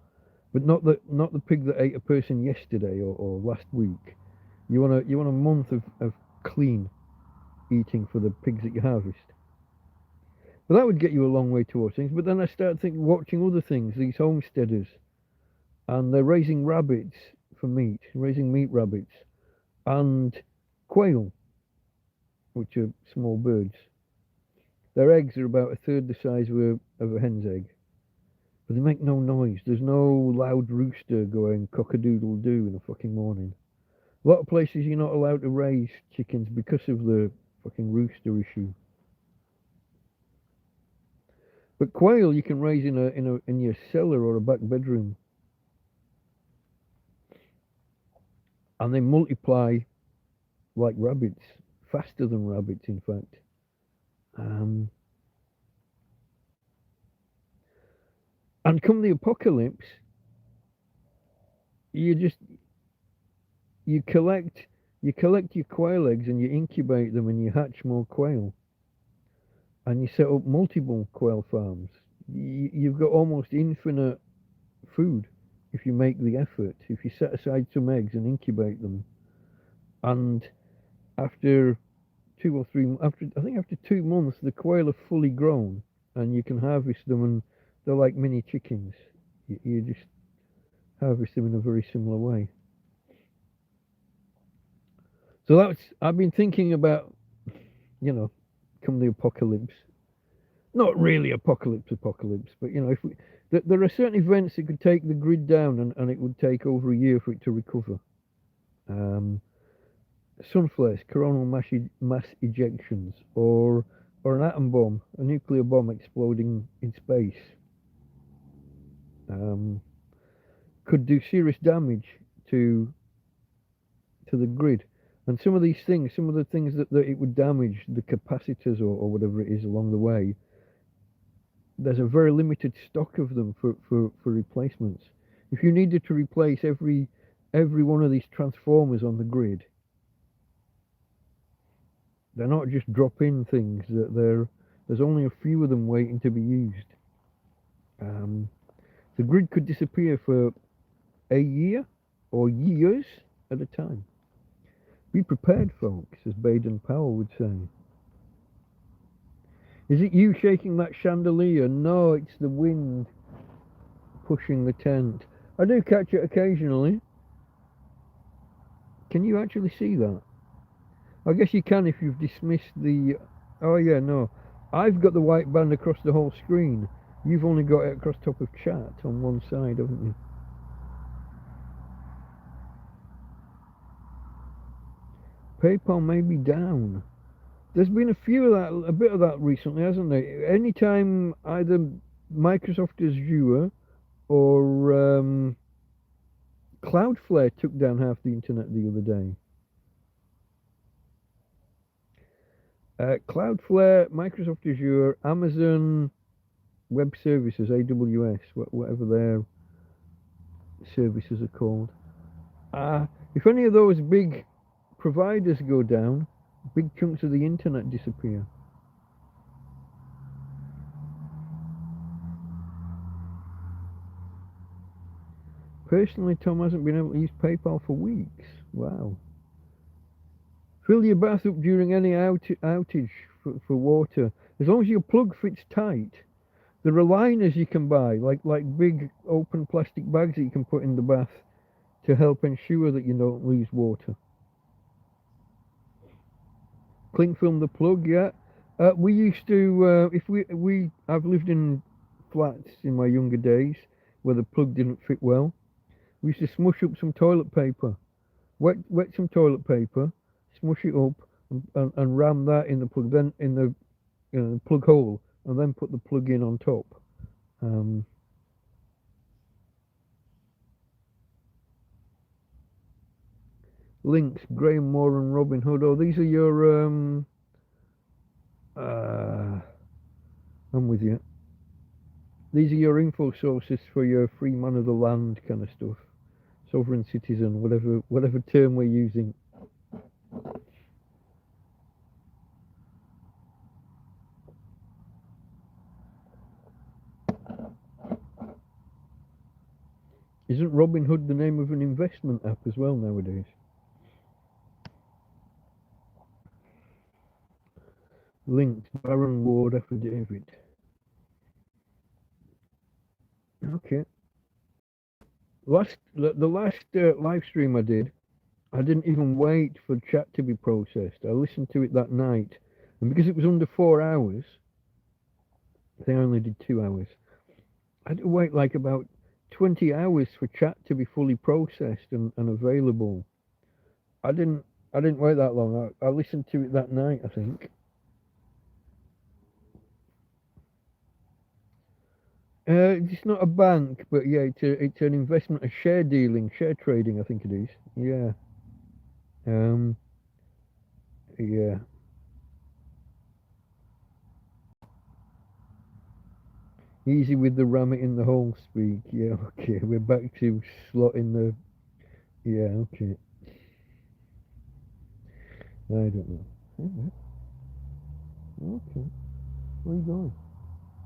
But not the pig that ate a person yesterday or last week. You want a month of clean eating for the pigs that you harvest. But that would get you a long way towards things. But then I started watching other things, these homesteaders, and they're raising rabbits for meat, raising meat rabbits, and quail, which are small birds. Their eggs are about a third the size of a hen's egg, but they make no noise. There's no loud rooster going cock-a-doodle-doo in the fucking morning. A lot of places you're not allowed to raise chickens because of the fucking rooster issue. But quail you can raise in your cellar or a back bedroom, and they multiply like rabbits, faster than rabbits, in fact. And come the apocalypse, you collect your quail eggs and you incubate them and you hatch more quail. And you set up multiple quail farms. You've got almost infinite food if you make the effort. If you set aside some eggs and incubate them, and after 2 or 3, after 2 months, the quail are fully grown, and you can harvest them, and they're like mini chickens. You just harvest them in a very similar way. So I've been thinking about, come the apocalypse. Not really apocalypse, but there are certain events that could take the grid down, and it would take over a year for it to recover. sun flares, coronal mass ejections, or an atom bomb, a nuclear bomb exploding in space, um, could do serious damage to the grid. And some of these things, some of the things that it would damage, the capacitors or whatever it is along the way, there's a very limited stock of them for replacements. If you needed to replace every one of these transformers on the grid, they're not just drop-in things. There's only a few of them waiting to be used. The grid could disappear for a year or years at a time. Be prepared, folks, as Baden Powell would say. Is it you shaking that chandelier? No, it's the wind pushing the tent. I do catch it occasionally. Can you actually see that? I guess you can if you've dismissed the... Oh yeah, no. I've got the white band across the whole screen. You've only got it across top of chat on one side, haven't you? PayPal may be down. There's been a bit of that recently, hasn't there? Anytime either Microsoft Azure or Cloudflare took down half the internet the other day. Cloudflare, Microsoft Azure, Amazon Web Services, AWS, whatever their services are called. If any of those big providers go down, big chunks of the internet disappear. Personally, Tom hasn't been able to use PayPal for weeks. Wow. Fill your bath up during any outage for water. As long as your plug fits tight. There are liners you can buy, like big open plastic bags that you can put in the bath to help ensure that you don't lose water. Cling film the plug, yeah. We used to, I've lived in flats in my younger days where the plug didn't fit well. We used to smush up some toilet paper, wet some toilet paper, smush it up, and ram that in the plug, then in the plug hole, and then put the plug in on top. Links, Graham Moore and Robin Hood. Oh, these are your I'm with you. These are your info sources for your free man of the land kind of stuff. Sovereign citizen, whatever term we're using. Isn't Robin Hood the name of an investment app as well nowadays? Linked, Baron Ward affidavit. Okay. The last live stream I did, I didn't even wait for chat to be processed. I listened to it that night, and because it was under 4 hours, they only did 2 hours. I had to wait like about 20 hours for chat to be fully processed and available. I didn't wait that long. I listened to it that night, I think. It's not a bank, but yeah, it's an investment, a share dealing, share trading, I think it is. Yeah. Yeah. Easy with the ram it in the hole speak. Yeah, okay. We're back to slotting the... Yeah, okay. I don't know. Okay. Where are you going?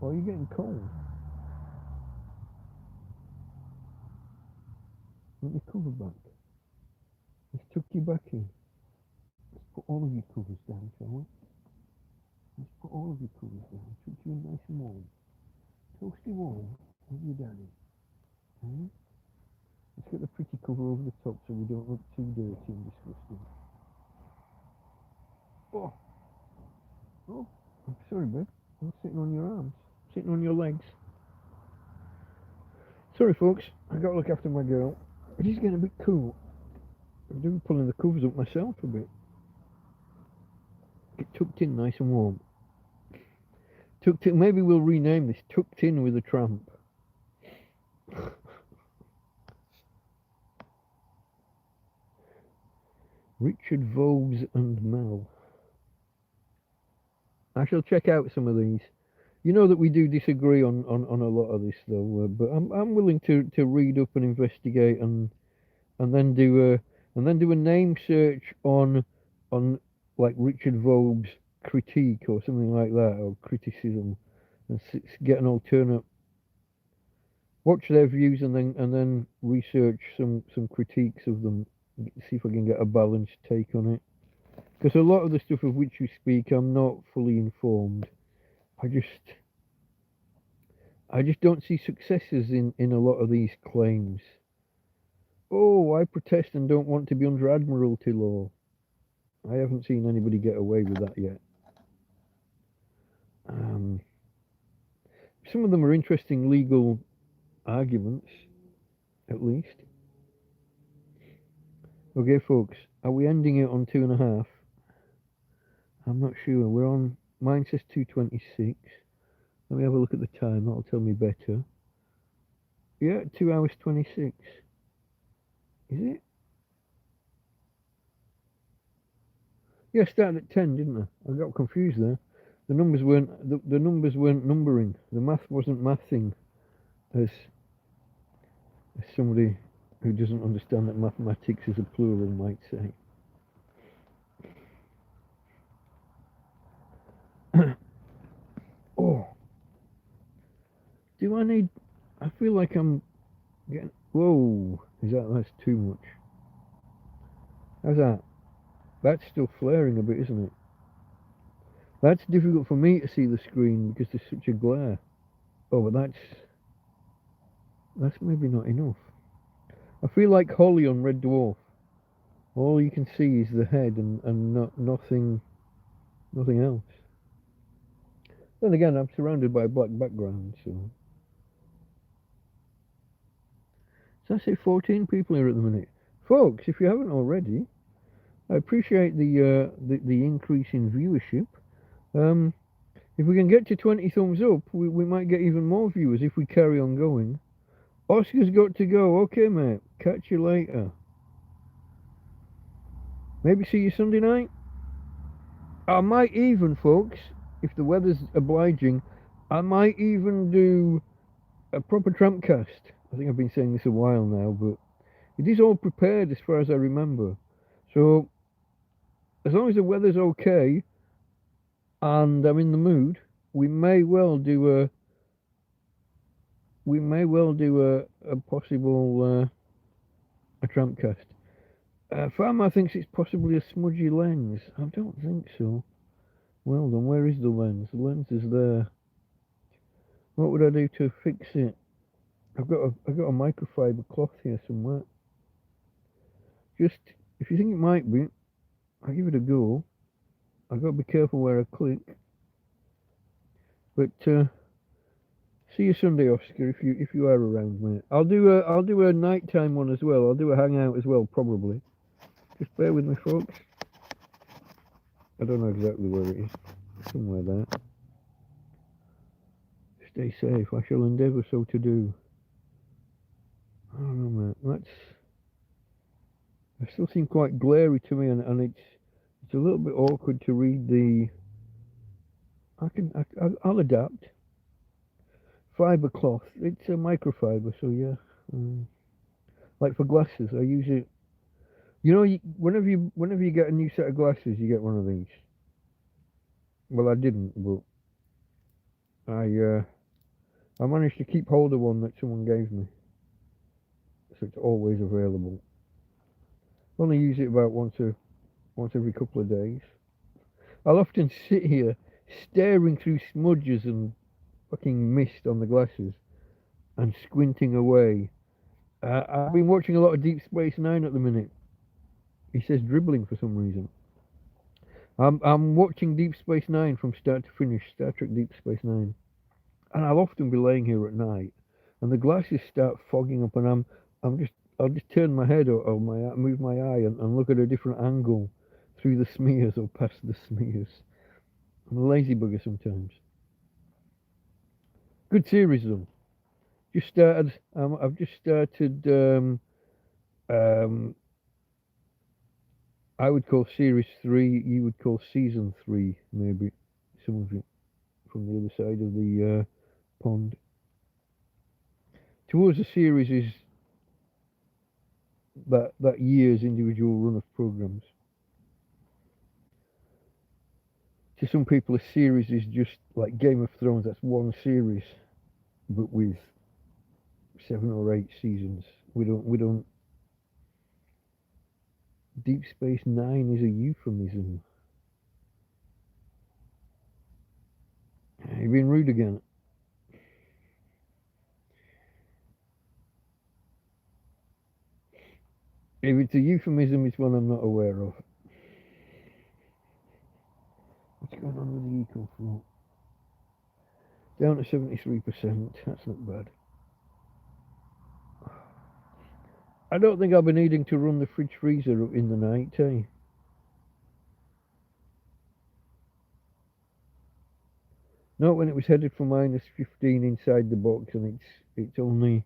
Oh, you're getting cold. Let me cover back. Let's tuck you back in. Let's put all of your covers down, shall we? Let's put all of your covers down. Tuck you in nice and warm. Toasty warm with your daddy. Okay? Let's get the pretty cover over the top so we don't look too dirty and disgusting. Oh! Oh! I'm sorry, babe. I'm sitting on your arms. Sitting on your legs. Sorry, folks. I gotta look after my girl. It is getting a bit cool. I'm doing pulling the covers up myself a bit. Get tucked in nice and warm. Tucked in, maybe we'll rename this Tucked In with a Tramp. Richard Vogues and Mel. I shall check out some of these. You know that we do disagree on a lot of this though, but I'm willing to read up and investigate and then do a name search on like Richard Vogue's critique or something like that, or criticism, and get an alternate. Watch their views and then research some critiques of them. See if I can get a balanced take on it. Because a lot of the stuff of which you speak, I'm not fully informed. I just don't see successes in a lot of these claims. Oh, I protest and don't want to be under Admiralty law. I haven't seen anybody get away with that yet. Some of them are interesting legal arguments, at least. Okay, folks, are we ending it on 2.5? I'm not sure. We're on. Mine says 2:26. Let me have a look at the time. That'll tell me better. Yeah, 2 hours 26. Is it? Yeah, I started at 10, didn't I? I got confused there. The numbers weren't the numbers weren't numbering. The math wasn't mathing, as somebody who doesn't understand that mathematics is a plural might say. Oh, do I need? I feel like I'm getting. Whoa, that's too much? How's that? That's still flaring a bit, isn't it? That's difficult for me to see the screen because there's such a glare. Oh, but that's maybe not enough. I feel like Holly on Red Dwarf. All you can see is the head and nothing else. Then again, I'm surrounded by a black background, so. So I say 14 people here at the minute. Folks, if you haven't already, I appreciate the increase in viewership. If we can get to 20 thumbs up, we might get even more viewers if we carry on going. Oscar's got to go. Okay, mate. Catch you later. Maybe see you Sunday night. I might even, folks, if the weather's obliging, I might even do a proper TrampCast. I think I've been saying this a while now, but it is all prepared as far as I remember. So, as long as the weather's okay and I'm in the mood, we may well do a possible a TrampCast. Farmer thinks it's possibly a smudgy lens. I don't think so. Well then, where is the lens? The lens is there. What would I do to fix it? I've got a microfiber cloth here somewhere. Just, if you think it might be, I'll give it a go. I've got to be careful where I click. But see you Sunday, Oscar, if you are around, mate. I'll do a nighttime one as well. I'll do a hangout as well, probably. Just bear with me, folks. I don't know exactly where it is. Somewhere there. Stay safe. I shall endeavour so to do. I don't know, mate. They still seem quite glary to me, and it's a little bit awkward to read the. I'll adapt. Fibre cloth. It's a microfiber, so yeah. Like for glasses, I use it. You know, whenever you get a new set of glasses, you get one of these. Well, I didn't, but I managed to keep hold of one that someone gave me, so it's always available. Only use it about once every couple of days. I'll often sit here staring through smudges and fucking mist on the glasses and squinting away. I've been watching a lot of Deep Space Nine at the minute. He says dribbling for some reason. I'm watching Deep Space Nine from start to finish, Star Trek Deep Space Nine, and I'll often be laying here at night, and the glasses start fogging up, and I'll just turn my head or move my eye and look at a different angle through the smears or past the smears. I'm a lazy bugger sometimes. Good series though. Just started. I've just started. I would call series 3. You would call season 3, maybe. Some of it from the other side of the pond. To us, a series is that year's individual run of programs. To some people, a series is just like Game of Thrones. That's one series, but with 7 or 8 seasons. We don't. Deep Space Nine is a euphemism. You've been rude again. If it's a euphemism, it's one I'm not aware of. What's going on with the eco flow? Down to 73%. That's not bad. I don't think I'll be needing to run the fridge freezer in the night, eh? Not when it was headed for -15 inside the box, and it's only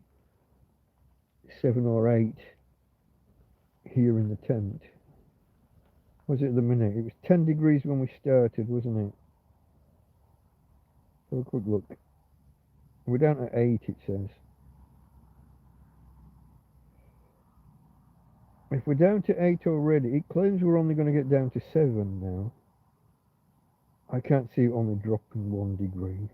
7 or 8 here in the tent. Was it the minute? It was 10 degrees when we started, wasn't it? Have a quick look. We're down to 8, it says. If we're down to 8 already, it claims we're only going to get down to 7 now. I can't see it only dropping 1 degree.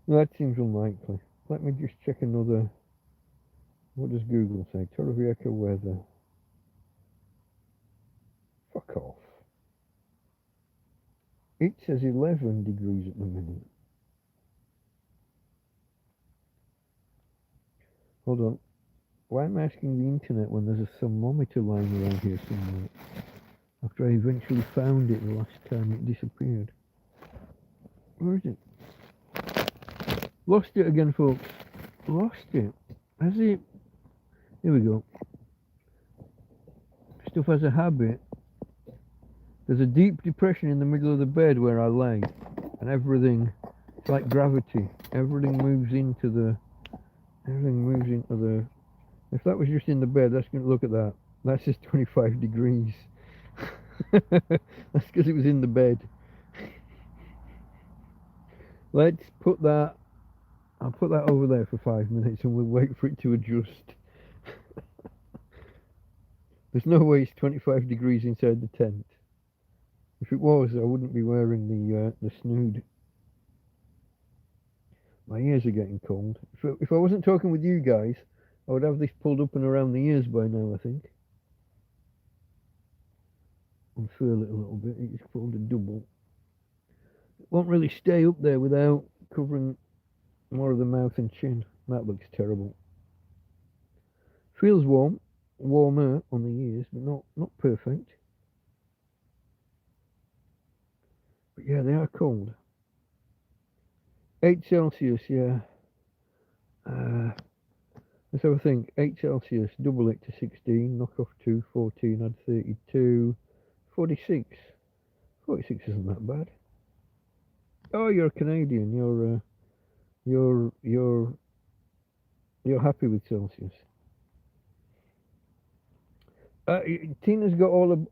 No, that seems unlikely. Let me just check another. What does Google say? Torrevieja weather. Fuck off. It says 11 degrees at the minute. Hold on. Why am I asking the internet when there's a thermometer lying around here somewhere? After I eventually found it the last time it disappeared. Where is it? Lost it again, folks. Lost it. Has it? Here we go. Stuff has a habit. There's a deep depression in the middle of the bed where I lay, and everything, it's like gravity. Everything moves into the. If that was just in the bed, that's going to look at that. That's just 25 degrees. That's because it was in the bed. Let's put that. I'll put that over there for 5 minutes, and we'll wait for it to adjust. There's no way it's 25 degrees inside the tent. If it was, I wouldn't be wearing the snood. My ears are getting cold. If I wasn't talking with you guys, I would have this pulled up and around the ears by now, I think. Unfurl it a little bit. It's folded double. It won't really stay up there without covering more of the mouth and chin. That looks terrible. Feels warm. Warmer on the ears, but not perfect. But yeah, they are cold. 8 Celsius, yeah. Let's have a think. 8 Celsius, double it to 16, knock off 2, 14, add 32, 46. 46 isn't that bad. Oh, you're Canadian. You're happy with Celsius. Tina's got all the.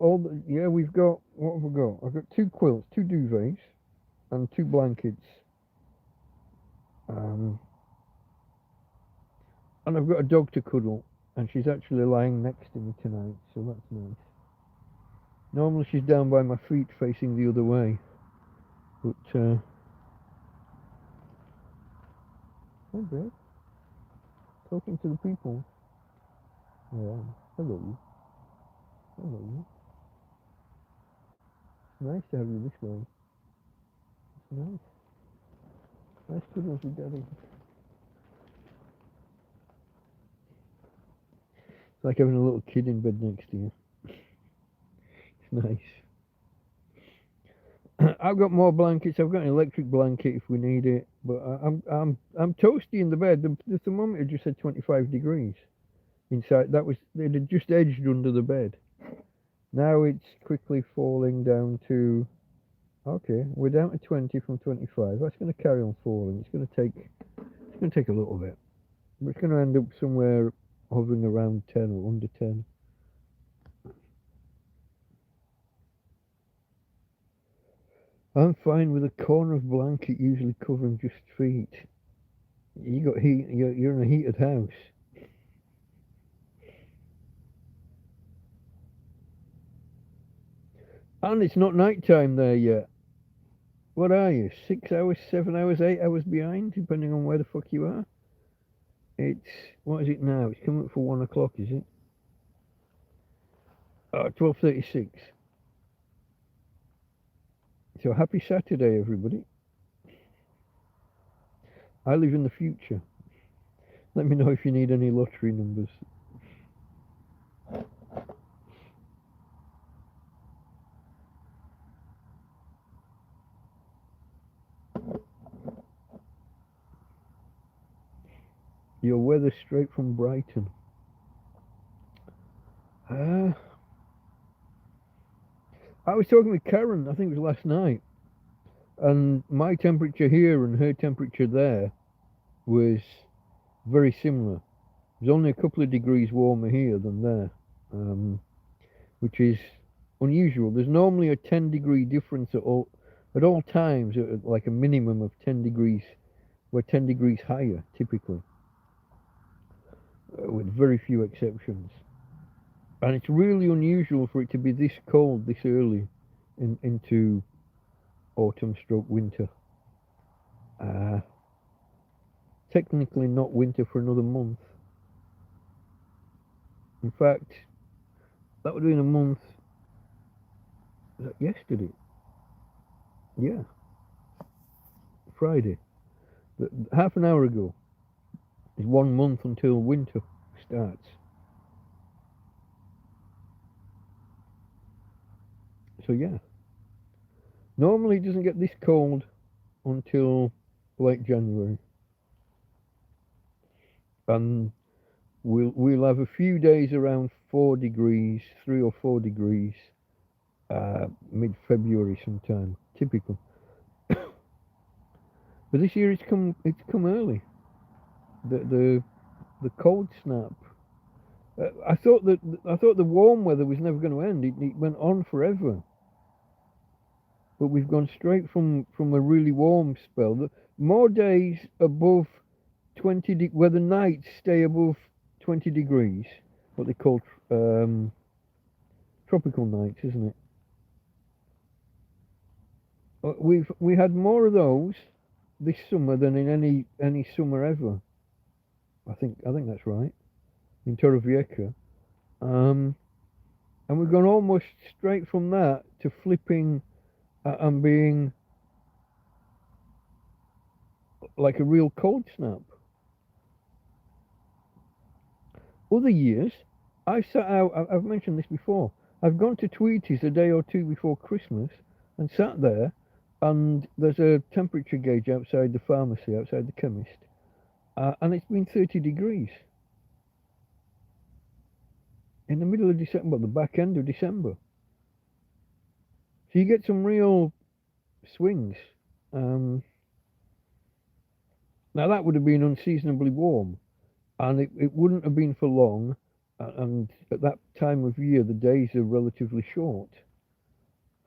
Yeah, we've got. What have we got? I've got 2 quilts, 2 duvets, and 2 blankets. And I've got a dog to cuddle, and she's actually lying next to me tonight, so that's nice. Normally she's down by my feet facing the other way, but hey babe, talking to the people. Yeah, hello. It's nice to have you this way. It's nice. Nice cuddles with daddy. It's like having a little kid in bed next to you. It's nice. I've got more blankets. I've got an electric blanket if we need it. But I'm toasty in the bed. The thermometer just said 25 degrees. inside. That was, it had just edged under the bed. Now it's quickly falling down to, okay, we're down to 20 from 25. That's going to carry on falling. It's going to take a little bit. It's going to end up somewhere hovering around 10 or under 10. I'm fine with a corner of blanket usually covering just feet. You got heat. You're in a heated house. And it's not night time there yet. What are you? 6 hours, 7 hours, 8 hours behind, depending on where the fuck you are. It's, what is it now? It's coming up for 1 o'clock, is it? 12:36. So happy Saturday, everybody. I live in the future. Let me know if you need any lottery numbers. Your weather straight from Brighton. I was talking with Karen, I think it was last night, and my temperature here and her temperature there was very similar. It was only a couple of degrees warmer here than there, which is unusual. There's normally a 10-degree difference at all times, like a minimum of 10 degrees. We're 10 degrees higher, typically, with very few exceptions. And it's really unusual for it to be this cold this early into autumn/winter. Technically not winter for another month. In fact, that would have been a month. Was that yesterday? Yeah. Friday. Half an hour ago. It's 1 month until winter starts. So yeah. Normally it doesn't get this cold until late January. And we'll have a few days around 4 degrees, 3 or 4 degrees, mid-February sometime, typical. But this year it's come early. The cold snap. I thought the warm weather was never going to end. It went on forever. But we've gone straight from a really warm spell. More days above 20 where the nights stay above 20 degrees, what they call tropical nights, isn't it? We had more of those this summer than in any summer ever. I think that's right, in Torrevieja, and we've gone almost straight from that to flipping and being like a real cold snap. Other years, I've sat out, I've mentioned this before, I've gone to Tweety's a day or two before Christmas and sat there, and there's a temperature gauge outside the pharmacy, outside the chemist, and it's been 30 degrees. In the middle of December, the back end of December. So you get some real swings. Now that would have been unseasonably warm, and it wouldn't have been for long, and at that time of year the days are relatively short.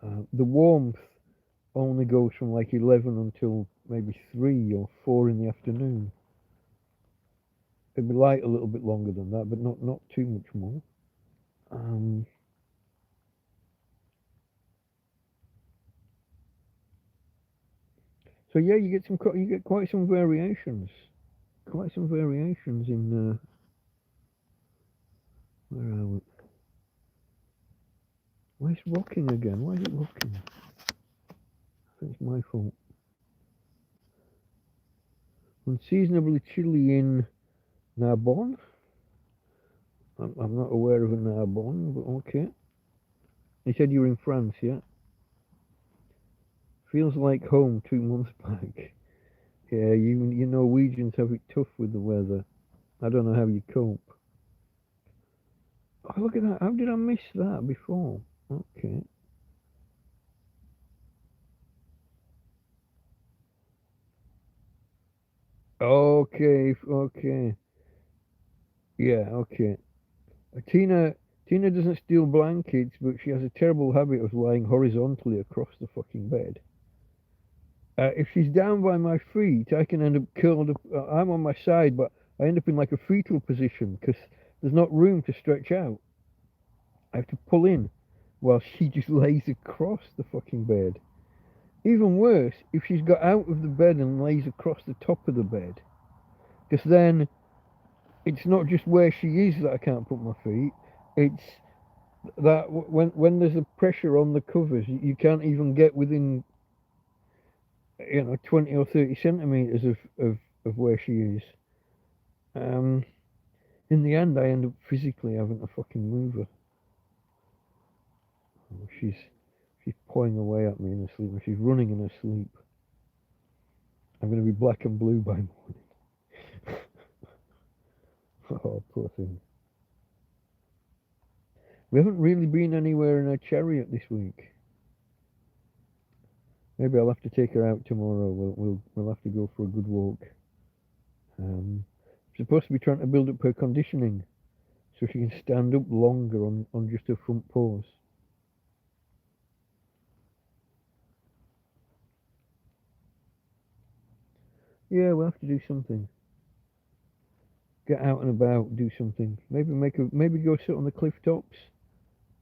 The warmth only goes from like 11 until maybe 3 or 4 in the afternoon. It'd be light a little bit longer than that, but not too much more. So yeah, you get quite some variations. Quite some variations in where are we? Why is it rocking again? Why is it rocking? I think it's my fault. Unseasonably chilly in Narbonne. I'm not aware of a Narbonne, but okay. You said you were in France, yeah? Feels like home 2 months back. Yeah, you Norwegians have it tough with the weather. I don't know how you cope. Oh, look at that. How did I miss that before? Okay. Okay. Yeah, okay. Tina doesn't steal blankets, but she has a terrible habit of lying horizontally across the fucking bed. If she's down by my feet, I can end up curled up. I'm on my side, but I end up in like a fetal position because there's not room to stretch out. I have to pull in while she just lays across the fucking bed. Even worse, if she's got out of the bed and lays across the top of the bed, because then it's not just where she is that I can't put my feet. It's that when there's a pressure on the covers, you can't even get within 20 or 30 centimeters of where she is. In the end, I end up physically having to fucking move her. Oh, she's pawing away at me in her sleep. She's running in her sleep. I'm going to be black and blue by morning. Oh, poor thing. We haven't really been anywhere in a chariot this week. Maybe I'll have to take her out tomorrow. We'll have to go for a good walk. I'm supposed to be trying to build up her conditioning so she can stand up longer on just her front paws. Yeah, we'll have to do something. Get out and about, do something. Maybe go sit on the cliff tops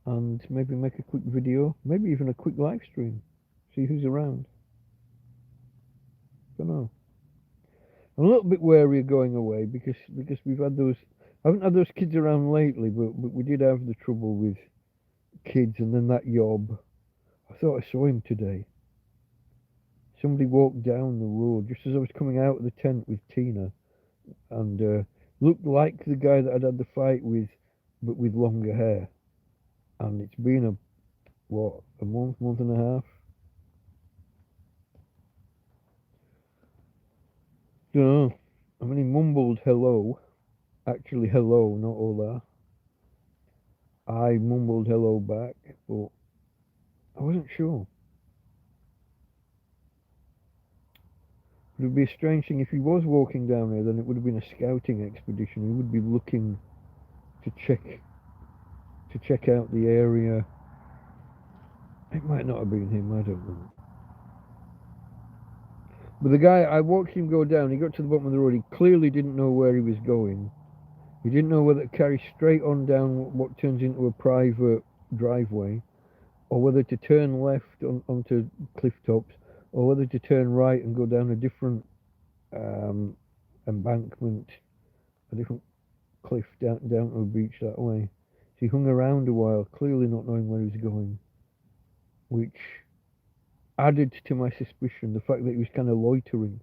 and maybe make a quick video, maybe even a quick live stream. See who's around. Don't know. I'm a little bit wary of going away because we've had those. I haven't had those kids around lately, but we did have the trouble with kids, and then that yob. I thought I saw him today. Somebody walked down the road just as I was coming out of the tent with Tina, and looked like the guy that I'd had the fight with, but with longer hair. And it's been a month and a half. Don't know. I mean, he mumbled hello. Actually, hello, not hola. I mumbled hello back, but I wasn't sure. It would be a strange thing if he was walking down there. Then it would have been a scouting expedition. He would be looking to check out the area. It might not have been him. I don't know. But the guy, I watched him go down. He got to the bottom of the road. He clearly didn't know where he was going. He didn't know whether to carry straight on down what turns into a private driveway, or whether to turn left onto cliff tops, or whether to turn right and go down a different embankment, a different cliff down to a beach that way. So he hung around a while, clearly not knowing where he was going, which added to my suspicion, the fact that he was kind of loitering.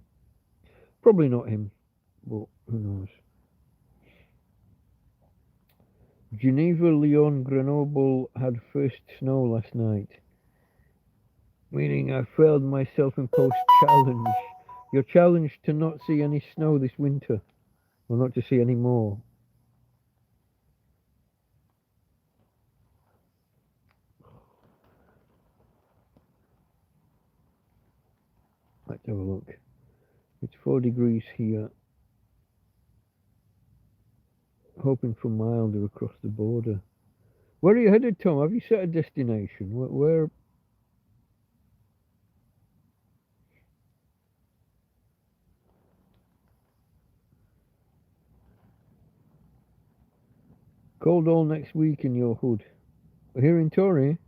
Probably not him, but who knows. Geneva, Lyon, Grenoble had first snow last night, meaning I failed my self-imposed challenge. Your challenge to not see any snow this winter, or not to see any more. Let's have a look. It's 4 degrees here. Hoping for milder across the border. Where are you headed, Tom? Have you set a destination? Where? Cold all next week in your hood. Here in Torrey?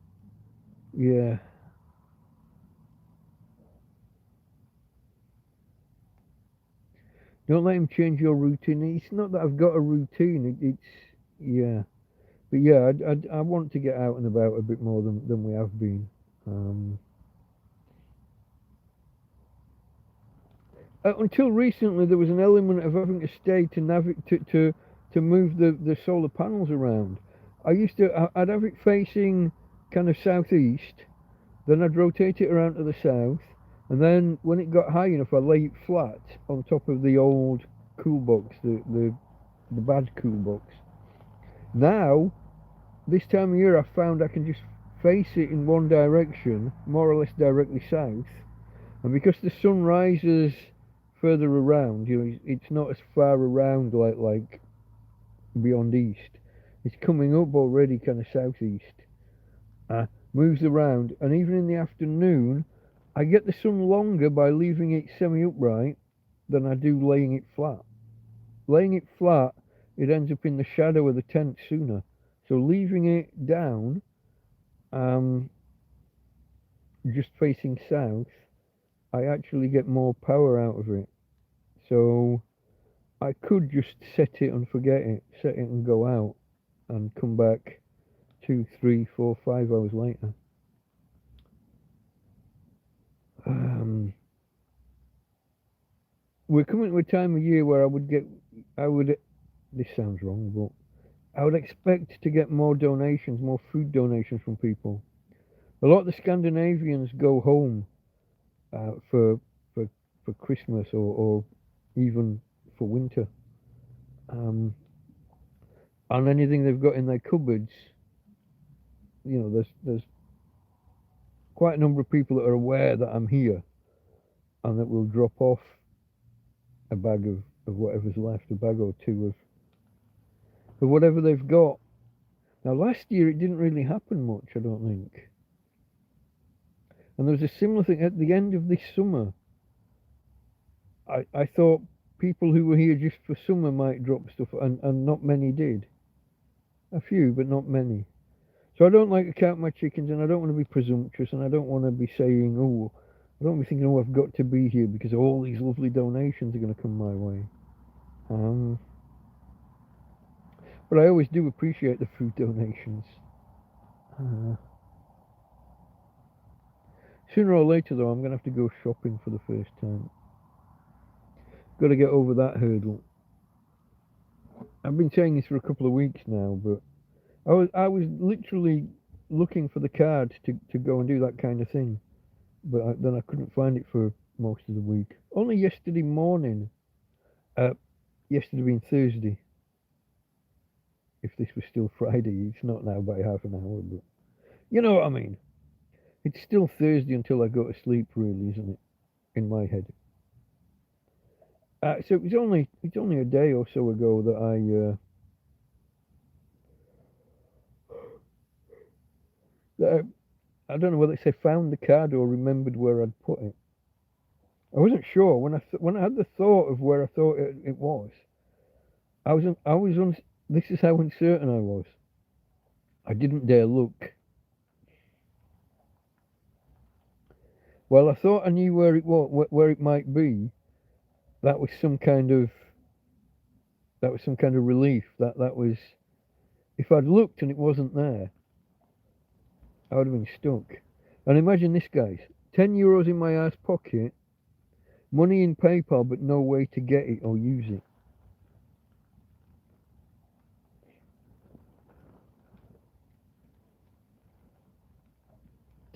Yeah. Don't let him change your routine. It's not that I've got a routine. Yeah. But yeah, I want to get out and about a bit more than we have been. Until recently, there was an element of having to stay to move the solar panels around. I'd have it facing kind of southeast, then I'd rotate it around to the south, and then when it got high enough, I'd lay it flat on top of the old cool box, the bad cool box. Now this time of year I found I can just face it in one direction, more or less directly south, and because the sun rises further around, it's not as far around like beyond east. It's coming up already kind of southeast. Moves around, and even in the afternoon, I get the sun longer by leaving it semi-upright than I do laying it flat. Laying it flat, it ends up in the shadow of the tent sooner. So leaving it down, just facing south, I actually get more power out of it. So I could just set it and forget it, set it and go out, and come back 2, 3, 4, 5 hours later. We're coming to a time of year where this sounds wrong, but I would expect to get more donations, more food donations from people. A lot of the Scandinavians go home for Christmas or even for winter. And anything they've got in their cupboards, there's quite a number of people that are aware that I'm here and that will drop off a bag of whatever's left, a bag or two of whatever they've got. Now, last year it didn't really happen much, I don't think. And there was a similar thing at the end of this summer. I thought people who were here just for summer might drop stuff, and not many did. A few, but not many. So I don't like to count my chickens, and I don't want to be presumptuous, and I don't want to be saying, I don't be thinking, I've got to be here because all these lovely donations are going to come my way. But I always do appreciate the food donations. Sooner or later, though, I'm going to have to go shopping for the first time. Got to get over that hurdle. I've been saying this for a couple of weeks now, but I was literally looking for the card to go and do that kind of thing, but then I couldn't find it for most of the week. Only yesterday morning, yesterday being Thursday, if this was still Friday, it's not now by half an hour, but you know what I mean. It's still Thursday until I go to sleep, really, isn't it? In my head. So it's only a day or so ago that I don't know whether it's I found the card or remembered where I'd put it. I wasn't sure when I had the thought of where I thought it was. This is how uncertain I was. I didn't dare look. Well, I thought I knew where it was, where it might be. That was some kind of relief. That was, if I'd looked and it wasn't there, I would have been stuck. And imagine this, guys: €10 in my ass pocket, money in PayPal, but no way to get it or use it.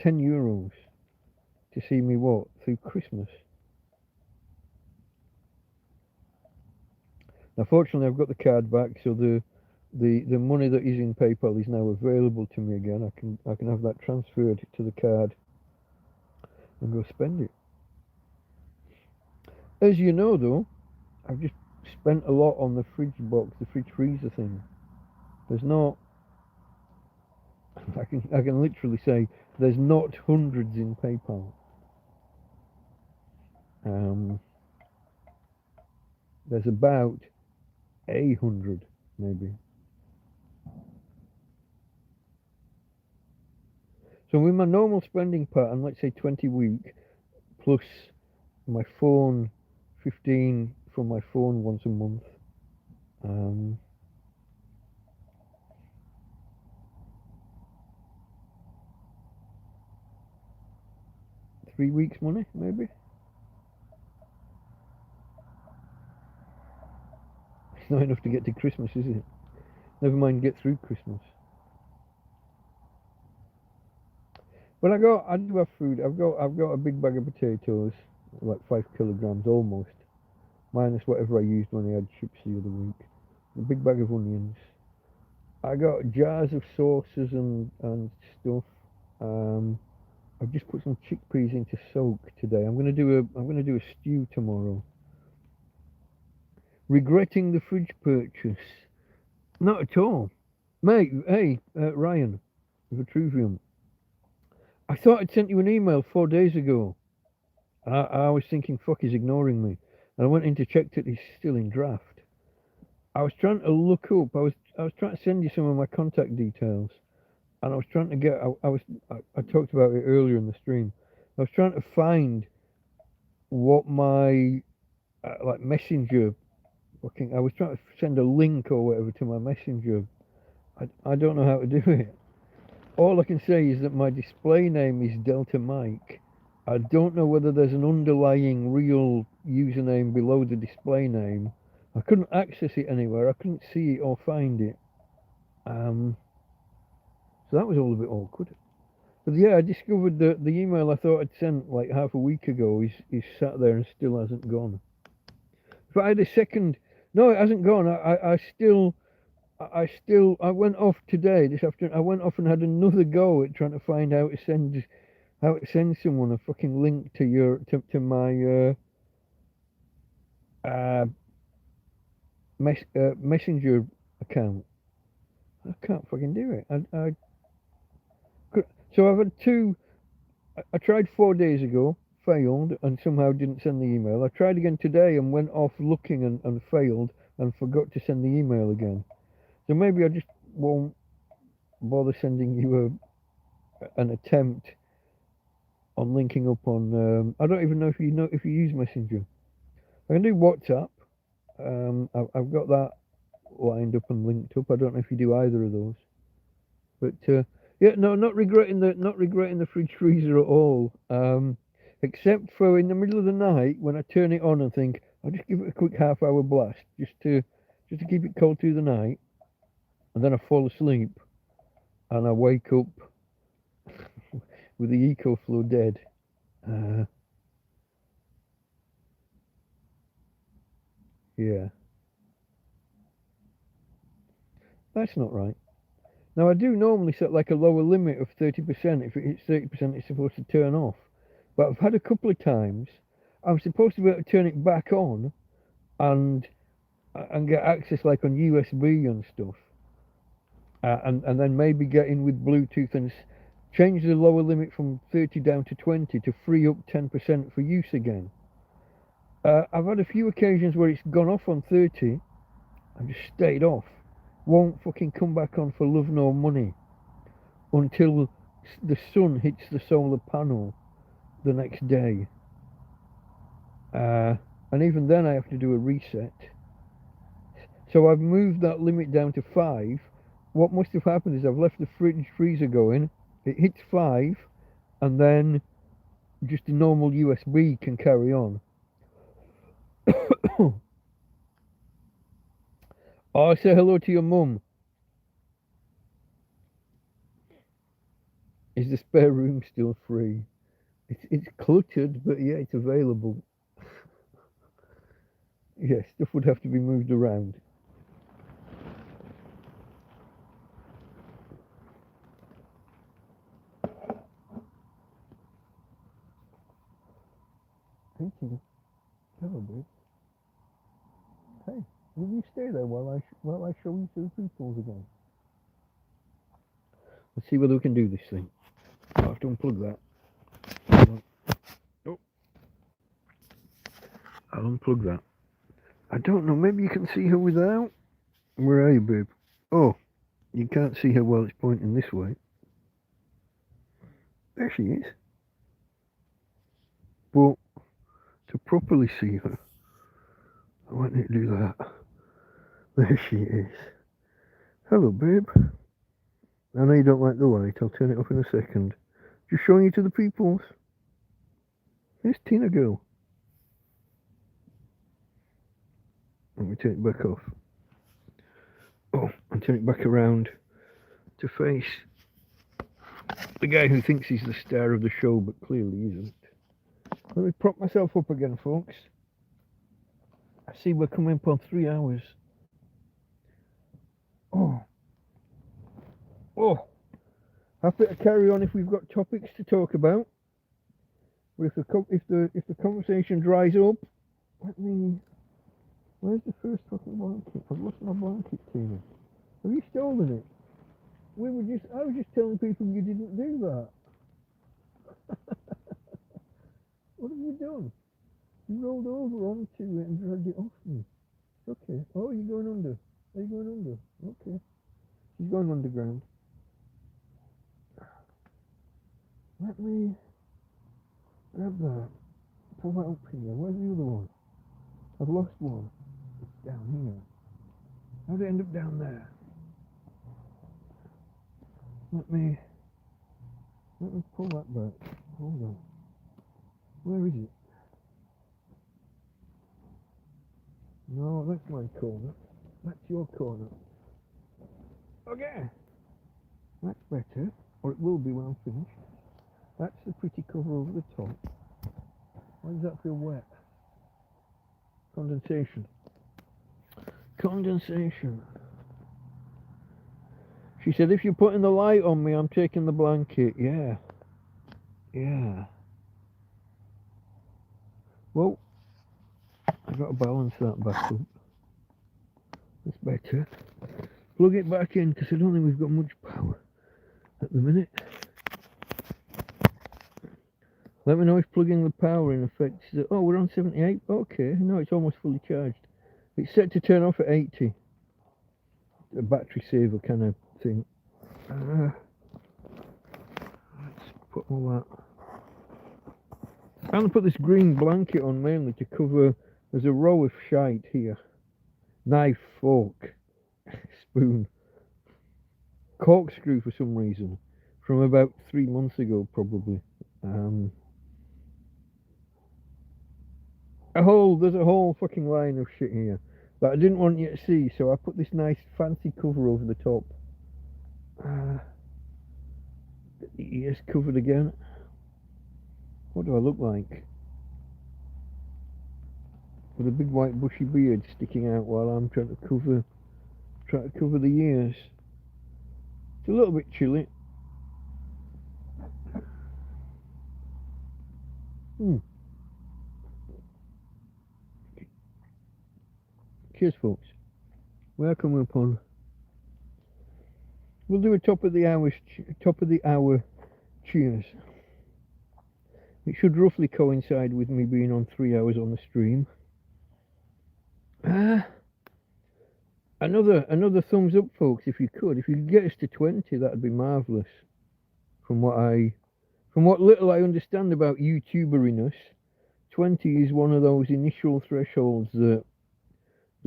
€10 to see me what through Christmas. Now, fortunately, I've got the card back, so the money that is in PayPal is now available to me again. I can have that transferred to the card and go spend it. As you know, though, I've just spent a lot on the fridge box, the fridge freezer thing. There's not. I can literally say there's not hundreds in PayPal. There's about 100 maybe. So with my normal spending pattern, let's say 20 a week, plus my phone, 15 from my phone once a month. 3 weeks money, maybe. It's not enough to get to Christmas, is it? Never mind get through Christmas. But I do have food. I've got a big bag of potatoes, like 5 kilograms almost, minus whatever I used when I had chips the other week. A big bag of onions. I got jars of sauces and stuff. I've just put some chickpeas into soak today. I'm gonna do a stew tomorrow. Regretting the fridge purchase? Not at all, mate. Hey, Ryan, Vitruvium. I thought I'd sent you an email 4 days ago. I was thinking, fuck, he's ignoring me, and I went in to check that he's still in draft. I was trying to look up. I was trying to send you some of my contact details, and I was trying to get. I talked about it earlier in the stream. I was trying to find what my like messenger fucking. I was trying to send a link or whatever to my messenger. I don't know how to do it. All I can say is that my display name is Delta Mike. I don't know whether there's an underlying real username below the display name. I couldn't access it anywhere. I couldn't see it or find it. So that was all a bit awkward. But yeah, I discovered that the email I thought I'd sent like half a week ago is sat there and still hasn't gone. If I had a second, no, it hasn't gone. I went off today, this afternoon. I went off and had another go at trying to find how to send someone a fucking link to my messenger account. I can't fucking do it. So I've had two. I tried 4 days ago, failed, and somehow didn't send the email. I tried again today and went off looking and failed and forgot to send the email again. So maybe I just won't bother sending you an attempt on linking up on. I don't even know if you use Messenger. I can do WhatsApp. I've got that lined up and linked up. I don't know if you do either of those. But yeah, no, not regretting the fridge freezer at all. Except for in the middle of the night when I turn it on and think I'll just give it a quick half-hour blast just to keep it cold through the night, and then I fall asleep and I wake up with the EcoFlow dead. Yeah, that's not right. Now I do normally set like a lower limit of 30%. If it hits 30%, it's supposed to turn off. But I've had a couple of times I'm supposed to be able to turn it back on and get access like on USB and stuff, and then maybe get in with Bluetooth and change the lower limit from 30 down to 20 to free up 10% for use again. I've had a few occasions where it's gone off on 30 and just stayed off. Won't fucking come back on for love nor money until the sun hits the solar panel the next day. And even then I have to do a reset. So I've moved that limit down to 5. What must have happened is I've left the fridge freezer going, it hits 5, and then just a normal USB can carry on. Oh, say hello to your mum. Is the spare room still free? It's cluttered, but yeah, it's available. Yeah, stuff would have to be moved around. Thank you. Hello, babe. Hey, will you stay there while I show you to the peoples again? Let's see whether we can do this thing. I'll have to unplug that. Oh. I'll unplug that. I don't know, maybe you can see her without? Where are you, babe? Oh, you can't see her while it's pointing this way. There she is. But to properly see her, I want you to do that. There she is. Hello, babe. I know you don't like the light. I'll turn it off in a second. Just showing you to the peoples. Here's Tina girl. Let me turn it back off. Oh, and turn it back around to face the guy who thinks he's the star of the show, but clearly isn't. Let me prop myself up again, folks. I see we're coming up on 3 hours. Oh, Happy to carry on if we've got topics to talk about. But if the conversation dries up, let me. Where's the first fucking blanket? I've lost my blanket, Tina. Have you stolen it? I was just telling people you didn't do that. What have you done? You rolled over onto it and dragged it off me. Okay. Oh, you're going under. Are you going under? Okay. She's going underground. Let me grab that. Pull that up here. Where's the other one? I've lost one. It's down here. How'd it end up down there? Let me pull that back. Hold on. Where is it? No, that's my corner. That's your corner. Okay. That's better. Or it will be when I'm finished. That's the pretty cover over the top. Why does that feel wet? Condensation. Condensation. She said, if you're putting the light on me, I'm taking the blanket. Yeah. Yeah. Well, I've got to balance that back up. That's better. Plug it back in, because I don't think we've got much power at the minute. Let me know if plugging the power in affects the... Oh, we're on 78. Okay, no, it's almost fully charged. It's set to turn off at 80. A battery saver kind of thing. Let's put all that. I'm going to put this green blanket on mainly to cover... There's a row of shite here. Knife, fork, spoon. Corkscrew for some reason. From about 3 months ago, probably. There's a whole fucking line of shit here that I didn't want you to see, so I put this nice fancy cover over the top. The ears covered again. What do I look like? With a big white bushy beard sticking out while I'm trying to cover the ears. It's a little bit chilly. Cheers, folks. Welcome upon. We'll do a top of the hour cheers. It should roughly coincide with me being on 3 hours on the stream. Another thumbs up, folks, if you could get us to 20, that'd be marvellous. From what little I understand about YouTuberiness, 20 is one of those initial thresholds that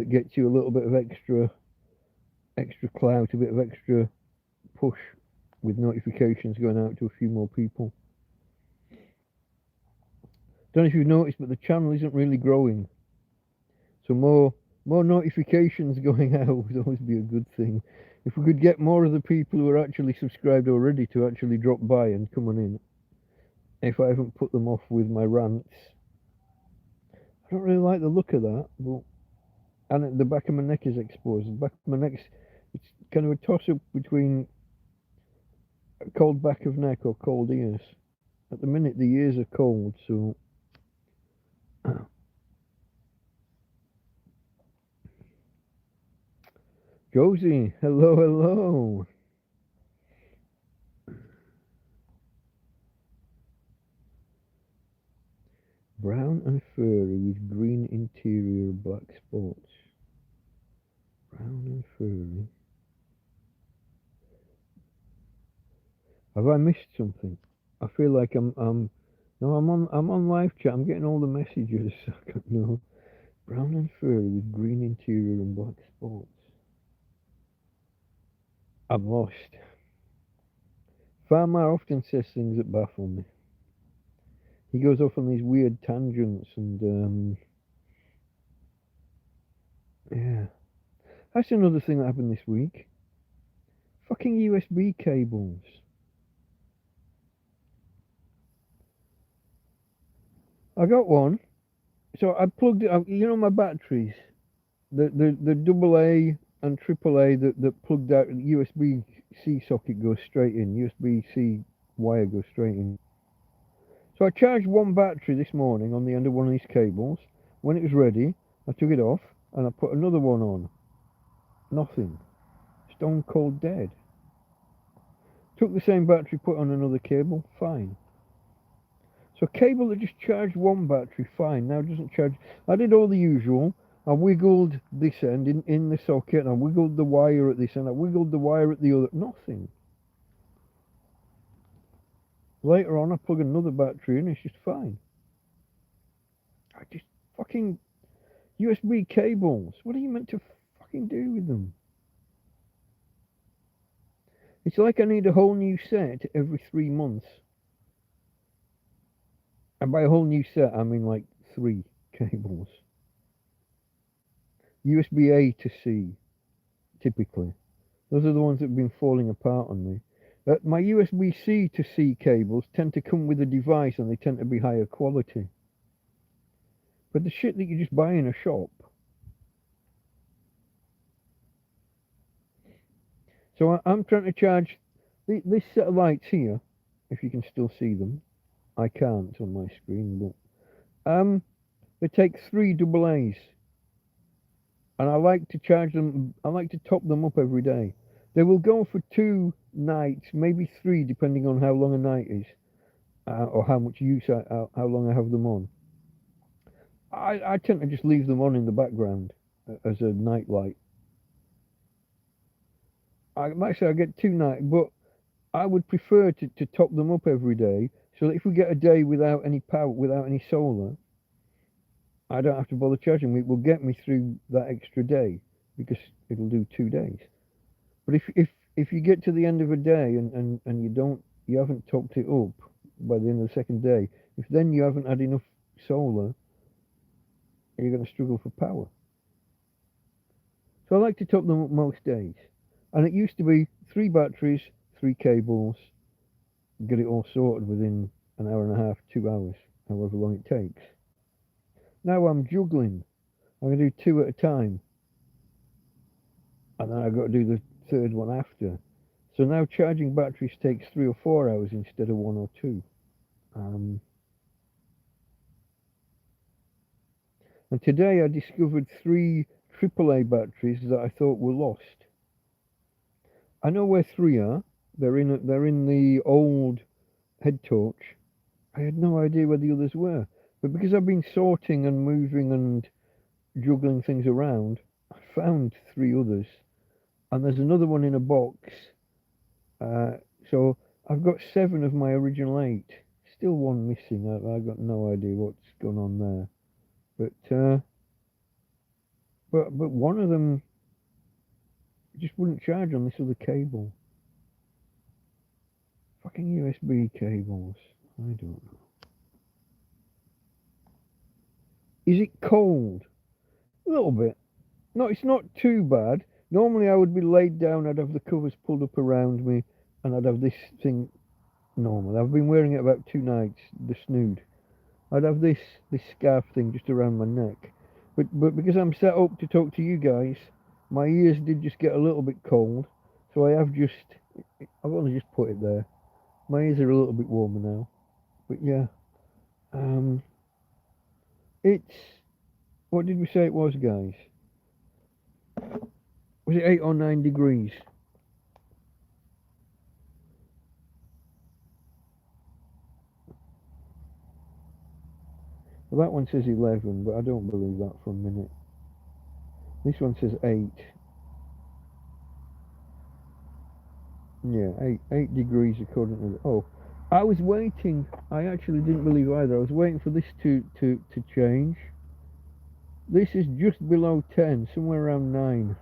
gets you a little bit of extra clout, a bit of extra push with notifications going out to a few more people. Don't know if you've noticed, but the channel isn't really growing. So more notifications going out would always be a good thing. If we could get more of the people who are actually subscribed already to actually drop by and come on in. If I haven't put them off with my rants. I don't really like the look of that, but... And the back of my neck is exposed. The back of my neck, it's kind of a toss-up between a cold back of neck or cold ears. At the minute, the ears are cold, so... Josie, hello. Brown and furry with green interior, black spots. Brown and furry. Have I missed something? I feel like I'm on live chat. I'm getting all the messages. I don't know. Brown and furry with green interior and black spots. I'm lost. Farmer often says things that baffle me. He goes off on these weird tangents and yeah. That's another thing that happened this week. Fucking USB cables. I got one. So I plugged it up, you know my batteries. The AA and AAA that plugged out, the USB-C socket goes straight in, USB-C wire goes straight in. So I charged one battery this morning on the end of one of these cables. When it was ready, I took it off and I put another one on. Nothing. Stone cold dead. Took the same battery, put on another cable, fine. So a cable that just charged one battery, fine, now doesn't charge. I did all the usual. I wiggled this end in the socket, and I wiggled the wire at this end, I wiggled the wire at the other, nothing. Later on, I plug another battery in, it's just fine. I just fucking USB cables. What are you meant to fucking do with them? It's like I need a whole new set every 3 months. And by a whole new set, I mean like 3 cables. USB A to C, typically. Those are the ones that have been falling apart on me. My USB C to C cables tend to come with a device and they tend to be higher quality. But the shit that you just buy in a shop. So I'm trying to charge this set of lights here, if you can still see them. I can't on my screen, but they take 3 AA's. And I like to charge them, I like to top them up every day. They will go for 2 nights, maybe 3, depending on how long a night is, or how much use, how long I have them on. I tend to just leave them on in the background as a night light. Like I say, I get 2 nights, but I would prefer to top them up every day, so that if we get a day without any power, without any solar, I don't have to bother charging. It will get me through that extra day, because it'll do 2 days. But if you get to the end of a day and you haven't topped it up by the end of the second day, if then you haven't had enough solar, you're going to struggle for power. So I like to top them up most days. And it used to be 3 batteries, 3 cables, get it all sorted within an hour and a half, 2 hours, however long it takes. Now I'm juggling. I'm going to do 2 at a time. And then I've got to do the 3rd one after. So now charging batteries takes 3 or 4 hours instead of 1 or 2. And today I discovered 3 AAA batteries that I thought were lost. I know where 3 are. They're in the old head torch. I had no idea where the others were. But because I've been sorting and moving and juggling things around, I found 3 others. And there's another one in a box. So I've got 7 of my original 8. Still one missing. I've got no idea what's gone on there. But one of them just wouldn't charge on this other cable. Fucking USB cables. I don't know. Is it cold? A little bit. No, it's not too bad. Normally I would be laid down, I'd have the covers pulled up around me, and I'd have this thing normal. I've been wearing it about 2 nights, the snood. I'd have this scarf thing just around my neck. But because I'm set up to talk to you guys, my ears did just get a little bit cold, so I've only just put it there. My ears are a little bit warmer now. But yeah. It's, what did we say it was, guys? Was it 8 or 9 degrees? Well, that one says 11, but I don't believe that for a minute. This one says 8. Yeah, 8 degrees according to oh, I was waiting. I actually didn't believe either. I was waiting for this to change. This is just below 10, somewhere around 9.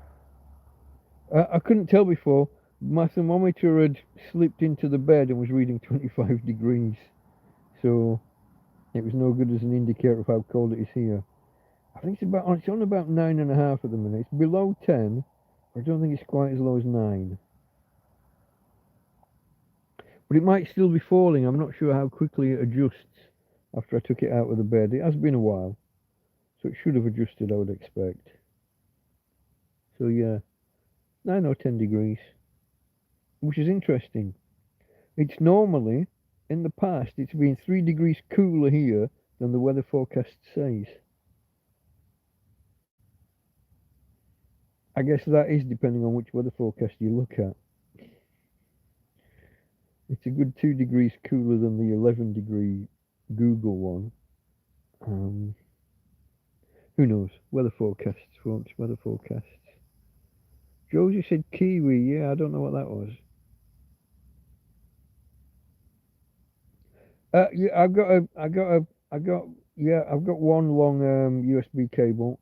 I couldn't tell before. My thermometer had slipped into the bed and was reading 25 degrees. So it was no good as an indicator of how cold it is here. I think it's on about 9.5 at the minute. It's below 10. I don't think it's quite as low as 9. But it might still be falling. I'm not sure how quickly it adjusts after I took it out of the bed. It has been a while, so it should have adjusted, I would expect. So yeah. 9 or 10 degrees, which is interesting. It's normally, in the past, it's been 3 degrees cooler here than the weather forecast says. I guess that is depending on which weather forecast you look at. It's a good 2 degrees cooler than the 11 degree Google one. Who knows? Weather forecasts, folks, weather forecasts. Josie said kiwi. Yeah, I don't know what that was. Yeah, I've got one long USB cable,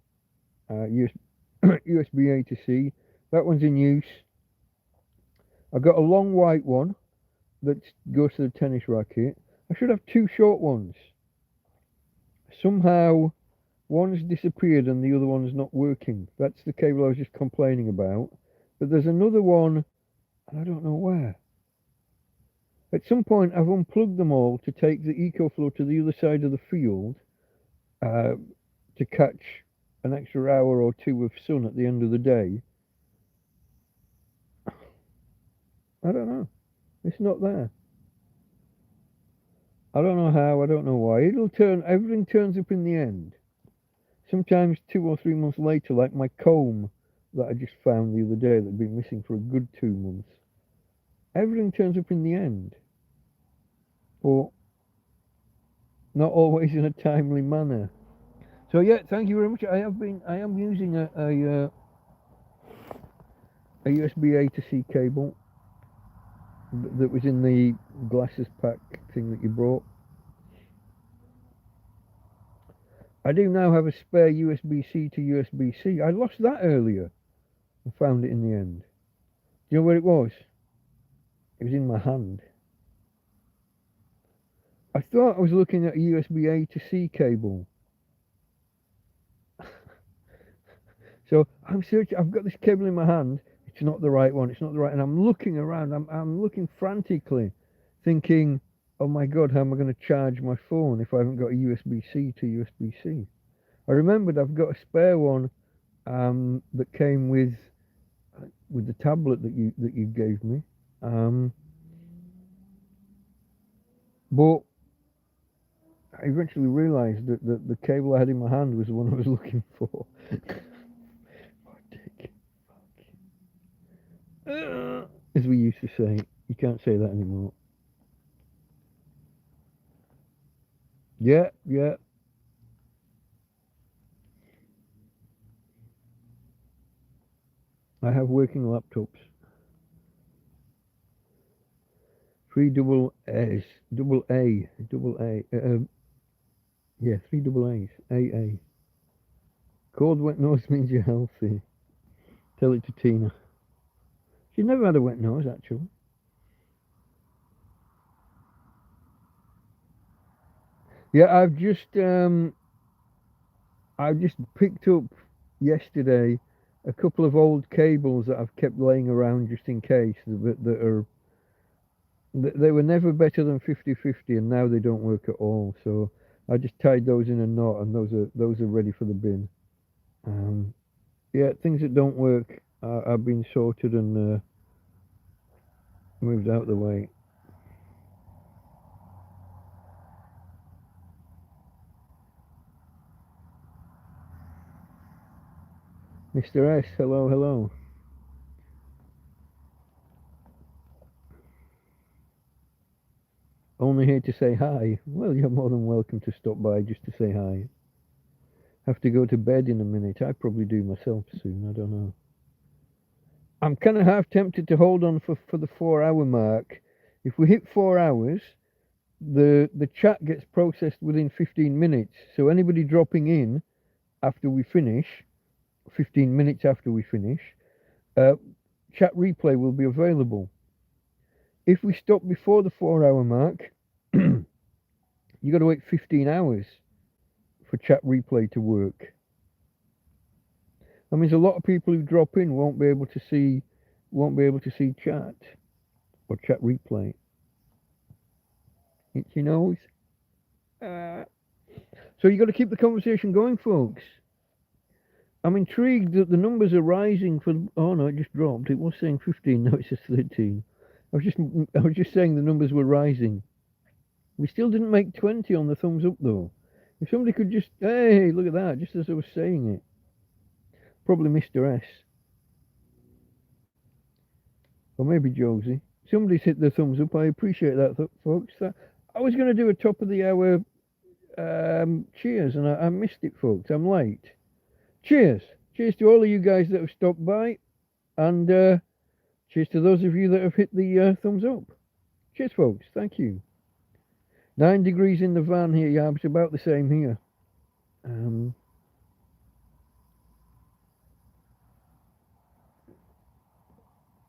USB A to C. That one's in use. I've got a long white one that goes to the tennis racket. I should have 2 short ones. Somehow, one's disappeared and the other one's not working. That's the cable I was just complaining about. But there's another one, and I don't know where. At some point, I've unplugged them all to take the EcoFlow to the other side of the field to catch an extra hour or 2 of sun at the end of the day. I don't know. It's not there. I don't know how, I don't know why. Everything turns up in the end. Sometimes 2 or 3 months later, like my comb that I just found the other day that had been missing for a good 2 months. Everything turns up in the end. But not always in a timely manner. So yeah, thank you very much. I am using a USB A to C cable that was in the glasses pack thing that you brought. I do now have a spare USB-C to USB-C. I lost that earlier and found it in the end. Do you know where it was? It was in my hand. I thought I was looking at a USB A to C cable. So I'm searching, I've got this cable in my hand. It's not the right one, it's not the right, and I'm looking around, I'm looking frantically, thinking, oh my God, how am I going to charge my phone if I haven't got a USB-C to USB-C? I remembered I've got a spare one that came with the tablet that you gave me. But I eventually realised that the cable I had in my hand was the one I was looking for. As we used to say. You can't say that anymore. Yeah. I have working laptops. 3 double A's. Double A. Yeah, 3 double A's. AA. Cold wet nose means you're healthy. Tell it to Tina. She's never had a wet nose, actually. Yeah, I've just picked up yesterday a couple of old cables that I've kept laying around just in case they were never better than 50-50 and now they don't work at all. So I just tied those in a knot and those are ready for the bin. Yeah, things that don't work are being sorted and moved out of the way. Mr. S, hello. Only here to say hi. Well, you're more than welcome to stop by just to say hi. Have to go to bed in a minute. I probably do myself soon. I don't know. I'm kind of half tempted to hold on for the 4-hour mark. If we hit 4 hours, the chat gets processed within 15 minutes. So anybody dropping in after we finish, 15 minutes after we finish, chat replay will be available. If we stop before the 4-hour mark, you got to wait 15 hours for chat replay to work. That means a lot of people who drop in won't be able to see chat or chat replay. Itchy nose. So you got to keep the conversation going, folks. I'm intrigued that the numbers are rising for. Oh no, it just dropped. It was saying 15. Now it says 13. I was just saying the numbers were rising. We still didn't make 20 on the thumbs up though. If somebody could just, hey, look at that, just as I was saying it. Probably Mr. S. Or maybe Josie. Somebody's hit the thumbs up. I appreciate that, folks. I was going to do a top of the hour cheers, and I missed it, folks. I'm late. Cheers. Cheers to all of you guys that have stopped by, and cheers to those of you that have hit the thumbs up. Cheers, folks. Thank you. 9 degrees in the van here. Yeah, it's about the same here.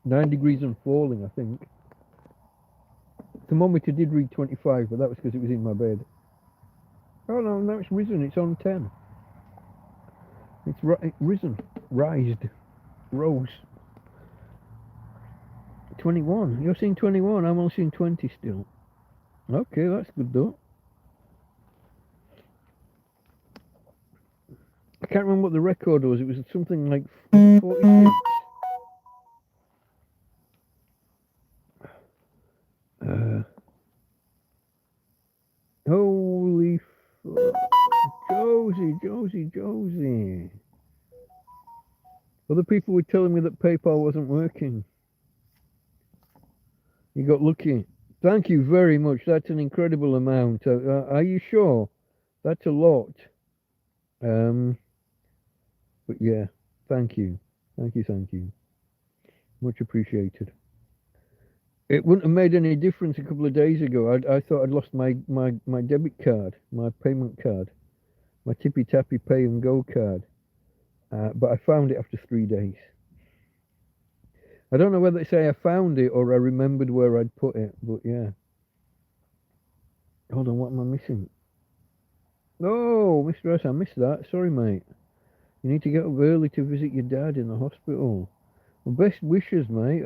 9 degrees and falling, I think. The thermometer did read 25, but that was because it was in my bed. Oh no, now it's risen. It's on 10. It's risen. Rose. 21. You're seeing 21. I'm only seeing 20 still. Okay, that's good though. I can't remember what the record was. It was something like 46. Holy fuck. Josie. Other people were telling me that PayPal wasn't working. You got lucky. Thank you very much. That's an incredible amount. Are you sure? That's a lot. But yeah, thank you. Thank you. Much appreciated. It wouldn't have made any difference a couple of days ago. I thought I'd lost my debit card, my payment card, my Tippy Tappy Pay and Go card. But I found it after 3 days. I don't know whether to say I found it or I remembered where I'd put it, but yeah. Hold on, what am I missing? Oh, Mr. S, I missed that. Sorry, mate. You need to get up early to visit your dad in the hospital. Well, best wishes, mate.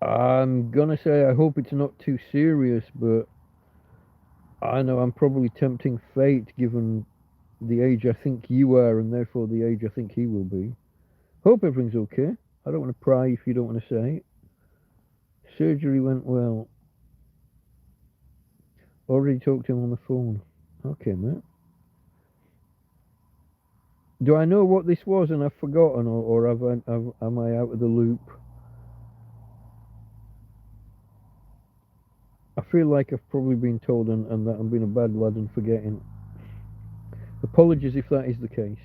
I'm gonna say I hope it's not too serious, but I know I'm probably tempting fate given the age I think you are and therefore the age I think he will be. Hope everything's okay. I don't want to pry if you don't want to say it. Surgery went well. Already talked to him on the phone. Okay, mate. Do I know what this was and I've forgotten, or am I out of the loop? I feel like I've probably been told and that I'm being a bad lad and forgetting. Apologies if that is the case.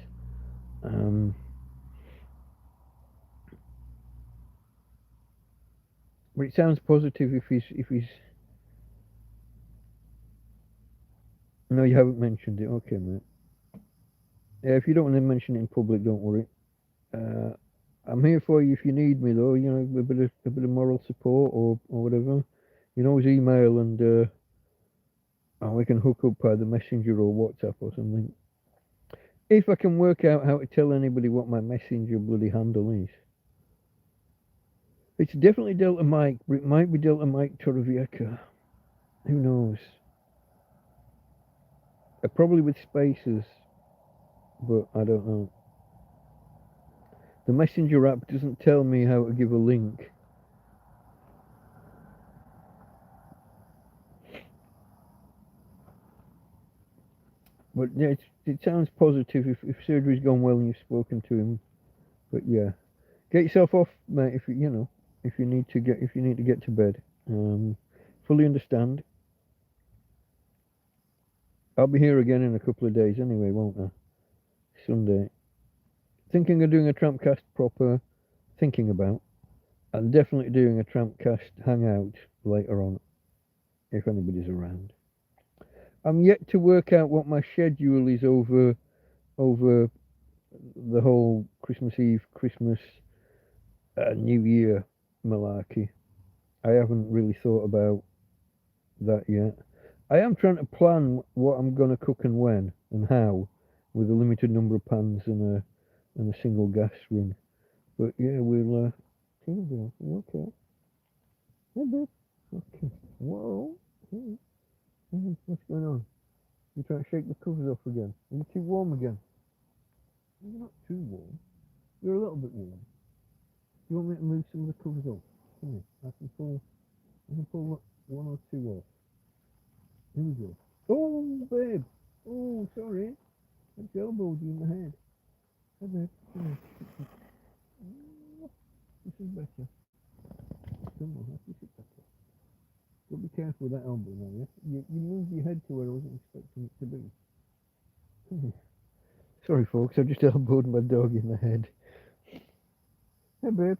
But it sounds positive if he's. No, you haven't mentioned it. Okay, mate. Yeah, if you don't want to mention it in public, don't worry. I'm here for you if you need me, though. You know, a bit of moral support or whatever. You can always email and we can hook up either Messenger or WhatsApp or something. If I can work out how to tell anybody what my Messenger bloody handle is. It's definitely Delta Mike, but it might be Delta Mike Torrevieja. Who knows? Probably with spaces, but I don't know. The Messenger app doesn't tell me how to give a link. But yeah, it sounds positive if surgery's gone well and you've spoken to him. But yeah, get yourself off, mate. If you need to get to bed. Fully understand. I'll be here again in a couple of days anyway, won't I? Sunday. Thinking of doing a TrampCast proper. Thinking about. And definitely doing a TrampCast Hangout later on, if anybody's around. I'm yet to work out what my schedule is over the whole Christmas Eve, Christmas, New Year malarkey. I haven't really thought about that yet. I am trying to plan what I'm going to cook and when and how, with a limited number of pans and a single gas ring. But yeah, we'll. You okay? Hey, babe. Okay. Whoa. Hey. What's going on? You trying to shake the covers off again? Are you too warm again? You're not too warm. You're a little bit warm. Do you want me to move some of the covers off? Come here. I can pull one or two off. Here we go. Oh, babe. Oh, sorry. I elbowed you in the head. Hey, babe. Come here. This is better. Come on, this is better. Don't be careful with that elbow now, yeah? You moved your head to where I wasn't expecting it to be. Come here. Sorry, folks. I just elbowed my dog in the head. Hey, babe.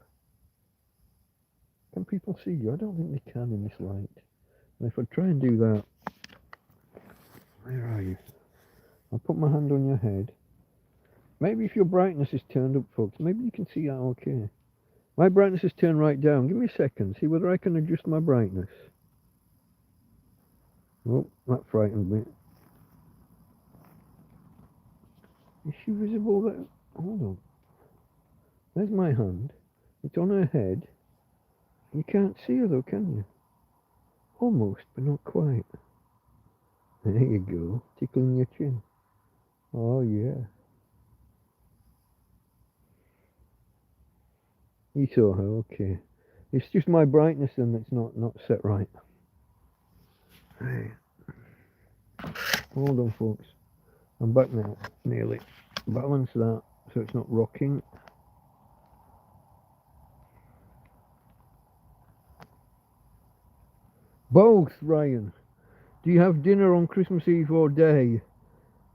Can people see you? I don't think they can in this light. And if I try and do that, where are you? I'll put my hand on your head. Maybe if your brightness is turned up, folks, maybe you can see that okay. My brightness is turned right down. Give me a second. See whether I can adjust my brightness. Oh, that frightened me. Is she visible there? Hold on. There's my hand. It's on her head. You can't see her though, can you? Almost, but not quite. There you go. Tickling your chin. Oh, yeah. You saw her, okay. It's just my brightness then that's not set right. Hey. Hold on, folks. I'm back now, nearly. Balance that so it's not rocking. Both, Ryan. Do you have dinner on Christmas Eve or day?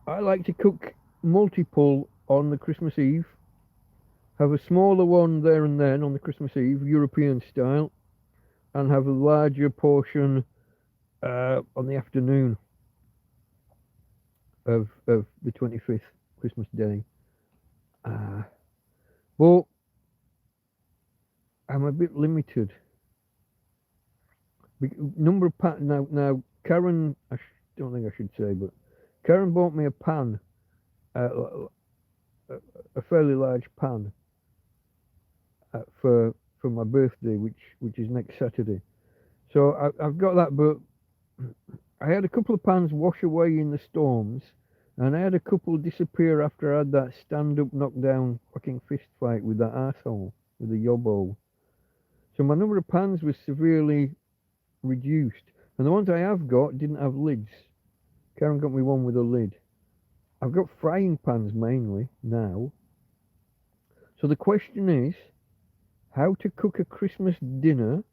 I like to cook multiple on the Christmas Eve. Have a smaller one there and then on the Christmas Eve, European style, and have a larger portion on the afternoon of the 25th, Christmas Day. But I'm a bit limited. Number of pan now. Karen, I don't think I should say, but Karen bought me a pan, a fairly large pan, for my birthday, which is next Saturday. So I've got that, but I had a couple of pans wash away in the storms, and I had a couple disappear after I had that stand-up, knock-down fucking fist fight with that asshole, with the yobbo. So my number of pans was severely reduced, and the ones I have got didn't have lids. Karen got me one with a lid. I've got frying pans mainly now. So the question is, how to cook a Christmas dinner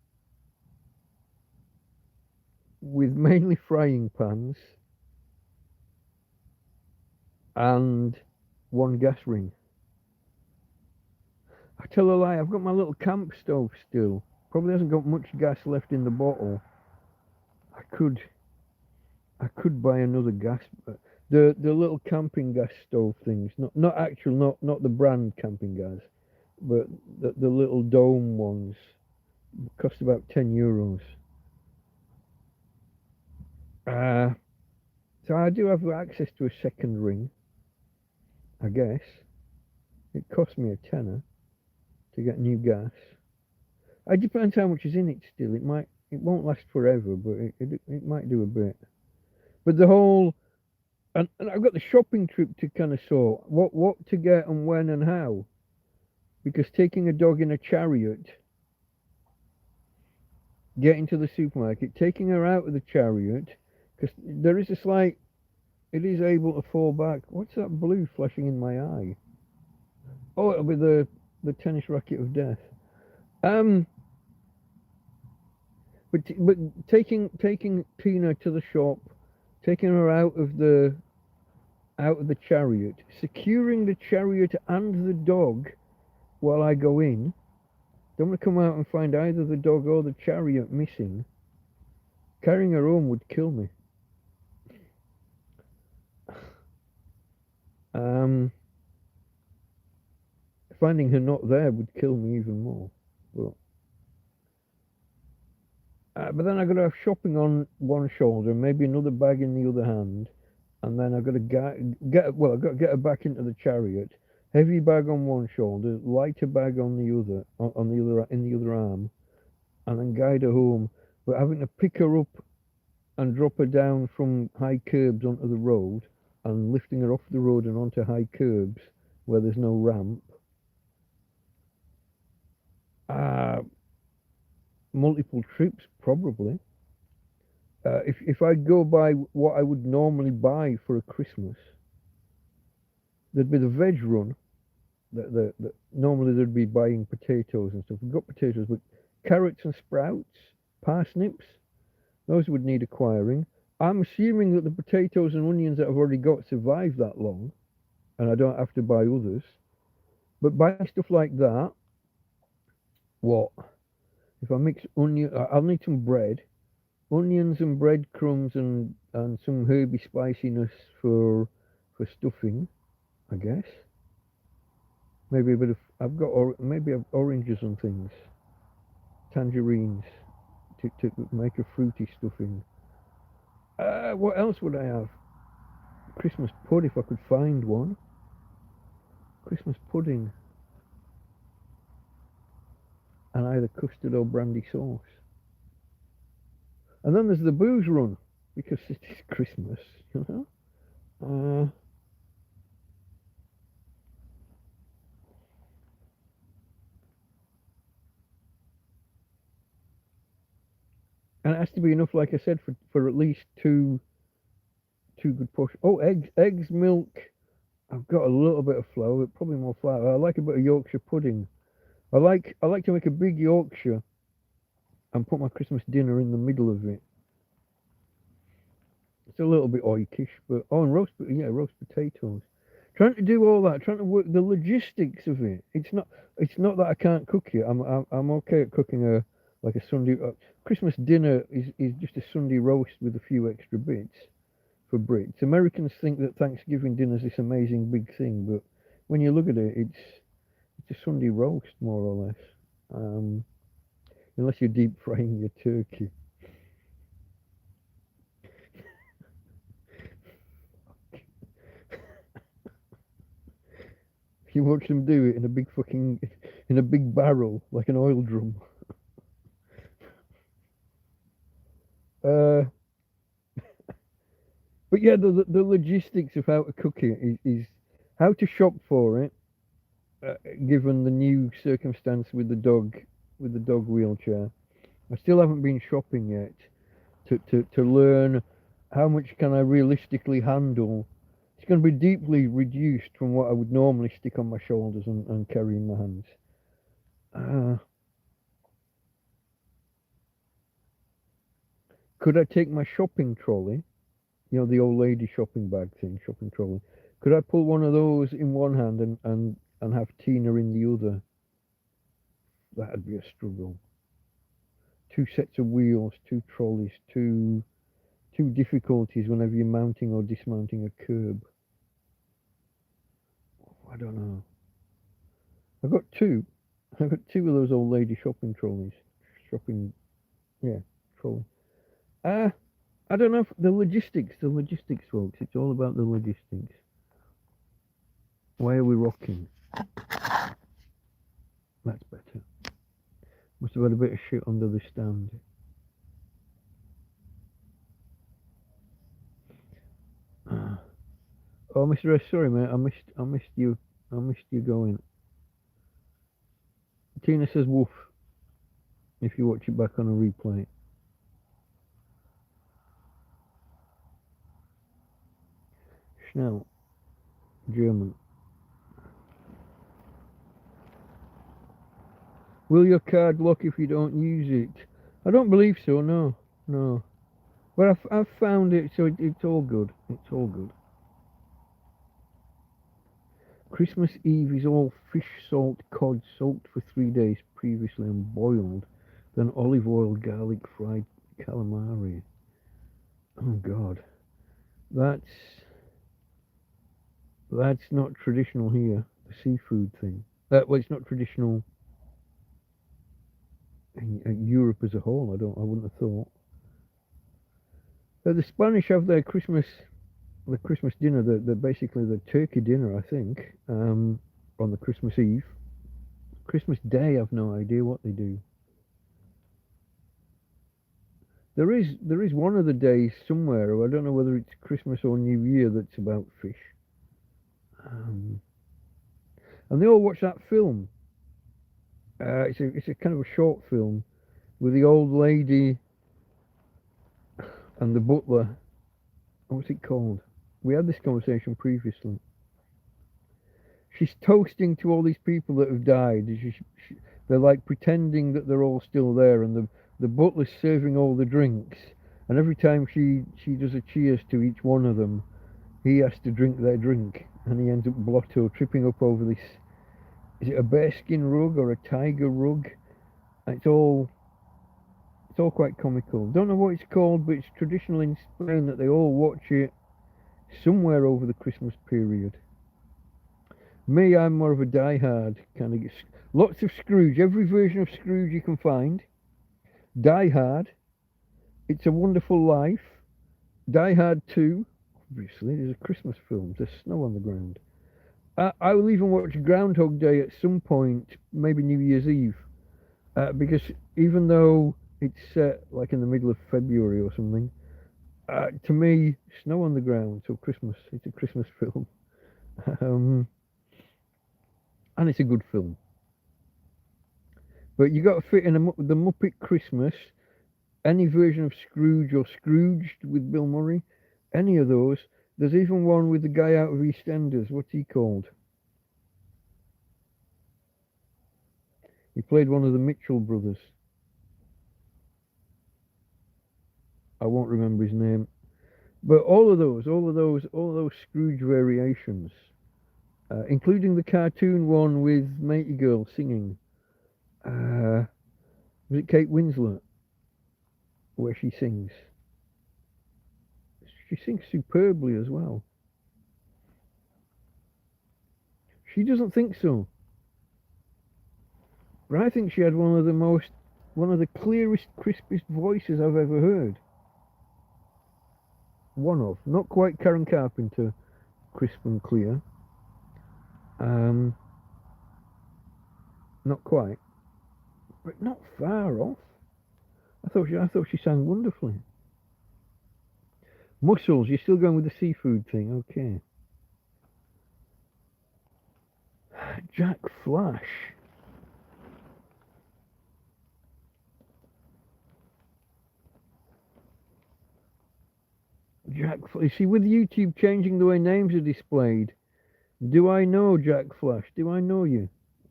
with mainly frying pans and one gas ring. I tell a lie, I've got my little camp stove still. Probably hasn't got much gas left in the bottle. I could buy another gas, the little camping gas stove things, not the brand camping gas, but the little dome ones, cost about €10. So I do have access to a second ring, I guess. It cost me a tenner to get new gas. It depends how much is in it still. It won't last forever, but it might do a bit. But the whole, and I've got the shopping trip to kind of sort. What to get and when and how. Because taking a dog in a chariot, getting to the supermarket, taking her out of the chariot, because there is a slight, it is able to fall back. What's that blue flashing in my eye? Oh, it'll be the tennis racket of death. But taking Tina to the shop, taking her out of the chariot, securing the chariot and the dog while I go in. Don't want to come out and find either the dog or the chariot missing. Carrying her home would kill me. Finding her not there would kill me even more. But then I've got to have shopping on one shoulder, maybe another bag in the other hand, and then I've got to I've got to get her back into the chariot. Heavy bag on one shoulder, lighter bag on the other, in the other arm, and then guide her home. But having to pick her up and drop her down from high curbs onto the road, and lifting her off the road and onto high curbs where there's no ramp. Multiple trips, probably. If I go by what I would normally buy for a Christmas, there'd be the veg run. Normally they'd be buying potatoes and stuff. We've got potatoes, but carrots and sprouts, parsnips, those would need acquiring. I'm assuming that the potatoes and onions that I've already got survive that long, and I don't have to buy others. But buying stuff like that, what? If I mix onion, I'll need some bread, onions and breadcrumbs and some herby spiciness for stuffing, I guess. Maybe a bit of maybe oranges and things, tangerines to make a fruity stuffing. What else would I have? Christmas pud if I could find one. Christmas pudding. And either custard or brandy sauce. And then there's the booze run, because it is Christmas, you know. And it has to be enough, like I said, for at least two good portions. Oh, eggs, milk. I've got a little bit of flour, but probably more flour. I like a bit of Yorkshire pudding. I like to make a big Yorkshire and put my Christmas dinner in the middle of it. It's a little bit oikish, but and roast potatoes. Trying to do all that, trying to work the logistics of it. It's not that I can't cook it. I'm okay at cooking like a Sunday Christmas dinner is just a Sunday roast with a few extra bits for Brits. Americans think that Thanksgiving dinner is this amazing big thing, but when you look at it, it's a Sunday roast more or less. Unless you're deep frying your turkey. You watch them do it in a big barrel, like an oil drum. But yeah, the logistics of how to cook it is how to shop for it, given the new circumstance with the dog wheelchair. I still haven't been shopping yet to learn how much can I realistically handle. It's going to be deeply reduced from what I would normally stick on my shoulders and carry in my hands. Could I take my shopping trolley, the old lady shopping bag thing, shopping trolley? Could I pull one of those in one hand and have Tina in the other? That'd be a struggle. 2 sets of wheels, 2 trolleys, two difficulties whenever you're mounting or dismounting a curb. I don't know. I've got two of those old lady shopping trolleys. Trolley. I don't know, the logistics, folks. It's all about the logistics. Why are we rocking? That's better. Must have had a bit of shit under the stand. Oh, Mr. S, sorry, mate. I missed you. I missed you going. Tina says woof if you watch it back on a replay. Schnell, German. Will your card lock if you don't use it? I don't believe so, no. But I've found it, so it's all good. It's all good. Christmas Eve is all fish, salt, cod soaked for 3 days previously and boiled, then olive oil, garlic, fried calamari. Oh God, that's not traditional here. The seafood thing. Well, it's not traditional in Europe as a whole. I wouldn't have thought. The Spanish have their Christmas dinner, basically the turkey dinner, I think, on the Christmas Eve. Christmas Day, I've no idea what they do. There is one of the days somewhere, I don't know whether it's Christmas or New Year, that's about fish. and they all watch that film. It's a kind of a short film with the old lady and the butler. What's it called? We had this conversation previously. She's toasting to all these people that have died. They're like pretending that they're all still there, and the butler's serving all the drinks. And every time she does a cheers to each one of them, he has to drink their drink, and he ends up blotto, tripping up over this. Is it a bearskin rug or a tiger rug? And it's all quite comical. Don't know what it's called, but it's traditional in Spain that they all watch it somewhere over the Christmas period. Me, I'm more of a die-hard kind of. Lots of Scrooge, every version of Scrooge you can find. Die Hard, It's a Wonderful Life, Die Hard 2. Obviously, there's a Christmas film. There's snow on the ground. I will even watch Groundhog Day at some point, maybe New Year's Eve, because even though it's set like in the middle of February or something, to me, snow on the ground, so Christmas. It's a Christmas film, and it's a good film. But you got to fit in the Muppet Christmas, any version of Scrooge or Scrooged with Bill Murray, any of those. There's even one with the guy out of EastEnders. What's he called? He played one of the Mitchell brothers. I won't remember his name. But all of those Scrooge variations, including the cartoon one with Matey Girl singing. Was it Kate Winslet? Where she sings. She sings superbly as well. She doesn't think so. But I think she had one of the clearest, crispest voices I've ever heard. One of. Not quite Karen Carpenter, crisp and clear. Not quite. But not far off. I thought she sang wonderfully. Mussels, you're still going with the seafood thing, okay. Jack Flash. You see, with YouTube changing the way names are displayed, do I know Jack Flash? Do I know you?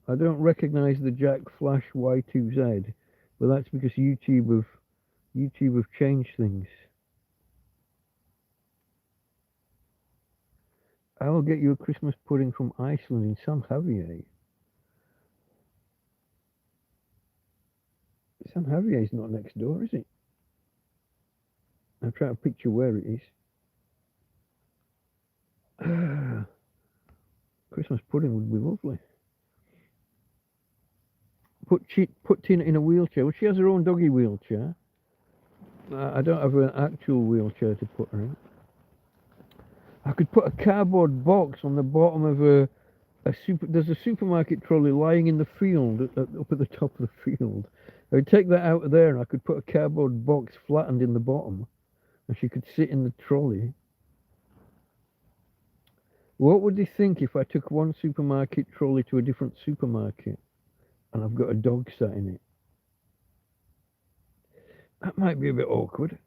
I don't recognise the Jack Flash Y2Z, but that's because YouTube have changed things. I will get you a Christmas pudding from Iceland in San Javier. San Javier's not next door, is it? I'm trying to picture where it is. Christmas pudding would be lovely. Put Tina in a wheelchair. Well, she has her own doggy wheelchair. I don't have an actual wheelchair to put her in. I could put a cardboard box on the bottom of there's a supermarket trolley lying in the field, up at the top of the field. I would take that out of there and I could put a cardboard box flattened in the bottom, and she could sit in the trolley. What would they think if I took one supermarket trolley to a different supermarket and I've got a dog sat in it? That might be a bit awkward.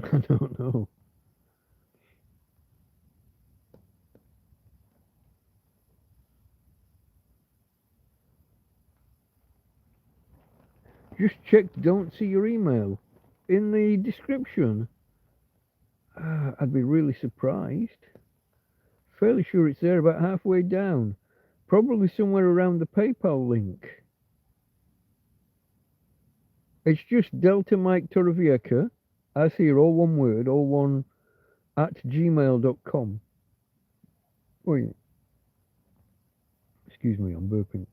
I don't know. Just checked, don't see your email. In the description. I'd be really surprised. Fairly sure it's there about halfway down. Probably somewhere around the PayPal link. It's just Delta Mike Torrevieja, as here, all one word, all one, at gmail.com. Oh yeah. Excuse me, I'm burping.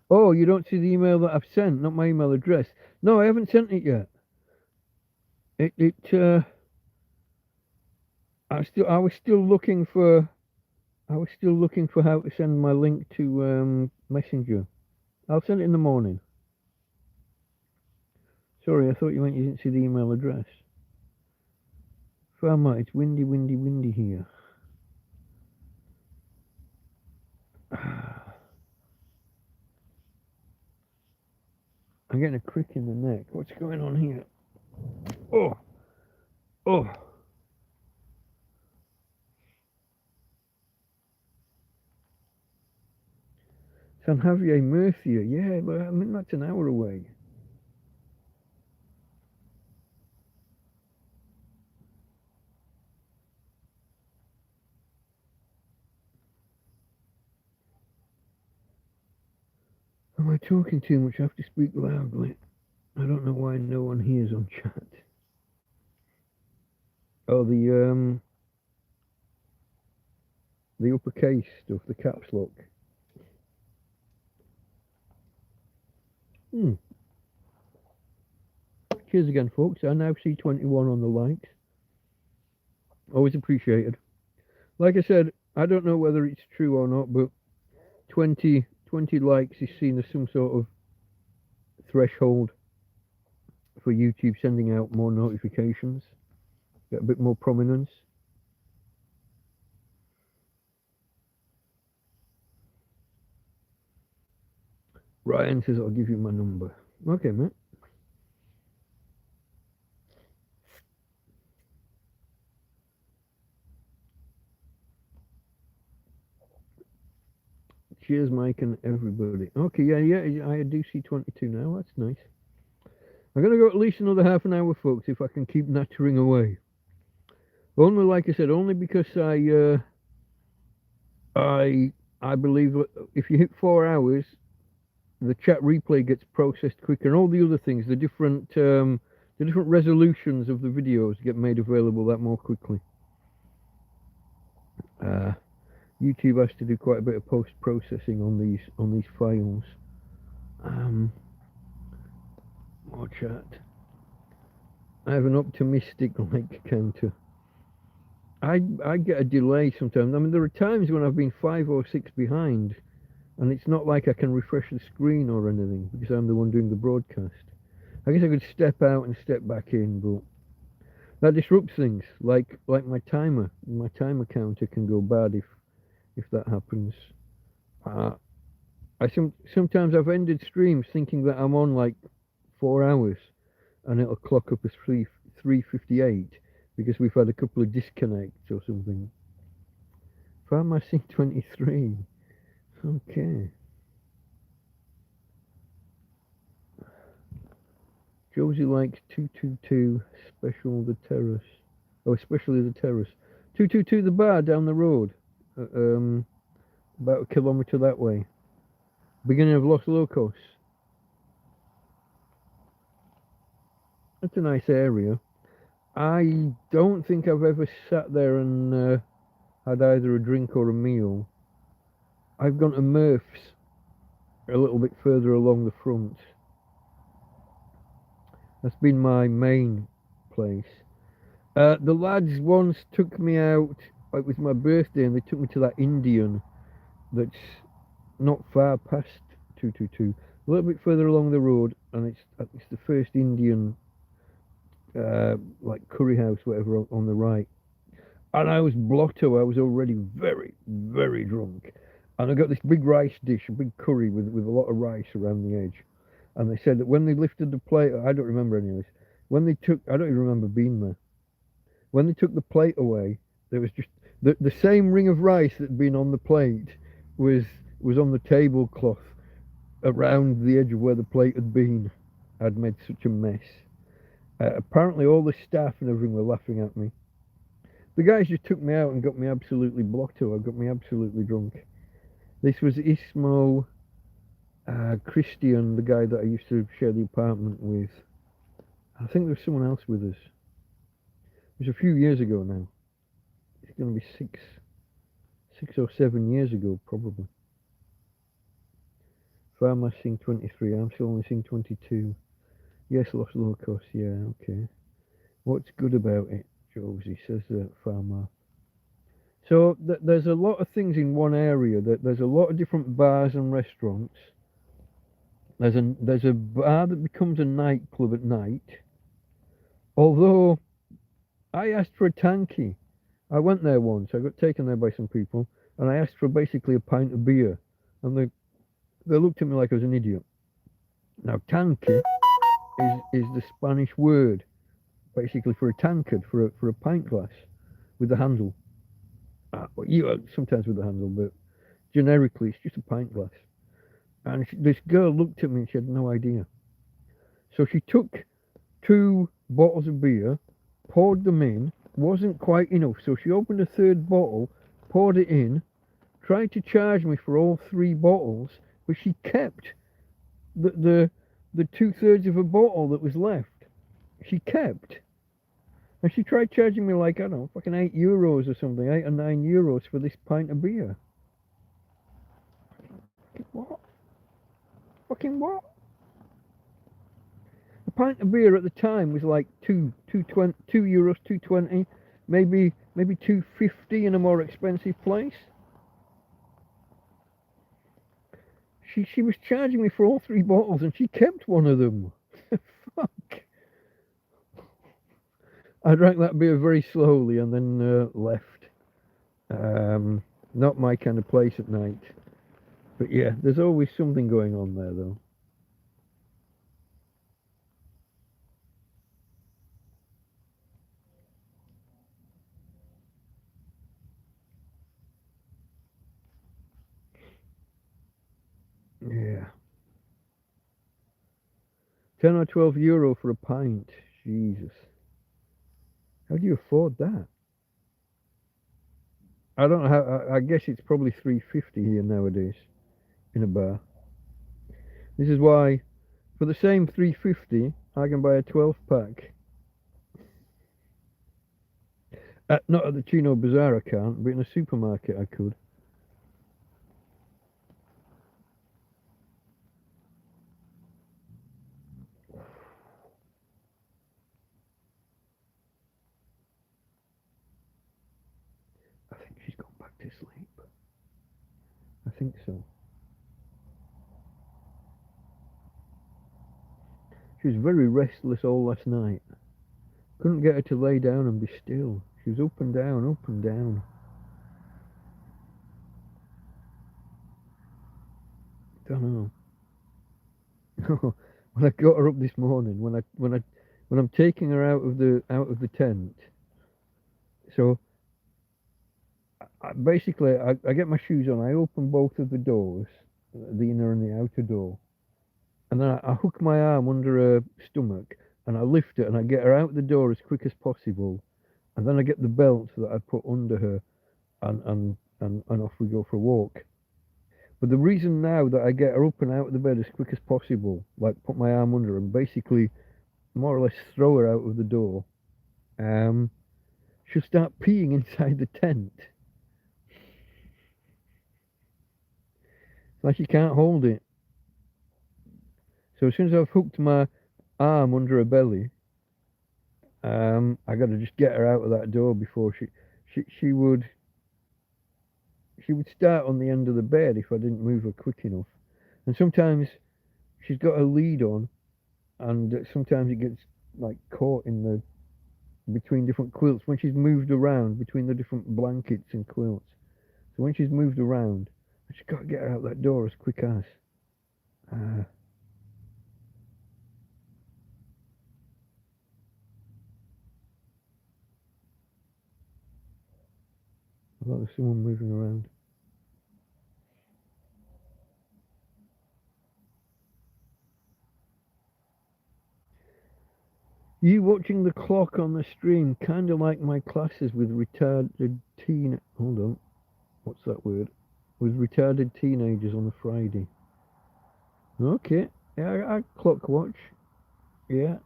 Oh, you don't see the email that I've sent, not my email address. No, I haven't sent it yet. I was still looking for how to send my link to Messenger. I'll send it in the morning. Sorry, I thought you meant you didn't see the email address. Farmer, it's windy, windy, windy here. I'm getting a crick in the neck. What's going on here? Oh! Oh! San Javier, Murcia. Yeah, but I mean, that's an hour away. Am I talking too much? I have to speak loudly. I don't know why no one hears on chat. Oh, the uppercase stuff, the caps lock. Cheers again, folks. I now see 21 on the likes. Always appreciated. Like I said, I don't know whether it's true or not, but 20 likes is seen as some sort of threshold for YouTube sending out more notifications, get a bit more prominence. Ryan says, I'll give you my number. Okay, mate. Cheers, Mike, and everybody. Okay, yeah, I do see 22 now. That's nice. I'm going to go at least another half an hour, folks, if I can keep nattering away. Only, like I said, only because I believe that if you hit 4 hours, the chat replay gets processed quicker, and all the other things, the different resolutions of the videos get made available that more quickly. YouTube has to do quite a bit of post-processing on these files. More chat. I have an optimistic like counter. I get a delay sometimes. I mean, there are times when I've been 5 or 6 behind, and it's not like I can refresh the screen or anything because I'm the one doing the broadcast. I guess I could step out and step back in, but that disrupts things. Like my timer counter can go bad if that happens. Sometimes I've ended streams thinking that I'm on like 4 hours, and it'll clock up as 3:58 because we've had a couple of disconnects or something. Pharmacy 23. Okay. Josie likes 222 Special the Terrace. Oh, especially the Terrace. 222 the bar down the road. About a kilometre that way. Beginning of Los Locos. That's a nice area. I don't think I've ever sat there and had either a drink or a meal. I've gone to Murph's a little bit further along the front. That's been my main place. The lads once took me out, it was my birthday, and they took me to that Indian that's not far past 222, a little bit further along the road, and it's the first Indian like curry house, whatever, on the right. And I was blotto. I was already very, very drunk, and I got this big rice dish, a big curry with a lot of rice around the edge. And they said that when they lifted the plate, I don't remember any of this. I don't even remember being there. When they took the plate away, there was just the same ring of rice that had been on the plate was on the tablecloth around the edge of where the plate had been. I'd made such a mess. Apparently all the staff and everything were laughing at me. The guys just took me out and got me absolutely blotto. Got me absolutely drunk. This was Ismo, Christian, the guy that I used to share the apartment with. I think there was someone else with us. It was a few years ago now. It's going to be six or 7 years ago, probably. Farmer seeing 23. I'm still only seeing 22. Yes, Los Locos. Yeah, okay. What's good about it, Josie, says Farmer. So there's a lot of things in one area. There's a lot of different bars and restaurants. There's a bar that becomes a nightclub at night. Although I asked for a tanky. I went there once. I got taken there by some people, and I asked for basically a pint of beer, and they looked at me like I was an idiot. Now, tanky is the Spanish word, basically for a tankard, for a pint glass with the handle. Sometimes with the handle, but generically it's just a pint glass. And this girl looked at me and she had no idea. So she took 2 bottles of beer, poured them in, wasn't quite enough, so she opened a 3rd bottle, poured it in, tried to charge me for all 3 bottles, but she kept the 2/3 of a bottle that was left. She kept. And she tried charging me like, I don't know, fucking €8 or something, 8 or 9 euros for this pint of beer. What? Fucking what? A pint of beer at the time was like €2, €2.20, maybe €2.50 in a more expensive place. She was charging me for all 3 bottles and she kept one of them. Fuck. I drank that beer very slowly and then left. Not my kind of place at night. But yeah, there's always something going on there though. Yeah. 10 or 12 euro for a pint. Jesus. How do you afford that? I don't know how. I guess it's probably 3.50 here nowadays in a bar. This is why, for the same 3.50, I can buy a 12-pack. Not at the Chino Bazaar, I can't, but in a supermarket I could. I think she's gone back to sleep. I think so. She was very restless all last night. Couldn't get her to lay down and be still. She was up and down, up and down. Don't know. When I got her up this morning, when I'm taking her out of the tent, so basically I get my shoes on. I open both of the doors, the inner and the outer door, and then I hook my arm under her stomach and I lift it and I get her out the door as quick as possible, and then I get the belt that I put under her, and off we go for a walk. But the reason now that I get her up and out of the bed as quick as possible, like put my arm under her and basically more or less throw her out of the door, she'll start peeing inside the tent. It's like she can't hold it. So as soon as I've hooked my arm under her belly, I got to just get her out of that door before she would start on the end of the bed if I didn't move her quick enough. And sometimes she's got a lead on, and sometimes it gets like caught in the between different quilts when she's moved around between the different blankets and quilts. So when she's moved around, I just got to get her out that door as quick as. I thought there's someone moving around. You watching the clock on the stream, kind of like my classes with retarded teen. Hold on, what's that word? With retarded teenagers on a Friday. Okay, yeah, I clock watch. Yeah.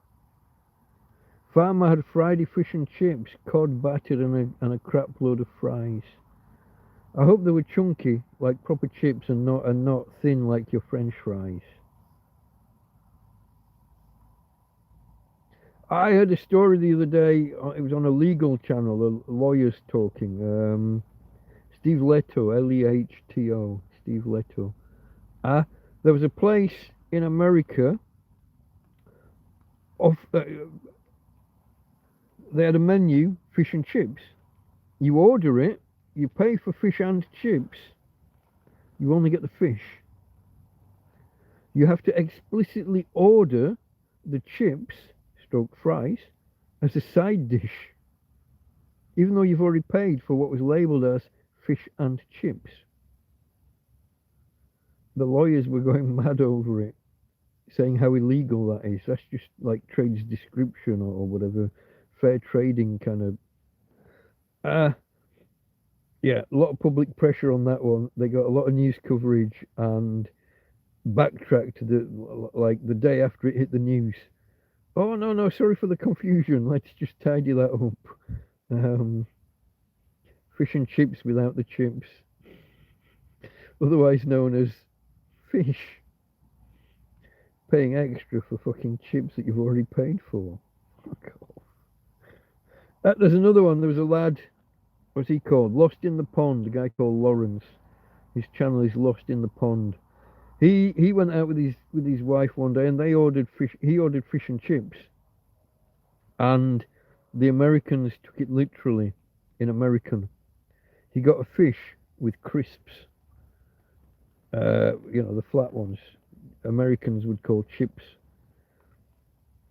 Farmer had Friday fish and chips, cod battered, and a crap load of fries. I hope they were chunky, like proper chips, and not thin like your French fries. I heard a story the other day. It was on a legal channel, lawyers talking. Steve Leto, Lehto, Steve Leto. There was a place in America they had a menu, fish and chips. You order it, you pay for fish and chips, you only get the fish. You have to explicitly order the chips, stroke fries, as a side dish, even though you've already paid for what was labelled as fish and chips. The lawyers were going mad over it, saying how illegal that is. That's just like trade's description or whatever, fair trading kind of. Yeah, a lot of public pressure on that one. They got a lot of news coverage and backtracked to the day after it hit the news. Oh no, sorry for the confusion. Let's just tidy that up. Fish and chips without the chips, otherwise known as fish. Paying extra for fucking chips that you've already paid for. Fuck off. There's another one. There was a lad. What's he called? Lost in the Pond. A guy called Lawrence. His channel is Lost in the Pond. He went out with his wife one day and they ordered fish. He ordered fish and chips, and the Americans took it literally. In American, he got a fish with crisps. The flat ones. Americans would call chips.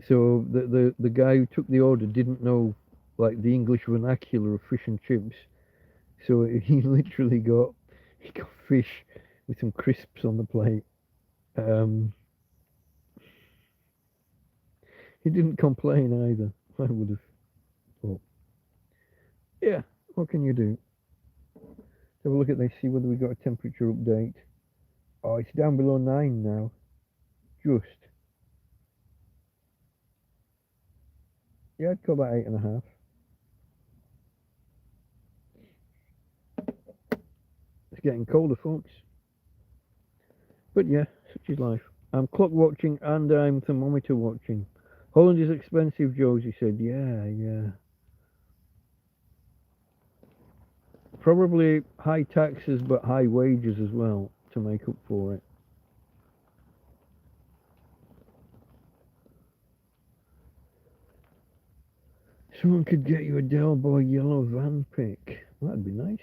So the guy who took the order didn't know like the English vernacular of fish and chips, so he literally got fish with some crisps on the plate. He didn't complain either. I would have thought. Yeah, what can you do? Have a look at this, see whether we got a temperature update. Oh, it's down below 9 now. Just. Yeah, I'd call that 8.5. It's getting colder, folks. But yeah, such is life. I'm clock watching and I'm thermometer watching. Holland is expensive, Josie said. Yeah. Probably high taxes but high wages as well to make up for it. Someone could get you a Del Boy yellow van pick. That'd be nice.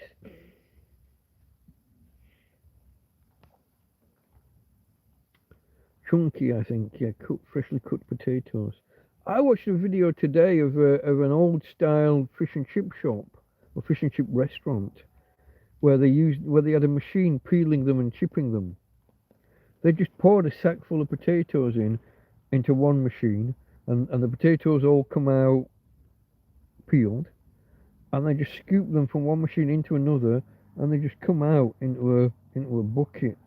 Chunky, I think. Yeah, freshly cut potatoes. I watched a video today of an old style fish and chip shop or fish and chip restaurant where they had a machine peeling them and chipping them. They just poured a sack full of potatoes into one machine, and the potatoes all come out peeled, and they just scoop them from one machine into another, and they just come out into a bucket,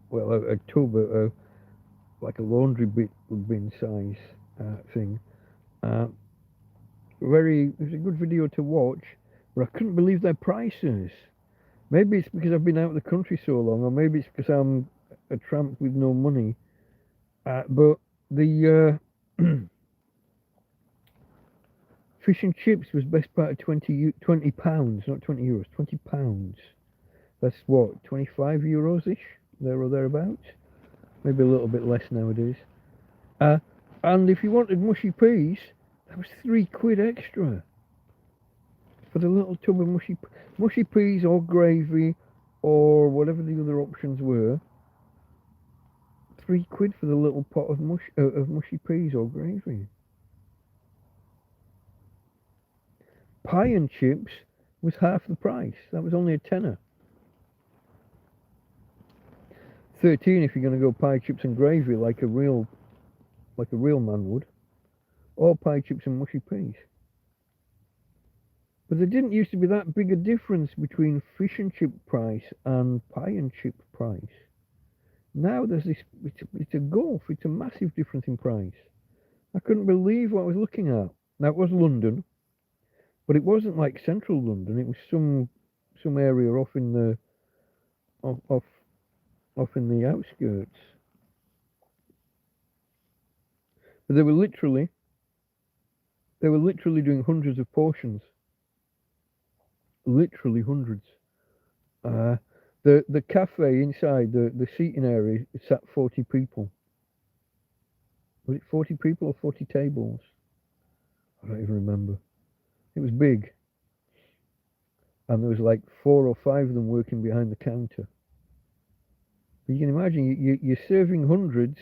well, a tub, like a laundry bin size thing. It was a good video to watch, but I couldn't believe their prices. Maybe it's because I've been out of the country so long, or maybe it's because I'm a tramp with no money. But the fish and chips was best part of £20, not €20, £20. That's what, €25-ish, there or thereabouts. Maybe a little bit less nowadays. And if you wanted mushy peas, that was £3 extra for the little tub of mushy peas or gravy or whatever the other options were. £3 for the little pot of mushy peas or gravy. Pie and chips was half the price. That was only a tenner. 13 if you're going to go pie, chips and gravy like a real man would, or pie, chips and mushy peas. But there didn't used to be that big a difference between fish and chip price and pie and chip price. Now there's this, it's a gulf, it's a massive difference in price. I couldn't believe what I was looking at. Now it was London, but it wasn't like central London. It was some area off in the outskirts. But they were literally doing hundreds of portions. Literally hundreds. The cafe inside, the seating area, it sat 40 people. Was it 40 people or 40 tables? I don't even remember. It was big, and there was like 4 or 5 of them working behind the counter. But you can imagine you're serving hundreds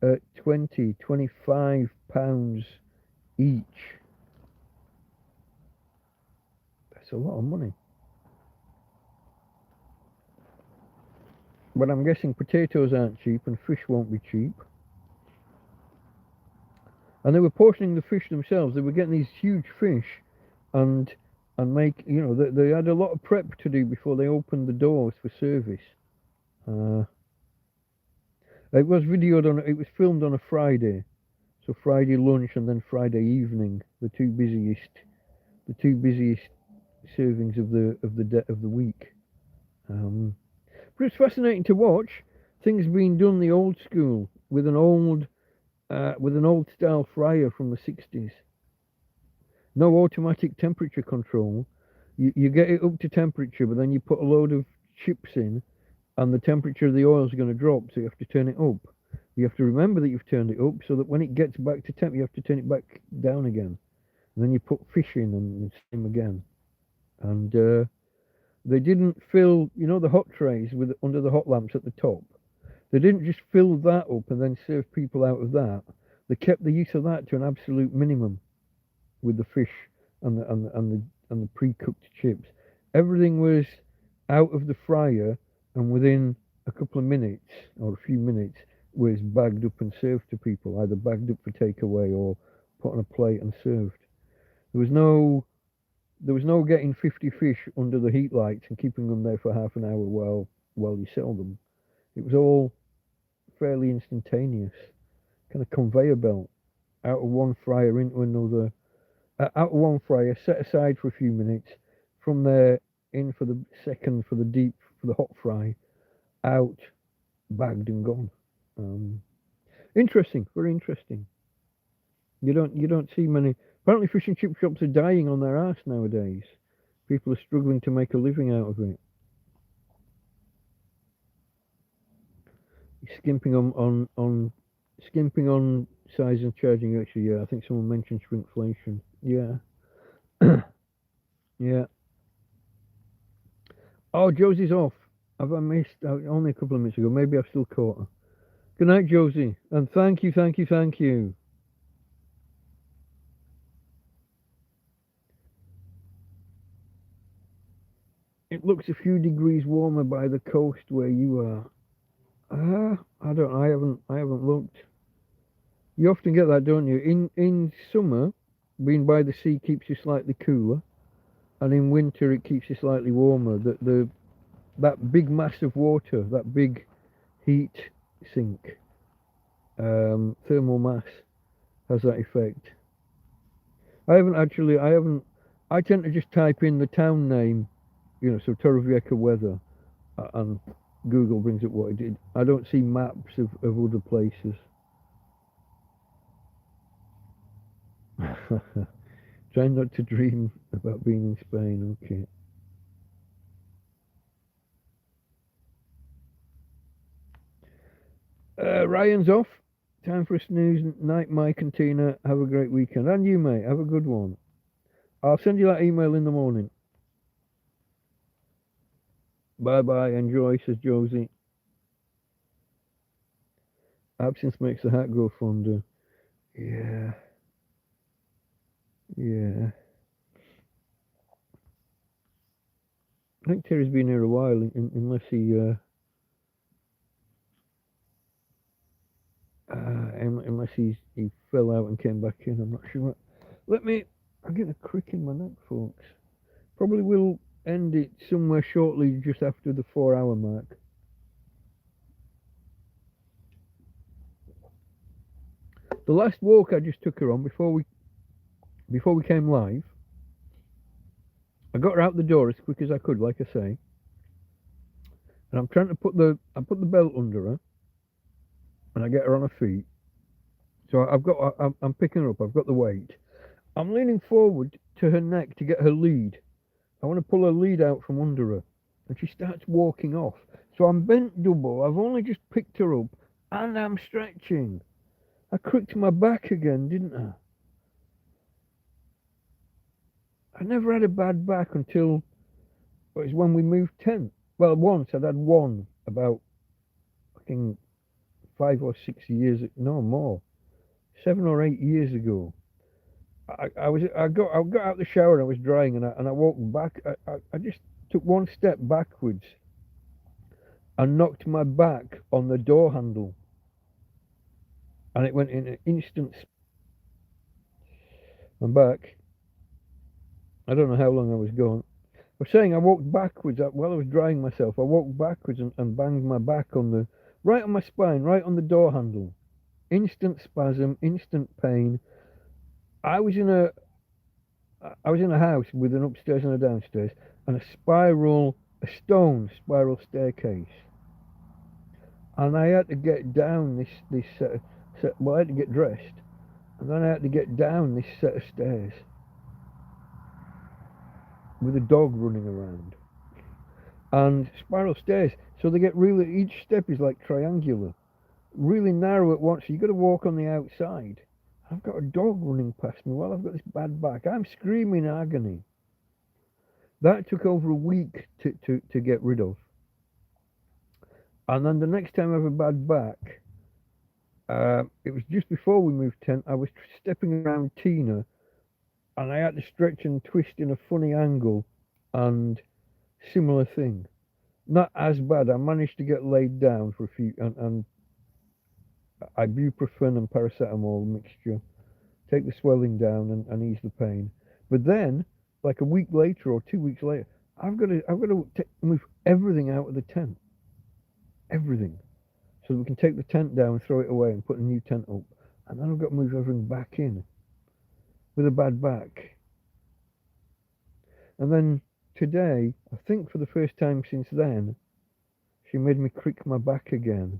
at 20, 25 pounds each. That's a lot of money. But I'm guessing potatoes aren't cheap and fish won't be cheap. And they were portioning the fish themselves. They were getting these huge fish and make, you know, they had a lot of prep to do before they opened the doors for service. It was it was filmed on a Friday. So Friday lunch and then Friday evening, the two busiest servings of the week. But it's fascinating to watch things being done the old school with an old style fryer from the 60s. No automatic temperature control. You get it up to temperature, but then you put a load of chips in, and the temperature of the oil is going to drop, so you have to turn it up. You have to remember that you've turned it up, so that when it gets back to temp, you have to turn it back down again. And then you put fish in and steam again. And they didn't fill, you know, the hot trays under the hot lamps at the top. They didn't just fill that up and then serve people out of that. They kept the use of that to an absolute minimum with the fish and the pre-cooked chips. Everything was out of the fryer, and within a couple of minutes or a few minutes was bagged up and served to people, either bagged up for takeaway or put on a plate and served. There was no getting 50 fish under the heat lights and keeping them there for half an hour while you sell them. It was all fairly instantaneous, kind of conveyor belt, out of one fryer into another, out of one fryer, set aside for a few minutes, from there in for the second, for the hot fry, out, bagged and gone. Interesting, very interesting. You don't see many. Apparently, fish and chip shops are dying on their arse nowadays. People are struggling to make a living out of it. Skimping on size and charging. Actually, yeah, I think someone mentioned shrinkflation. Yeah, yeah. Oh, Josie's off. Have I missed? Only a couple of minutes ago. Maybe I've still caught her. Good night, Josie, and thank you. It looks a few degrees warmer by the coast where you are. I don't. I haven't looked. You often get that, don't you? In summer, being by the sea keeps you slightly cooler, and in winter it keeps you slightly warmer. That big mass of water, that big heat sink, thermal mass, has that effect. I tend to just type in the town name, you know, so Torrevieja weather, and Google brings up what it did. I don't see maps of other places. Try not to dream about being in Spain, okay. Ryan's off. Time for a snooze. Night, Mike and Tina. Have a great weekend. And you, mate. Have a good one. I'll send you that email in the morning. Bye-bye. Enjoy, says Josie. Absence makes the heart grow fonder. Yeah. Yeah. I think Terry's been here a while, unless he... unless he fell out and came back in, I'm not sure. I'm getting a crick in my neck, folks. Probably will end it somewhere shortly, just after the 4-hour mark. The last walk I just took her on before we came live, I got her out the door as quick as I could, like I say, and I'm trying to put the belt under her, and I get her on her feet. So I'm picking her up. I've got the weight. I'm leaning forward to her neck to get her lead. I want to pull her lead out from under her, and she starts walking off. So I'm bent double. I've only just picked her up, and I'm stretching. I crooked my back again, didn't I? I never had a bad back until it was when we moved tent. Well, once I'd had one about, I think, 5 or 6 years, no more, 7 or 8 years ago. I got out the shower and I was drying and I walked back. I just took one step backwards and knocked my back on the door handle, and it went in an instant. I'm back. I don't know how long I was gone. I was saying I walked backwards while I was drying myself. I walked backwards and banged my back right on my spine, right on the door handle. Instant spasm, instant pain. I was in a house with an upstairs and a downstairs and a stone spiral staircase. And I had to get down well, I had to get dressed, and then I had to get down this set of stairs with a dog running around. And spiral stairs, so they get really, each step is like triangular, really narrow at once, so you've got to walk on the outside. I've got a dog running past me while I've got this bad back. I'm screaming agony. That took over a week to get rid of. And then the next time I have a bad back, it was just before we moved tent. I was stepping around Tina, and I had to stretch and twist in a funny angle, and similar thing. Not as bad. I managed to get laid down for a few, and ibuprofen and paracetamol mixture, take the swelling down and ease the pain. But then, like a week later or 2 weeks later, I've got to move everything out of the tent, everything, so that we can take the tent down, throw it away, and put a new tent up. And then I've got to move everything back in with a bad back. And then today, I think for the first time since then, she made me crick my back again.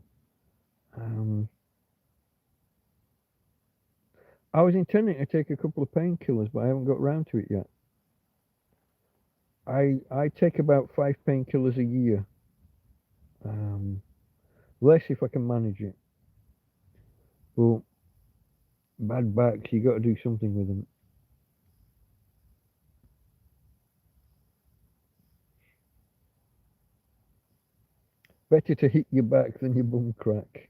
I was intending to take a couple of painkillers, but I haven't got round to it yet. I take about 5 painkillers a year. Less if I can manage it. But bad backs, you got to do something with them. Better to hit your back than your bum crack.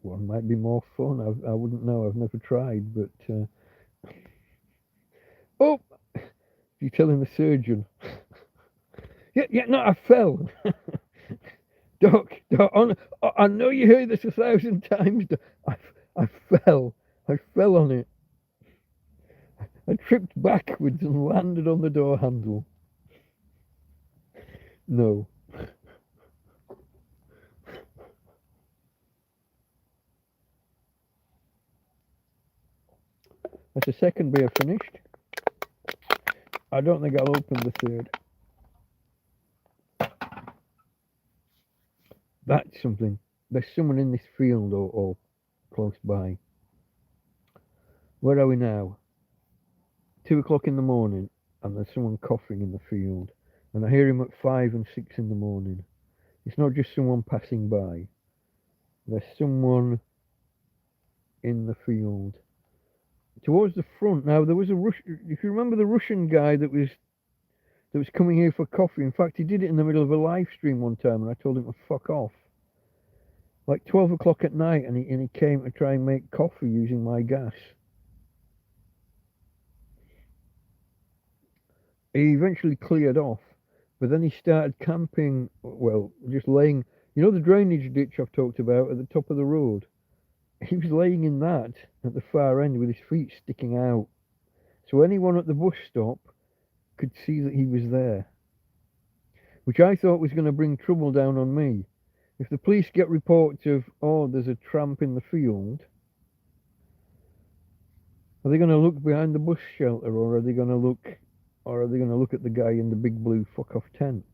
One might be more fun. I wouldn't know. I've never tried, but oh, you're telling the surgeon. yeah, no, I fell. Doc, I know you heard this 1,000 times. I fell on it. I tripped backwards and landed on the door handle. No. That's the second beer finished. I don't think I'll open the third. That's something. There's someone in this field or close by. Where are we now? 2 o'clock in the morning, and there's someone coughing in the field. And I hear him at 5 and 6 in the morning. It's not just someone passing by. There's someone in the field. Towards the front now, there was if you remember the Russian guy that was coming here for coffee. In fact, he did it in the middle of a live stream one time, and I told him to fuck off. Like 12 o'clock at night, and he came to try and make coffee using my gas. He eventually cleared off, but then he started camping, well, just laying, you know the drainage ditch I've talked about at the top of the road? He was laying in that at the far end with his feet sticking out. So anyone at the bus stop could see that he was there, which I thought was going to bring trouble down on me. If the police get reports of, oh, there's a tramp in the field, are they going to look behind the bus shelter, or are they going to look at the guy in the big blue fuck off tent,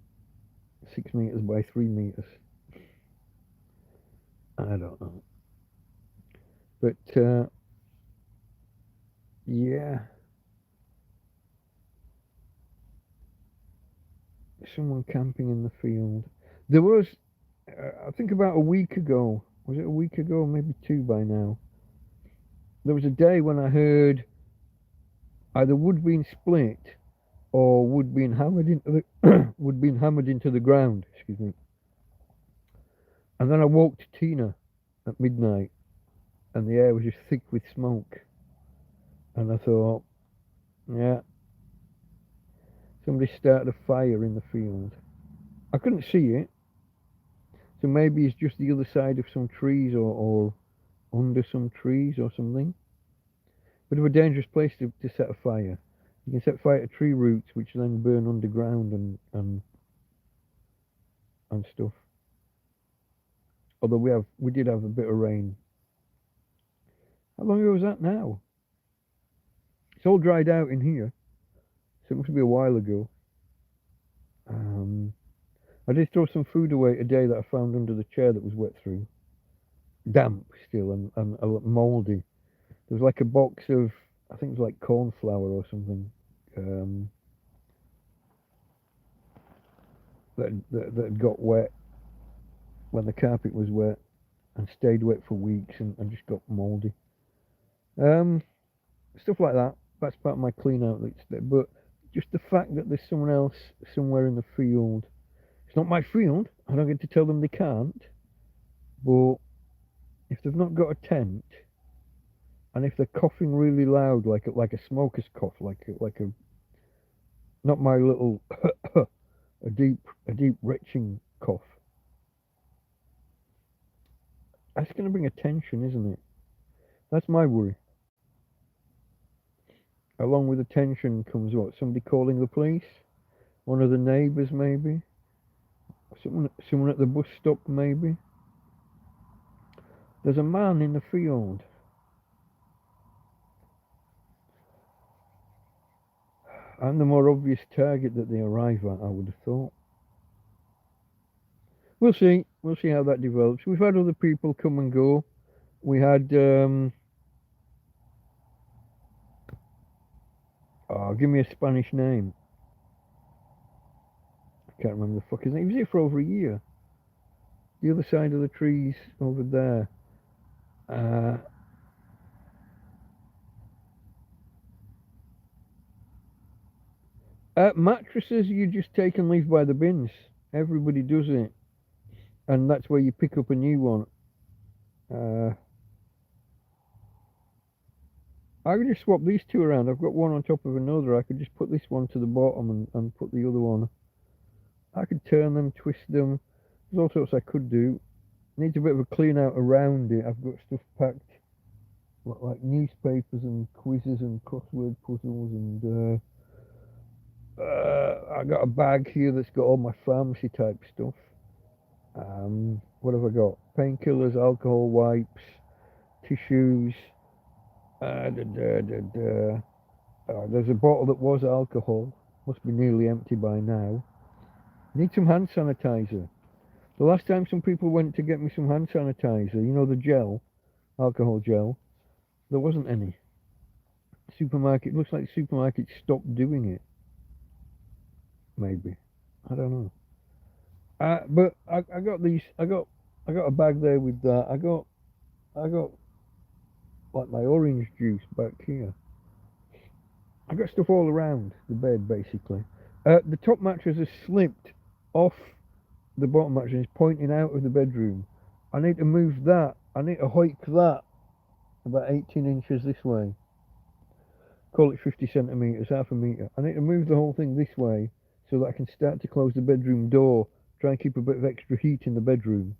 6 meters by 3 meters? I don't know. But yeah, someone camping in the field. There was, I think about a week ago, was it a week ago, maybe 2 by now, there was a day when I heard either wood being split or wood being hammered into the wood being hammered into the ground. Excuse me. And then I woke Tina at midnight, and the air was just thick with smoke. And I thought, yeah, somebody started a fire in the field. I couldn't see it, so maybe it's just the other side of some trees or under some trees or something. Bit of a dangerous place to set a fire. You can set fire to tree roots, which then burn underground and stuff. Although we did have a bit of rain. How long ago was that now? It's all dried out in here, so it must be a while ago. I did throw some food away today that I found under the chair that was wet through. Damp still and mouldy. There was like a box of, I think it was like corn flour or something, that had got wet when the carpet was wet and stayed wet for weeks and just got mouldy. Stuff like that. That's part of my clean out. But just the fact that there's someone else somewhere in the field. It's not my field. I don't get to tell them they can't. But if they've not got a tent, and if they're coughing really loud, like a smoker's cough, like a not my little a deep retching cough, that's going to bring attention, isn't it? That's my worry. Along with attention comes what? Somebody calling the police? One of the neighbours, maybe? Someone at the bus stop, maybe? There's a man in the field. I'm the more obvious target that they arrive at, I would have thought. We'll see. We'll see how that develops. We've had other people come and go. We had... give me a Spanish name. I can't remember the fuck his name. He was here for over a year. The other side of the trees over there. Mattresses you just take and leave by the bins. Everybody does it. And that's where you pick up a new one. I could just swap these two around. I've got one on top of another. I could just put this one to the bottom and put the other one. I could turn them, twist them. There's all sorts I could do. Needs a bit of a clean out around it. I've got stuff packed like newspapers and quizzes and crossword puzzles and I got a bag here that's got all my pharmacy type stuff. What have I got? Painkillers, alcohol wipes, tissues. There's a bottle that was alcohol. Must be nearly empty by now. Need some hand sanitizer. The last time some people went to get me some hand sanitizer, you know, the gel, alcohol gel, there wasn't any. Supermarket, looks like the supermarket stopped doing it. Maybe. I don't know. But I got these, I got a bag there with that. I got like my orange juice back here. I got stuff all around the bed basically. The top mattress has slipped off the bottom mattress and is pointing out of the bedroom. I need to move that. I need to hike that about 18 inches this way. Call it 50 centimetres, half a metre. I need to move the whole thing this way so that I can start to close the bedroom door. Try and keep a bit of extra heat in the bedroom.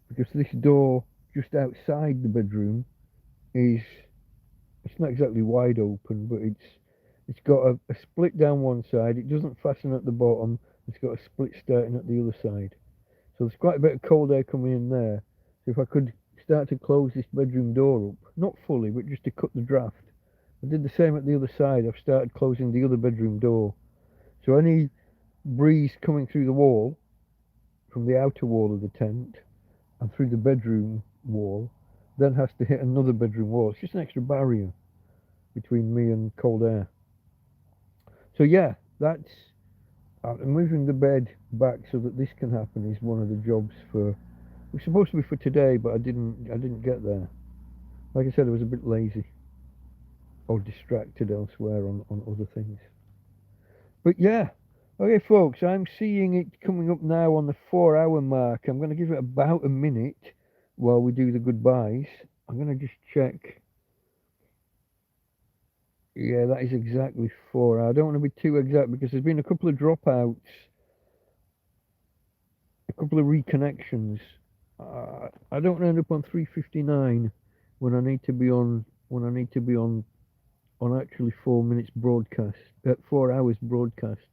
Because this door just outside the bedroom it's not exactly wide open, but it's got a split down one side. It doesn't fasten at the bottom. It's got a split starting at the other side. So there's quite a bit of cold air coming in there. So if I could start to close this bedroom door up, not fully, but just to cut the draft. I did the same at the other side. I've started closing the other bedroom door. So any breeze coming through the wall, from the outer wall of the tent, and through the bedroom wall, then has to hit another bedroom wall. It's just an extra barrier between me and cold air. So yeah, that's moving the bed back so that this can happen is one of the jobs for. It was supposed to be for today, but I didn't get there. Like I said, I was a bit lazy. or distracted elsewhere on other things. But yeah, okay, folks, I'm seeing it coming up now on the 4-hour mark. I'm going to give it about a minute while we do the goodbyes. I'm going to just check. Yeah, that is exactly 4 hours. I don't want to be too exact because there's been a couple of dropouts, a couple of reconnections. I don't end up on 3:59 when I need to be on actually 4 minutes broadcast, 4 hours broadcast.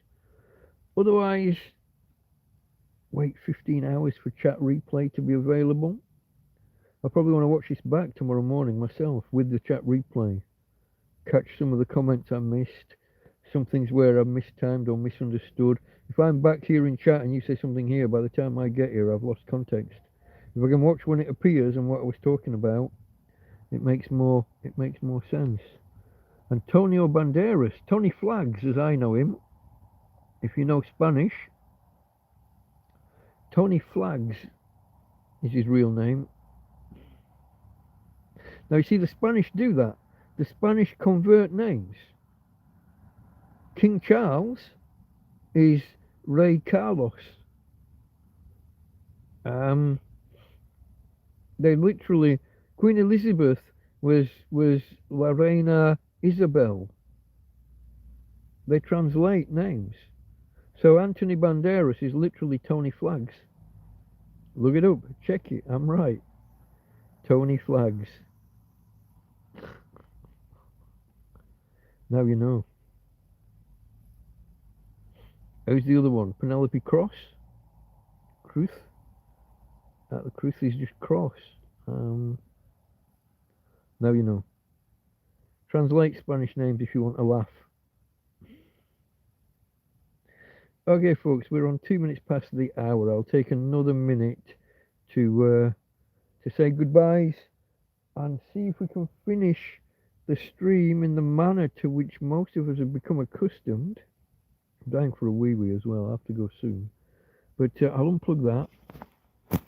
Otherwise, wait 15 hours for chat replay to be available. I probably want to watch this back tomorrow morning myself with the chat replay. Catch some of the comments I missed, some things where I mistimed or misunderstood. If I'm back here in chat and you say something here, by the time I get here, I've lost context. If I can watch when it appears and what I was talking about, it makes more sense. Antonio Banderas, Tony Flags, as I know him. If you know Spanish, Tony Flags is his real name. Now you see, the Spanish do that. The Spanish convert names. King Charles is Rey Carlos. They literally, Queen Elizabeth was La Reina Isabel. They translate names. So Anthony Banderas is literally Tony Flags. Look it up, check it, I'm right. Tony Flags. Now you know. Who's the other one? Penelope Cross? Cruz? The Cruz is just Cross. Now you know. Translate Spanish names if you want to laugh. Okay, folks, we're on 2 minutes past the hour. I'll take another minute to say goodbyes and see if we can finish the stream in the manner to which most of us have become accustomed. I'm dying for a wee-wee as well. I'll have to go soon. But I'll unplug that.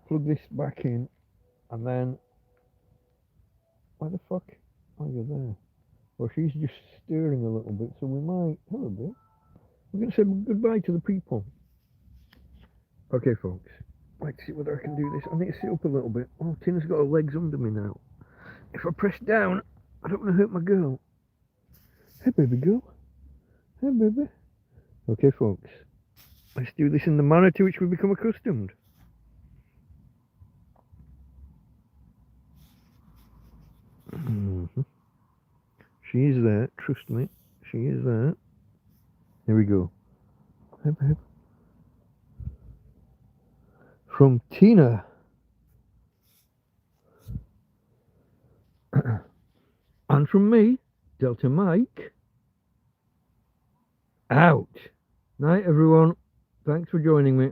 Plug this back in. And then... Why the fuck are you there? Well, she's just stirring a little bit, so we might... Hello, bit. We're going to say goodbye to the people. Okay, folks. Let's see whether I can do this. I need to sit up a little bit. Oh, Tina's got her legs under me now. If I press down, I don't want to hurt my girl. Hey, baby girl. Hey, baby. Okay, folks. Let's do this in the manner to which we become accustomed. She is there. Trust me. She is there. Here we go. Hey, babe. From Tina. And from me, Delta Mike. Out. Night, everyone. Thanks for joining me.